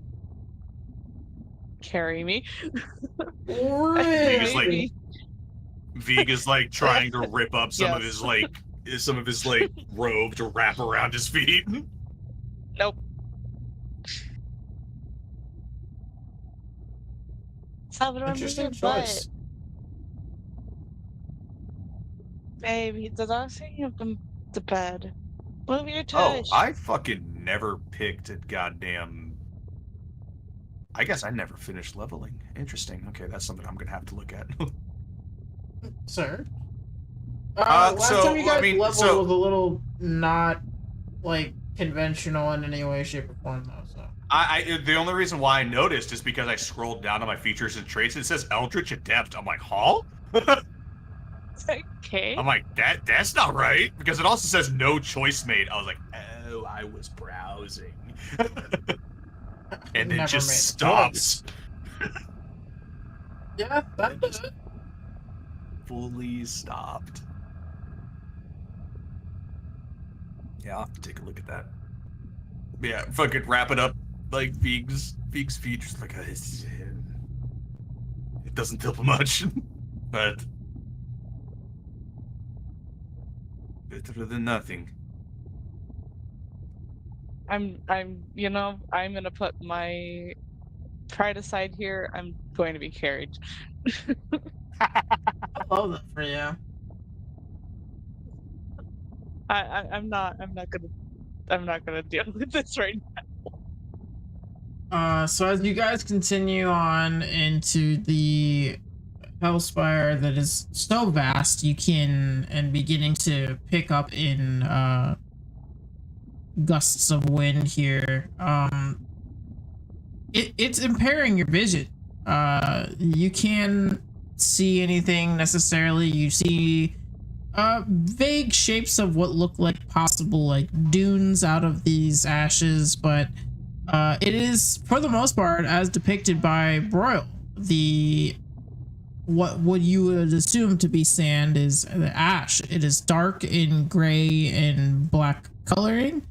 carry me. Really? Vega's like trying to rip up some of his robe to wrap around his feet. Nope. Salvador, interesting choice. Butt. Baby, the last thing of the bed. Move your tush. Oh, I fucking never picked a goddamn. I guess I never finished leveling. Interesting. Okay, that's something I'm gonna have to look at. Sir? Last time you guys leveled was a little not, like, conventional in any way, shape, or form, though, so. The only reason why I noticed is because I scrolled down to my features and traits, and it says Eldritch Adept. I'm like, huh? Okay. I'm like, that's not right, because it also says no choice made. I was like, oh, I was browsing. And it just stops. Yeah, that does it. Fully stopped. Yeah, I'll have to take a look at that. Yeah, fucking wrap it up like Veeg's features. Like, it doesn't tell much, but better than nothing. I'm gonna put my pride aside here. I'm going to be carried. I love that for you. I'm not gonna deal with this right now. So as you guys continue on into the Hellspire that is so vast, you can beginning to pick up in gusts of wind here. It's impairing your vision. You can't see anything necessarily. You see vague shapes of what look like possible like dunes out of these ashes, but it is for the most part as depicted by Broil. What you would assume to be sand is the ash. It is dark in gray and black coloring,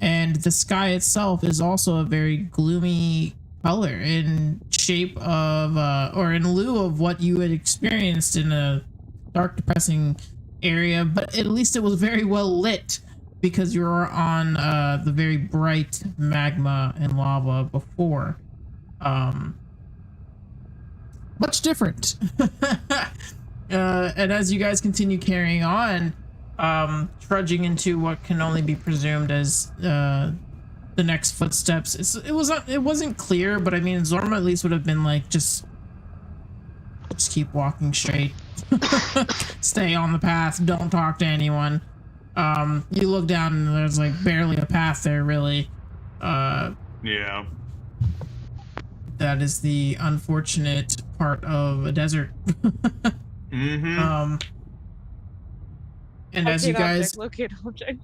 and the sky itself is also a very gloomy color in shape of or in lieu of what you had experienced in a dark, depressing area, but at least it was very well lit because you were on the very bright magma and lava before. Much different. And as you guys continue carrying on, trudging into what can only be presumed as the next footsteps, it wasn't clear, but I mean Zorma at least would have been like, just keep walking straight. Stay on the path, don't talk to anyone. You look down and there's like barely a path there, really. Yeah. That is the unfortunate part of a desert. Mm-hmm. And as you guys locate object.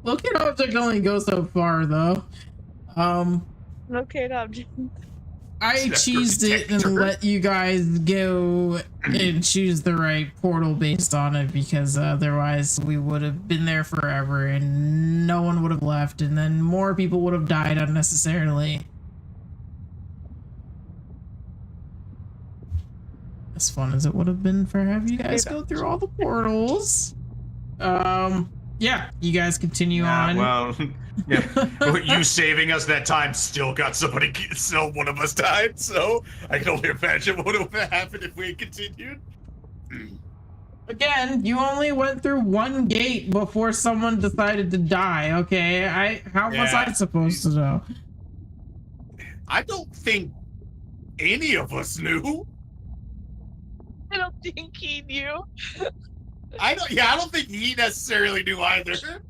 Locate object only goes so far though. Locate object. I cheesed it and let you guys go and choose the right portal based on it, because otherwise we would have been there forever and no one would have left, and then more people would have died unnecessarily. As fun as it would have been for have you guys go through all the portals. Yeah, you guys continue on. Well, yeah, you saving us that time still got still one of us died, so I can only imagine what would have happened if we had continued. Again, you only went through one gate before someone decided to die, okay? How was I supposed to know? I don't think any of us knew. I don't think he knew. I don't think he necessarily knew either.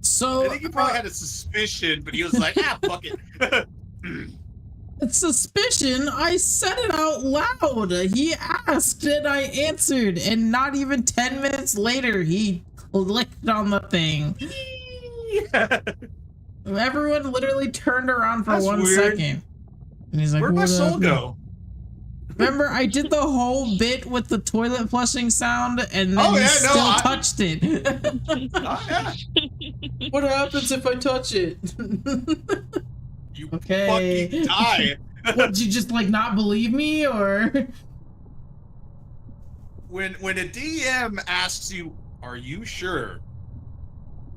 So I think he probably had a suspicion, but he was like, fuck it. Suspicion? I said it out loud. He asked and I answered, and not even 10 minutes later, he clicked on the thing. Everyone literally turned around for 1 second. And he's like, where'd my soul go? Remember, I did the whole bit with the toilet flushing sound, and then you still touched it. What happens if I touch it? You fucking die. What, did you just like not believe me, or? When a DM asks you, "Are you sure?"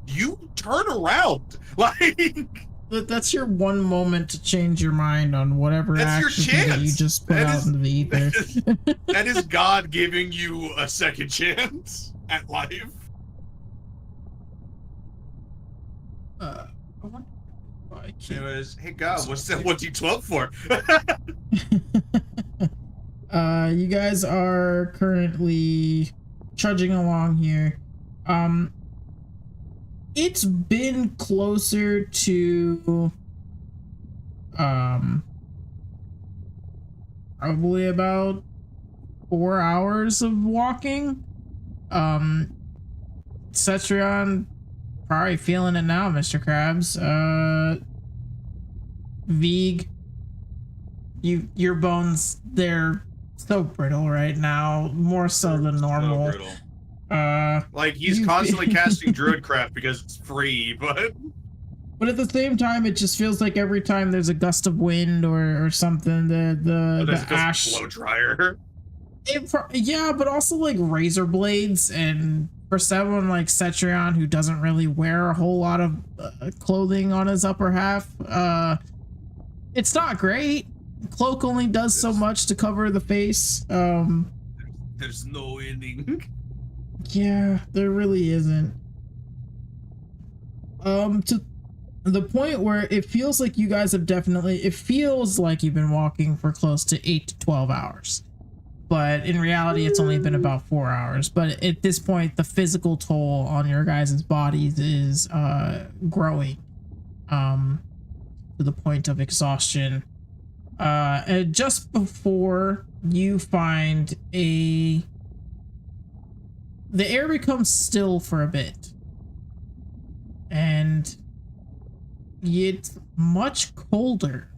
you turn around. Like that's your one moment to change your mind on whatever action that you just put out into the ether. That is God giving you a second chance at life. Anyways, hey God, what's that 1d12 for? You guys are currently trudging along here. It's been closer to probably about 4 hours of walking. Cetrion probably feeling it now, Mr. Krabs. Vig, your bones, they're so brittle right now, more so than normal. So like he's constantly casting Druidcraft because it's free, but at the same time, it just feels like every time there's a gust of wind or something, the ash blow dryer. Yeah, but also like razor blades, and for someone like Cetrion who doesn't really wear a whole lot of clothing on his upper half, it's not great. Cloak only does so much to cover the face. There's no ending. Yeah, there really isn't. To the point where it feels like you guys have it feels like you've been walking for close to 8 to 12 hours. But in reality, it's only been about 4 hours. But at this point, the physical toll on your guys' bodies is growing to the point of exhaustion. And just before you find the air becomes still for a bit, and it's much colder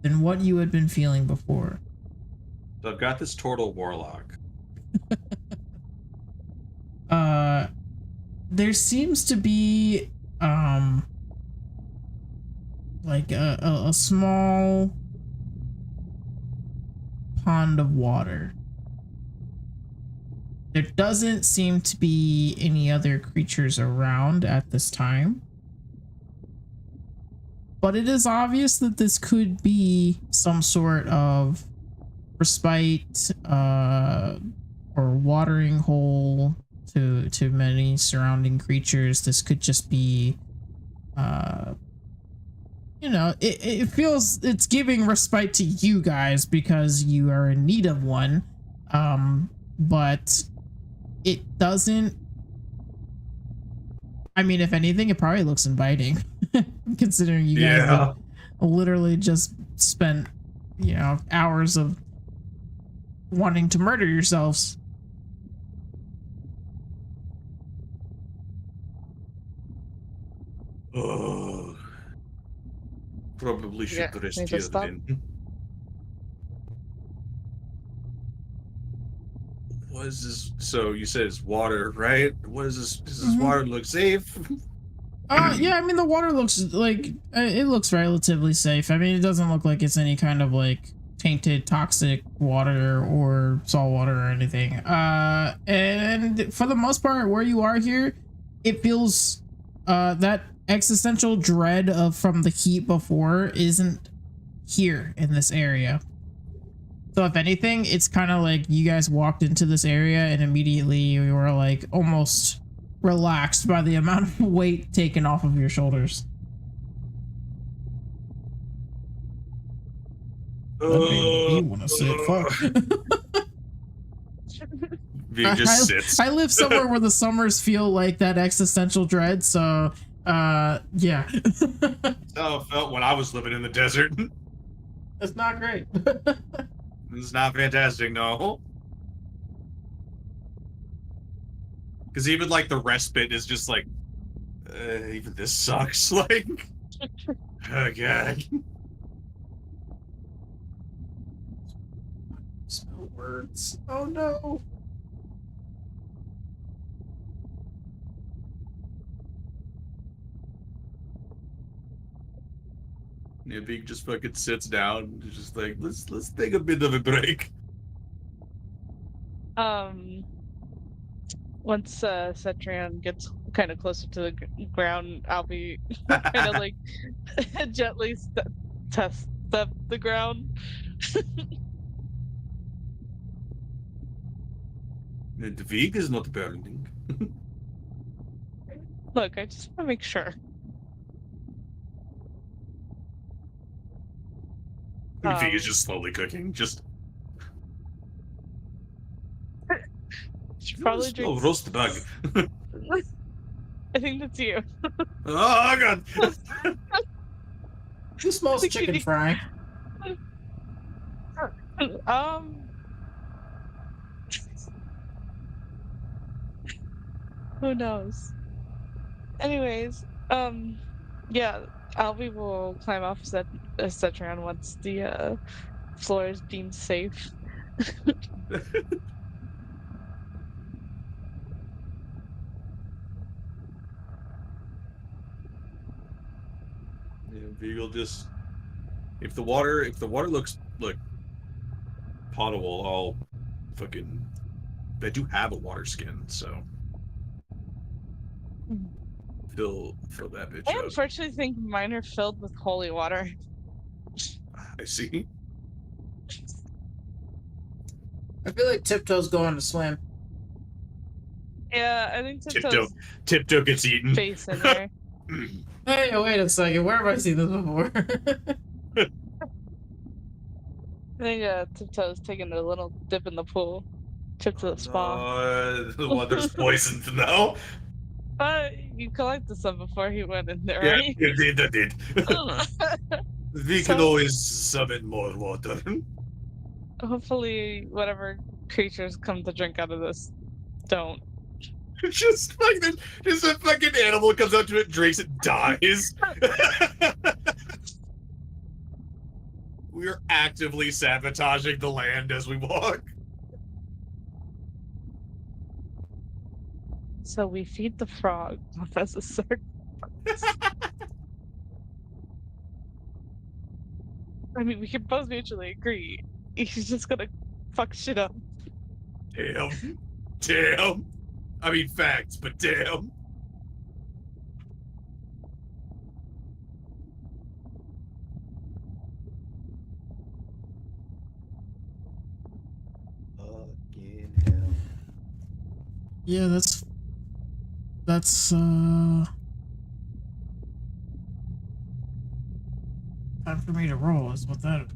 than what you had been feeling before. So I've got this turtle warlock. There seems to be like a small pond of water. There doesn't seem to be any other creatures around at this time. But it is obvious that this could be some sort of respite or watering hole to many surrounding creatures. This could just be you know, it feels it's giving respite to you guys because you are in need of one. But it doesn't, I mean, if anything, it probably looks inviting. Considering you guys have literally just spent, you know, hours of wanting to murder yourselves. Oh, probably should rest here then. What is this? So you said it's water, right? What is this? Does this water look safe? Yeah, I mean, the water looks like it looks relatively safe. I mean, it doesn't look like it's any kind of like tainted, toxic water or salt water or anything. And for the most part, where you are here, it feels that existential dread from the heat before isn't here in this area. So if anything, it's kind of like you guys walked into this area and immediately you were like almost relaxed by the amount of weight taken off of your shoulders. That made me want to sit. Fuck. Vig just sits. I live somewhere where the summers feel like that existential dread, so yeah. Oh, it felt when I was living in the desert. It's not great. It's not fantastic, no. Because even like the respite is just like, even this sucks. Like, oh god. Smell words. Oh no. Yeah, Vig just fucking sits down and is just like, let's take a bit of a break. Once Cetrion gets kind of closer to the ground, I'll be kind of like gently step the ground. The Vig is not burning. Look, I just want to make sure. Vig is just slowly cooking. Just probably oh, roast bug. I think that's you. Oh god. Who smells chicken fry? Who knows? Anyways, yeah, Albie will climb off Cetrion once the floor is deemed safe. Yeah, Vig will just if the water looks like potable, I'll fucking I do have a water skin, so fill that bitch I up. unfortunately think mine are filled with holy water. I see. I feel like Tiptoe's going to swim. Yeah, I think Tiptoe's Tiptoe gets eaten. face in there. Hey, wait a second. Where have I seen this before? I think Tiptoe's taking a little dip in the pool. Trip to the spa. The water's poisoned now. But you collected some before he went in there, Yeah, right? I did. We can always summon more water. Hopefully, whatever creatures come to drink out of this don't. Just like this, just a fucking animal comes up to it, drinks it, dies. We are actively sabotaging the land as we walk. So we feed the frog as a circus. I mean, we can both mutually agree. He's just gonna fuck shit up. Damn. I mean, facts, but damn. Fucking hell. Yeah, that's time for me to roll is what that is.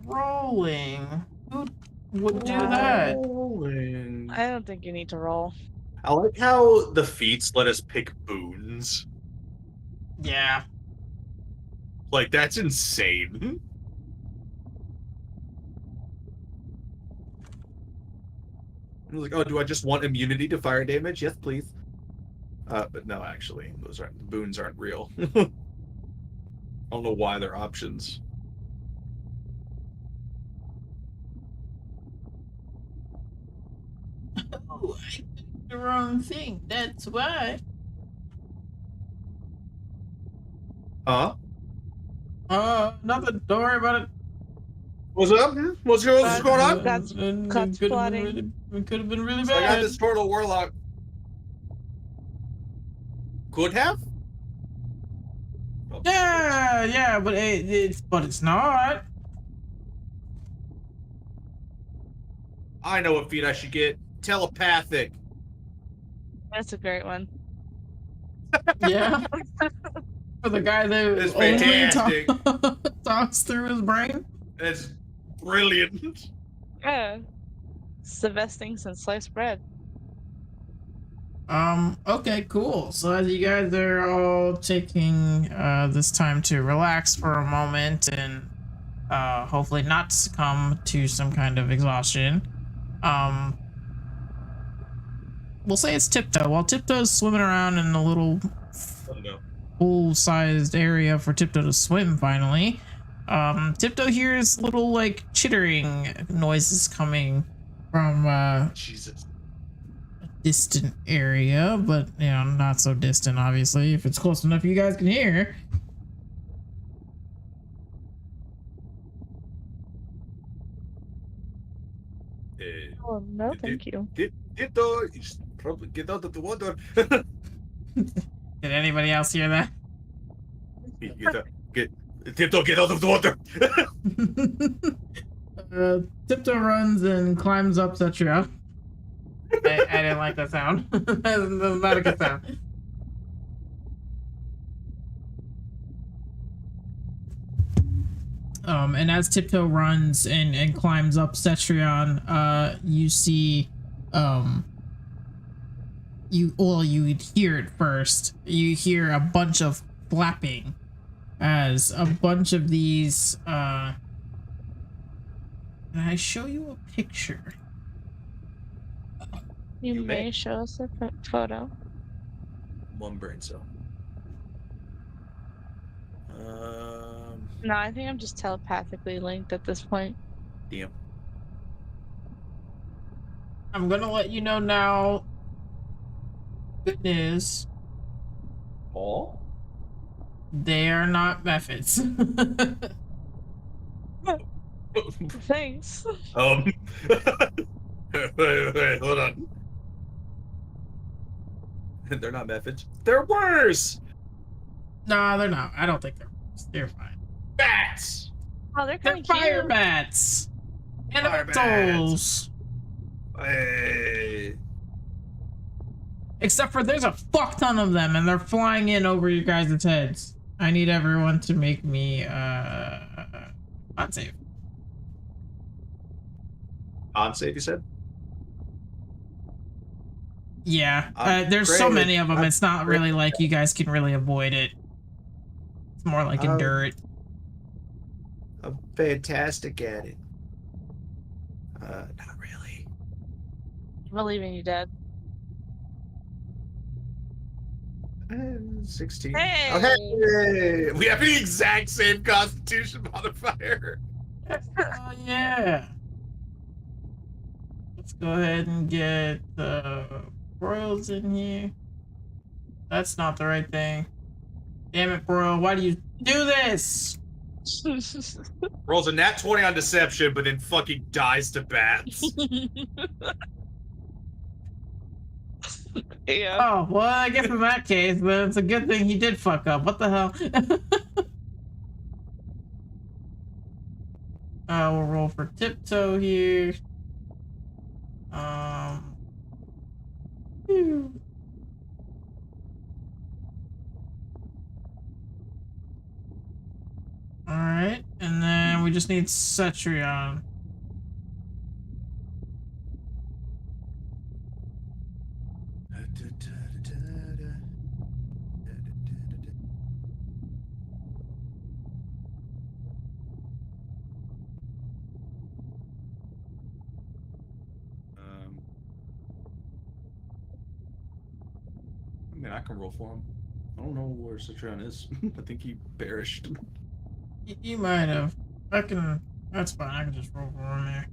Rolling. Who would do that? Rolling. I don't think you need to roll. I like how the feats let us pick boons. Yeah. Like, that's insane. I was like, oh, do I just want immunity to fire damage? Yes, please. But no, actually, the boons aren't real. I don't know why they're options. Oh, I did the wrong thing. That's why. Huh? Nothing. Don't worry about it. What's up? What's going on? That's cuts plotting. It could have been really I got bad. this turtle warlock. Could have? Yeah, but it's not. I know what feat I should get. Telepathic. That's a great one. Yeah. For the guy that only talks through his brain. That's brilliant. Yeah. It's the best thing since sliced bread. Okay, cool. So as you guys are all taking this time to relax for a moment and hopefully not succumb to some kind of exhaustion, we'll say it's Tiptoe. While Tiptoe's swimming around in a little full-sized area for Tiptoe to swim finally, Tiptoe hears little like chittering noises coming from Jesus. distant area, but you know, not so distant obviously. If it's close enough you guys can hear. Oh no, thank you. Tiptoe, you should probably get out of the water. Did anybody else hear that? Tiptoe, get out of the water. Tiptoe runs and climbs up Cetria. I didn't like that sound. That's not a good sound. And as Tiptoe runs and climbs up Cetrion, you see, you hear it first. You hear a bunch of flapping as a bunch of these, can I show you a picture? You may show us a photo. One brain cell. No, I think I'm just telepathically linked at this point. Damn. I'm gonna let you know now. Good news. Oh? They are not methods. Thanks. Wait, hold on. They're not methods. They're worse. No, they're not. I don't think they're worse. They're fine. Bats. Oh, they're They're kind of fire cute. bats. Fire Elementals. Hey. Except for there's a fuck ton of them and they're flying in over you guys' heads. I need everyone to make me not save. On save, you said? Yeah, there's so many of them. It's not really like you guys can really avoid it. It's more like endure it. I'm fantastic at it. Not really. I believe in you, Dad. 16. Hey! Oh, hey! We have the exact same constitution modifier. Oh yeah. Let's go ahead and get the broils in here. That's not the right thing. Damn it, broil, why do you do this? Rolls a nat 20 on deception, but then fucking dies to bats. Yeah. Oh, well, I guess in that case, then it's a good thing he did fuck up. What the hell? We'll roll for Tiptoe here. Alright, and then we just need Cetrion. I mean, I can roll for him. I don't know where Citron is. I think he perished. You might have. That's fine. I can just roll for him there.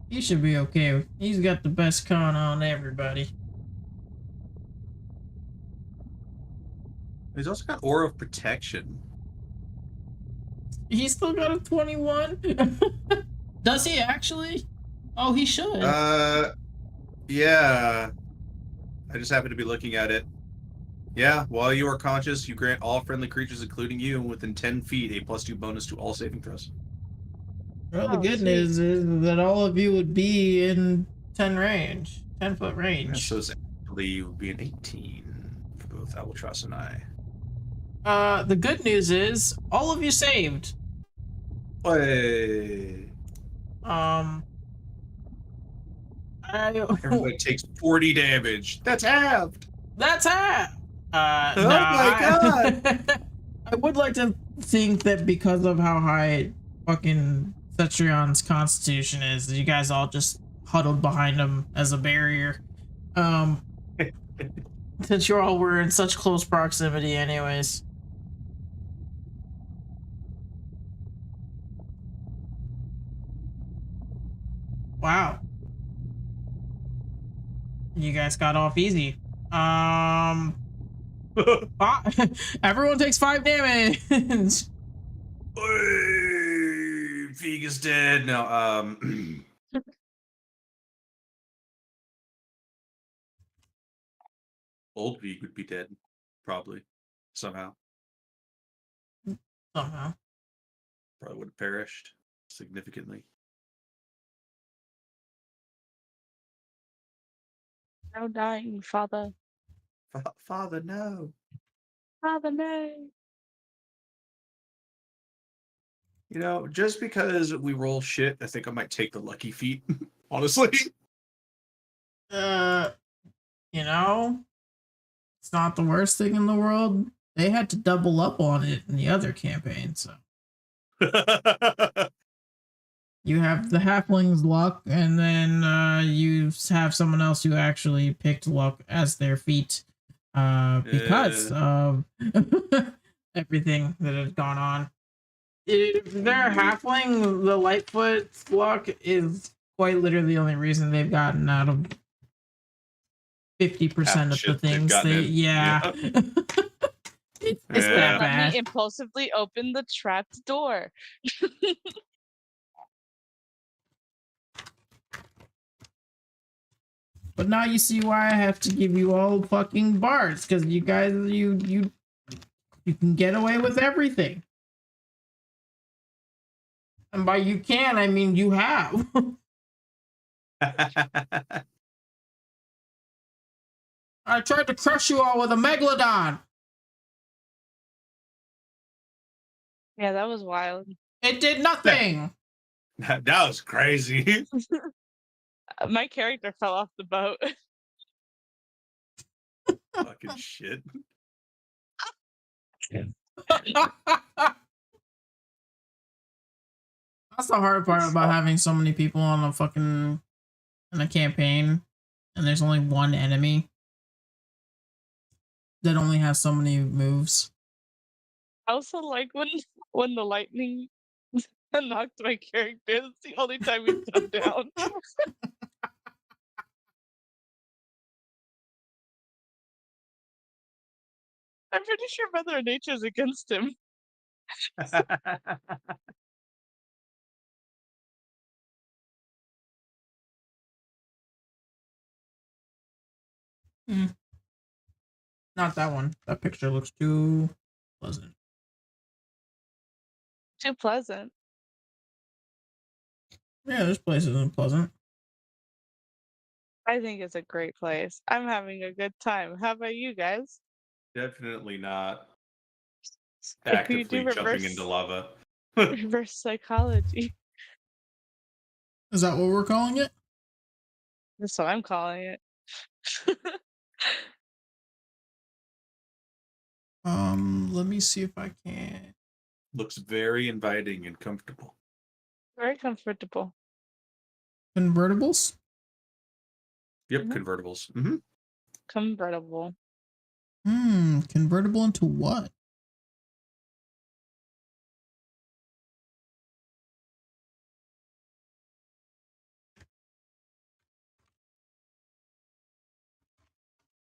He should be okay. He's got the best con on everybody. He's also got Aura of Protection. He's still got a 21? Does he actually? Oh, he should. Yeah. I just happen to be looking at it. Yeah, while you are conscious, you grant all friendly creatures, including you, within 10 feet, a +2 bonus to all saving throws. Well, the good news is that all of you would be in 10 range, 10-foot range. Yeah, so it's actually would be an 18 for both Albatross and I. The good news is all of you saved. Hey. Everybody takes 40 damage. That's halved. That's half. Oh my god! I would like to think that because of how high fucking Cetrion's constitution is, you guys all just huddled behind him as a barrier. Since you all were in such close proximity anyways. Wow. You guys got off easy. Everyone takes 5 damage. Feig is dead. No, old Feig would be dead, probably. Somehow. Somehow. Probably would have perished significantly. No dying, father. Father, no. Father, no. You know, just because we roll shit, I think I might take the lucky feat, honestly. You know, it's not the worst thing in the world. They had to double up on it in the other campaign, so. You have the halfling's luck, and then you have someone else who actually picked luck as their feat because of everything that had gone on. If they're halfling, the Lightfoot's luck is quite literally the only reason they've gotten out of 50% of the things they, yeah. It's that bad. Let me impulsively open the trapped door. But now you see why I have to give you all fucking bards, because you guys, you can get away with everything. And by you can, I mean you have. I tried to crush you all with a megalodon. Yeah, that was wild. It did nothing. That was crazy. My character fell off the boat. Fucking shit. That's the hard part about having so many people on a fucking in a campaign, and there's only one enemy that only has so many moves. I also like when the lightning knocked my character. It's the only time he's come down. I'm pretty sure Mother Nature's against him. Not that one. That picture looks too pleasant. Too pleasant. Yeah, this place isn't pleasant. I think it's a great place. I'm having a good time. How about you guys? Definitely not actively jumping into lava. Reverse psychology. Is that what we're calling it? That's what I'm calling it. Let me see if I can. Looks very inviting and comfortable. Very comfortable. Convertibles? Yep, convertibles. Mm-hmm. Convertible. Convertible into what?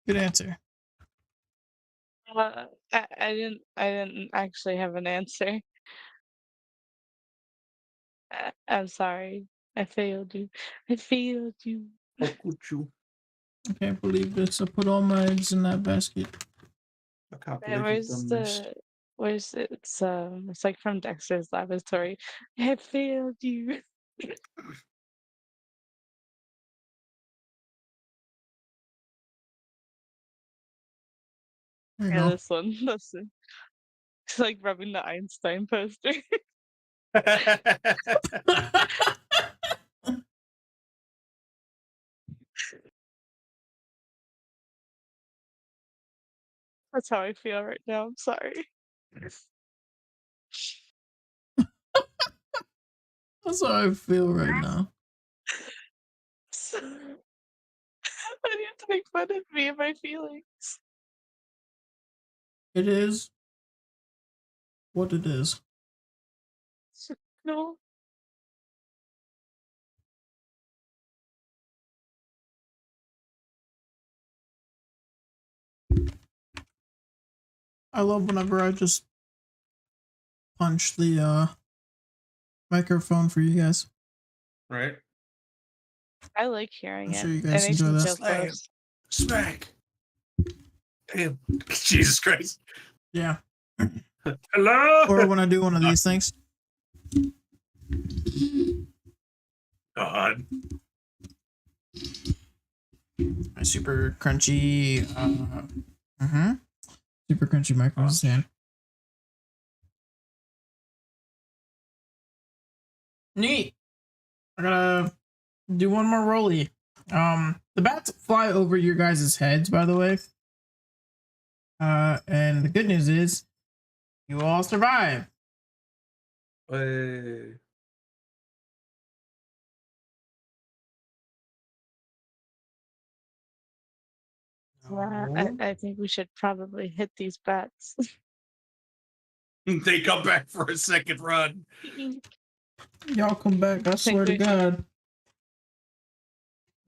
Good answer. I didn't actually have an answer. I'm sorry. I failed you. I failed you. How could you? I can't believe this. I put all my eggs in that basket. I can't Yeah, believe you've done this. where's it's like from Dexter's Laboratory. I failed you. There you Yeah, go. this one. This one. It's like rubbing the Einstein poster. That's how I feel right now. I'm sorry. That's how I feel right now. I need to make fun of me and my feelings. It is what it is. No. I love whenever I just punch the microphone for you guys. Right? I like hearing I'm it. sure you It guys makes enjoy me that. feel close. Smack. Damn. Jesus Christ. Yeah. Hello? Or when I do one of these things. God. My super crunchy super crunchy microphone stand. Neat. I gotta do one more rolly. The bats fly over your guys' heads, by the way. And the good news is you all survive. Hey. Yeah, I think we should probably hit these bats. They come back for a second run. Y'all come back, I swear to God.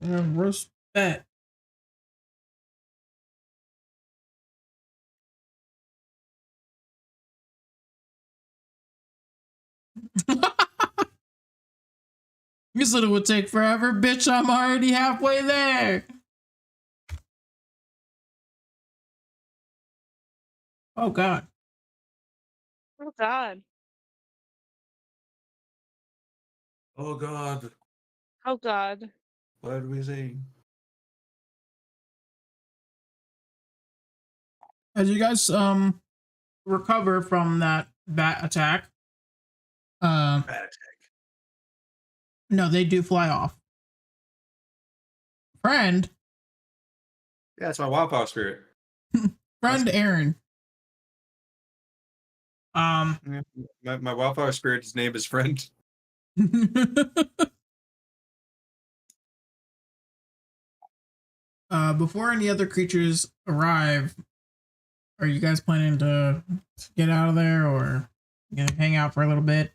Roast bat. You said it would take forever, bitch. I'm already halfway there. Oh God. Oh God. Oh God. Oh God. What did we say? As you guys recover from that bat attack, Bad attack. no, they do fly off. Friend. Yeah, it's my wildfire spirit. Friend Aaron. Yeah, my wildfire spirit's name is Friend. Before any other creatures arrive, are you guys planning to get out of there or gonna hang out for a little bit?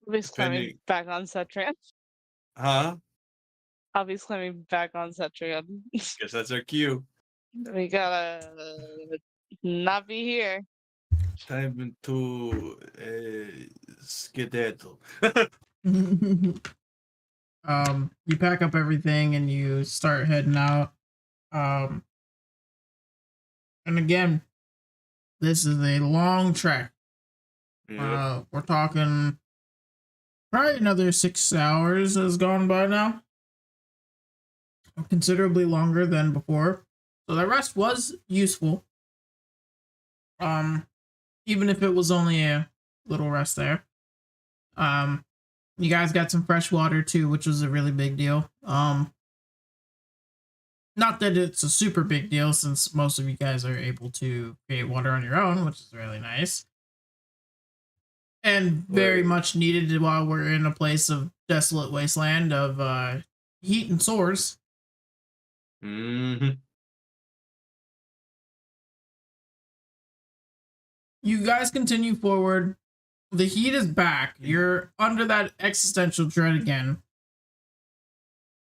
Always climbing back on Cetran. Huh? Always climbing back on Cetran. Guess that's our cue. We gotta not be here. Time to skedaddle. You pack up everything and you start heading out. And again, this is a long trek. Yep. We're talking probably another 6 hours has gone by now. Considerably longer than before. So the rest was useful. Even if it was only a little rest there. You guys got some fresh water too, which was a really big deal. Not that it's a super big deal since most of you guys are able to create water on your own, which is really nice. And very much needed while we're in a place of desolate wasteland of heat and sores. Mm-hmm. You guys continue forward. The heat is back. You're under that existential dread again.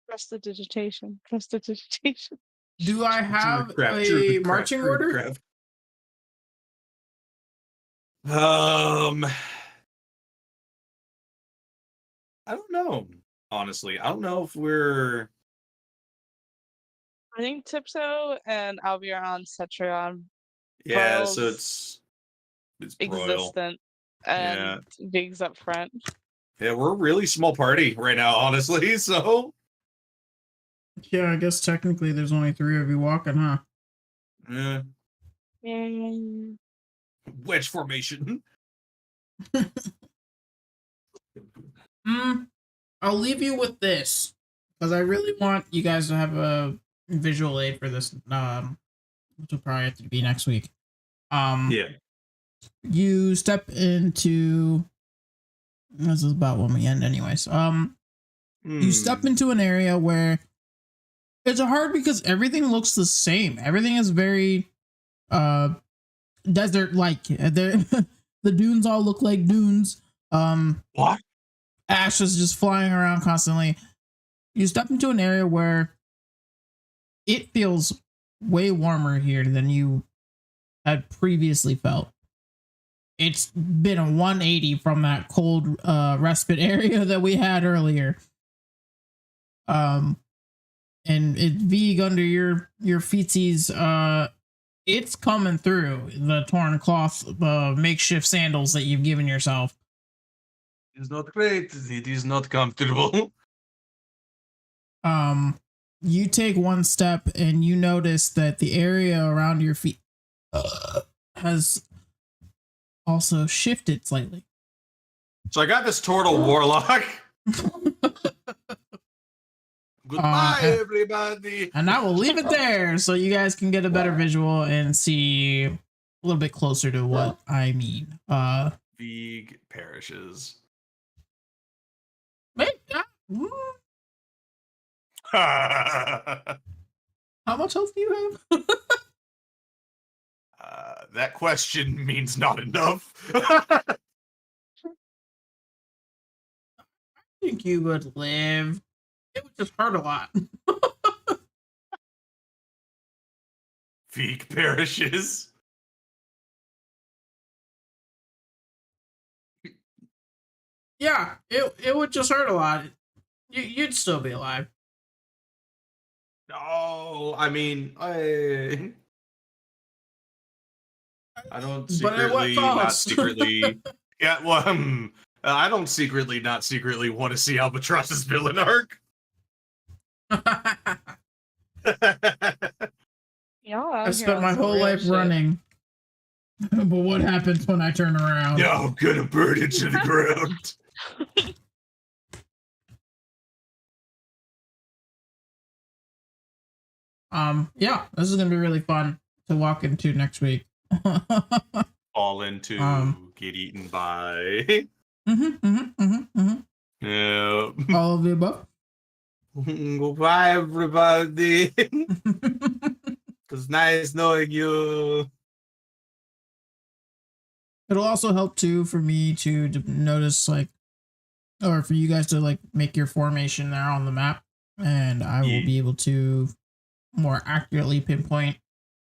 Prestidigitation. Prestidigitation. Do I have a marching order? I don't know. Honestly, I don't know if we're I think Tipso and Albion on Cetrion. Yeah, Broyles so it's Broyle. existent and Vig's up front. Yeah, we're a really small party right now, honestly, so... Yeah, I guess technically there's only 3 of you walking, huh? Yeah. Mm. Wedge formation. I'll leave you with this, because I really want you guys to have a visual aid for this, which will probably have to be next week. Yeah. You step into... This is about when we end anyways. You step into an area where it's hard because everything looks the same. Everything is very desert like. The dunes all look like dunes. What? Ash is just flying around constantly. You step into an area where it feels way warmer here than you had previously felt. It's been a 180 from that cold respite area that we had earlier. And it Vig under your feetsies, it's coming through the torn cloth, makeshift sandals that you've given yourself. It's not great. It is not comfortable. You take one step and you notice that the area around your feet has also shifted slightly. So I got this turtle warlock. Goodbye, everybody. And I will leave it there so you guys can get a better visual and see a little bit closer to what I mean. Vig perishes. Wait, how much health do you have? That question means not enough. I think you would live. It would just hurt a lot. Vig perishes. Yeah, it would just hurt a lot. You'd still be alive. No, I mean, I don't secretly, not secretly. Yeah, well, I don't secretly, not secretly want to see Albatross's villain arc. Yeah, I spent my whole life running. But what happens when I turn around? No, I'm gonna burn it to the ground. Yeah, this is gonna be really fun to walk into next week. Fall into, get eaten by. Yeah. All of the above. Goodbye, everybody. It was nice knowing you. It'll also help too for me to notice, like, or for you guys to like make your formation there on the map, and I will be able to more accurately pinpoint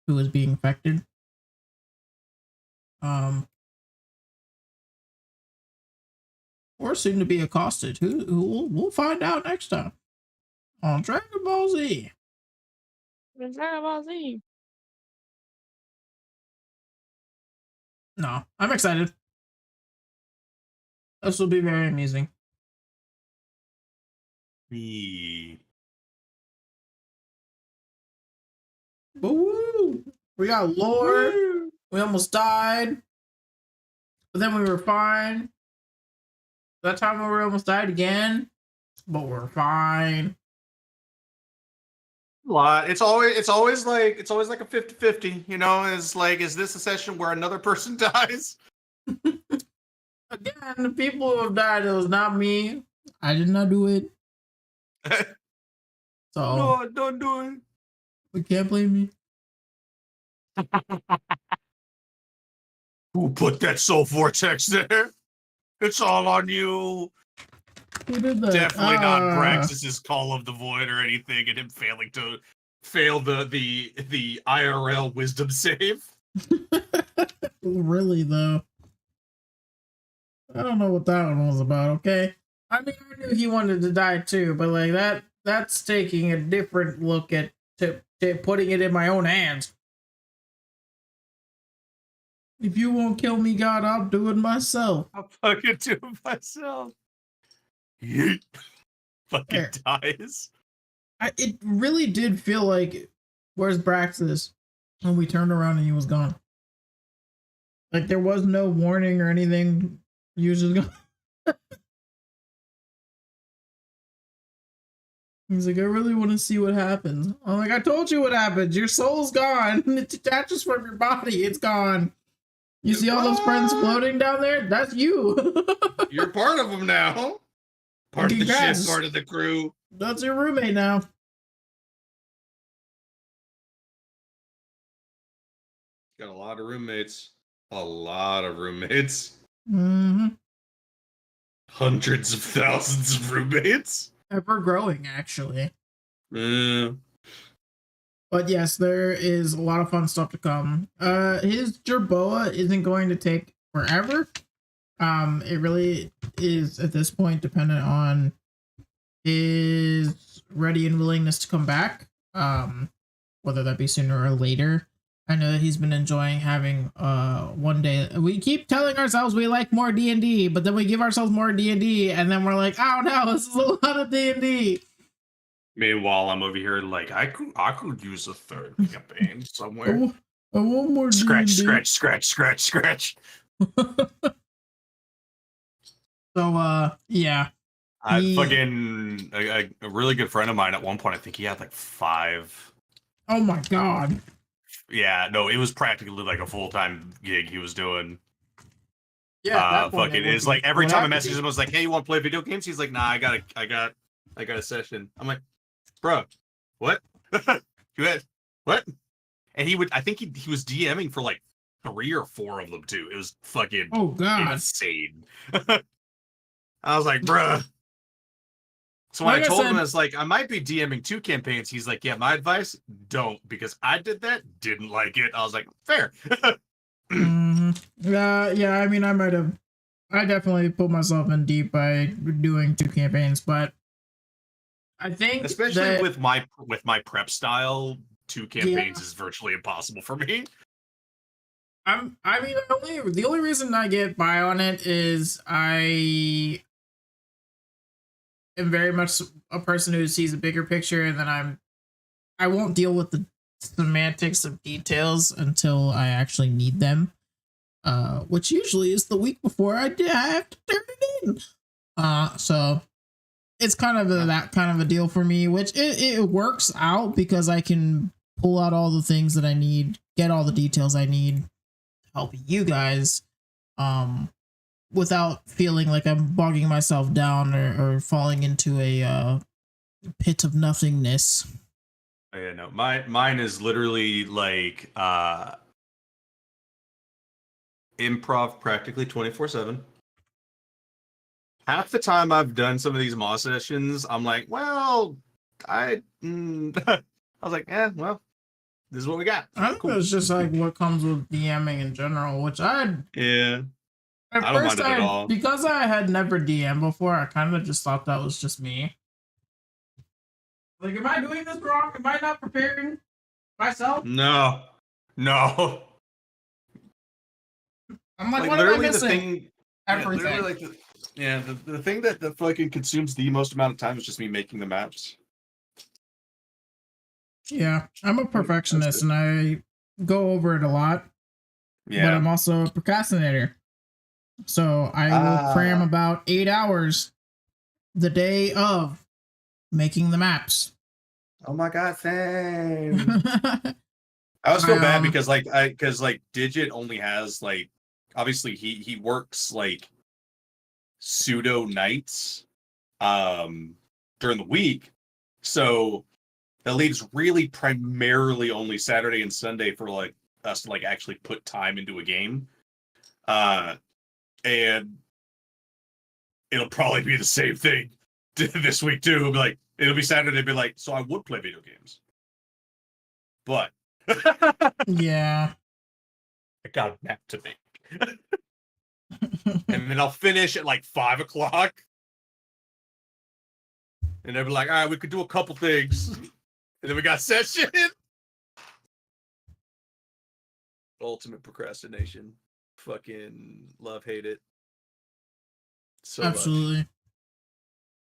who is being affected. Or soon to be accosted. Who we'll find out next time on Dragon Ball Z. Dragon Ball Z. No, I'm excited. This will be very amusing. Woo! We got lore. Woo! We almost died, but then we were fine. That time we almost died again, but we're fine. It's always like a 50-50, you know, is like, is this a session where another person dies? Again, the people who have died, it was not me. I did not do it. So no, don't do it. We can't blame me. Who put that soul vortex there? It's all on you. Who did that? Definitely not Braxis's Call of the Void or anything, and him failing to fail the IRL wisdom save. Really though, I don't know what that one was about. Okay, I mean, I knew he wanted to die too, but like that's taking a different look at to putting it in my own hands. If you won't kill me, God, I'll do it myself. I'll fucking do it myself. Yeet. Fucking dies. It really did feel like, where's Braxis? And we turned around and he was gone. Like, there was no warning or anything. He was just gone. He's like, I really want to see what happens. I'm like, I told you what happens. Your soul's gone. It detaches from your body. It's gone. You see all those friends floating down there? That's you. You're part of them now. Part of the ship, part of the crew. That's your roommate now. Got a lot of roommates. A lot of roommates. Mm-hmm. Hundreds of thousands of roommates. Ever growing, actually. Mm. But yes, there is a lot of fun stuff to come. His Jerboa isn't going to take forever. It really is at this point dependent on his ready and willingness to come back. Whether that be sooner or later. I know that he's been enjoying having one day. We keep telling ourselves we like more D&D, but then we give ourselves more D&D, and then we're like, oh no, this is a lot of D&D. Meanwhile, I'm over here like I could use a third campaign somewhere. I want more scratch, D&D. scratch. So yeah. Fucking a really good friend of mine at one point, I think he had like 5. Oh my god. Yeah, no, it was practically like a full-time gig he was doing. Yeah, fucking it's like every time I message him, I was like, "Hey, you want to play video games?" He's like, "Nah, I got a session." I'm like, "Bro, what? You had what?" And I think he was DMing for like 3 or 4 of them too. It was fucking insane. I was like, "Bruh." So when I told him, I was like, I might be DMing 2 campaigns. He's like, yeah, my advice, don't, because I did that, didn't like it. I was like, fair. Yeah, I mean, I definitely put myself in deep by doing 2 campaigns, but I think especially with my prep style, 2 campaigns is virtually impossible for me. I mean, the only reason I get by on it is I am very much a person who sees a bigger picture, and then I won't deal with the semantics of details until I actually need them, which usually is the week before I have to turn it in. So it's kind of that kind of a deal for me, which it works out because I can pull out all the things that I need, get all the details I need to help you guys, without feeling like I'm bogging myself down or falling into a pit of nothingness. Oh, yeah, no, mine is literally like improv practically 24/7. Half the time I've done some of these Moss sessions, I'm like, well, I was like, well, this is what we got. I think it's just like what comes with DMing in general, which I don't mind it at all. Because I had never DM'd before, I kind of just thought that was just me. Like, am I doing this wrong? Am I not preparing myself? No. I'm like what am I missing? The thing, everything. The thing that fucking consumes the most amount of time is just me making the maps. Yeah, I'm a perfectionist and I go over it a lot. Yeah. But I'm also a procrastinator. So I will cram about 8 hours the day of making the maps. Oh my god, same. I always feel bad because Digit only has like obviously he works like pseudo nights during the week. So that leaves really primarily only Saturday and Sunday for like us to like actually put time into a game. And it'll probably be the same thing this week too. It'll be Saturday, be like, so I would play video games. But yeah. I got a map to make. And then I'll finish at like 5 o'clock. And they'll be like, all right, we could do a couple things. And then we got session. Ultimate procrastination. Fucking love, hate it. So absolutely. much.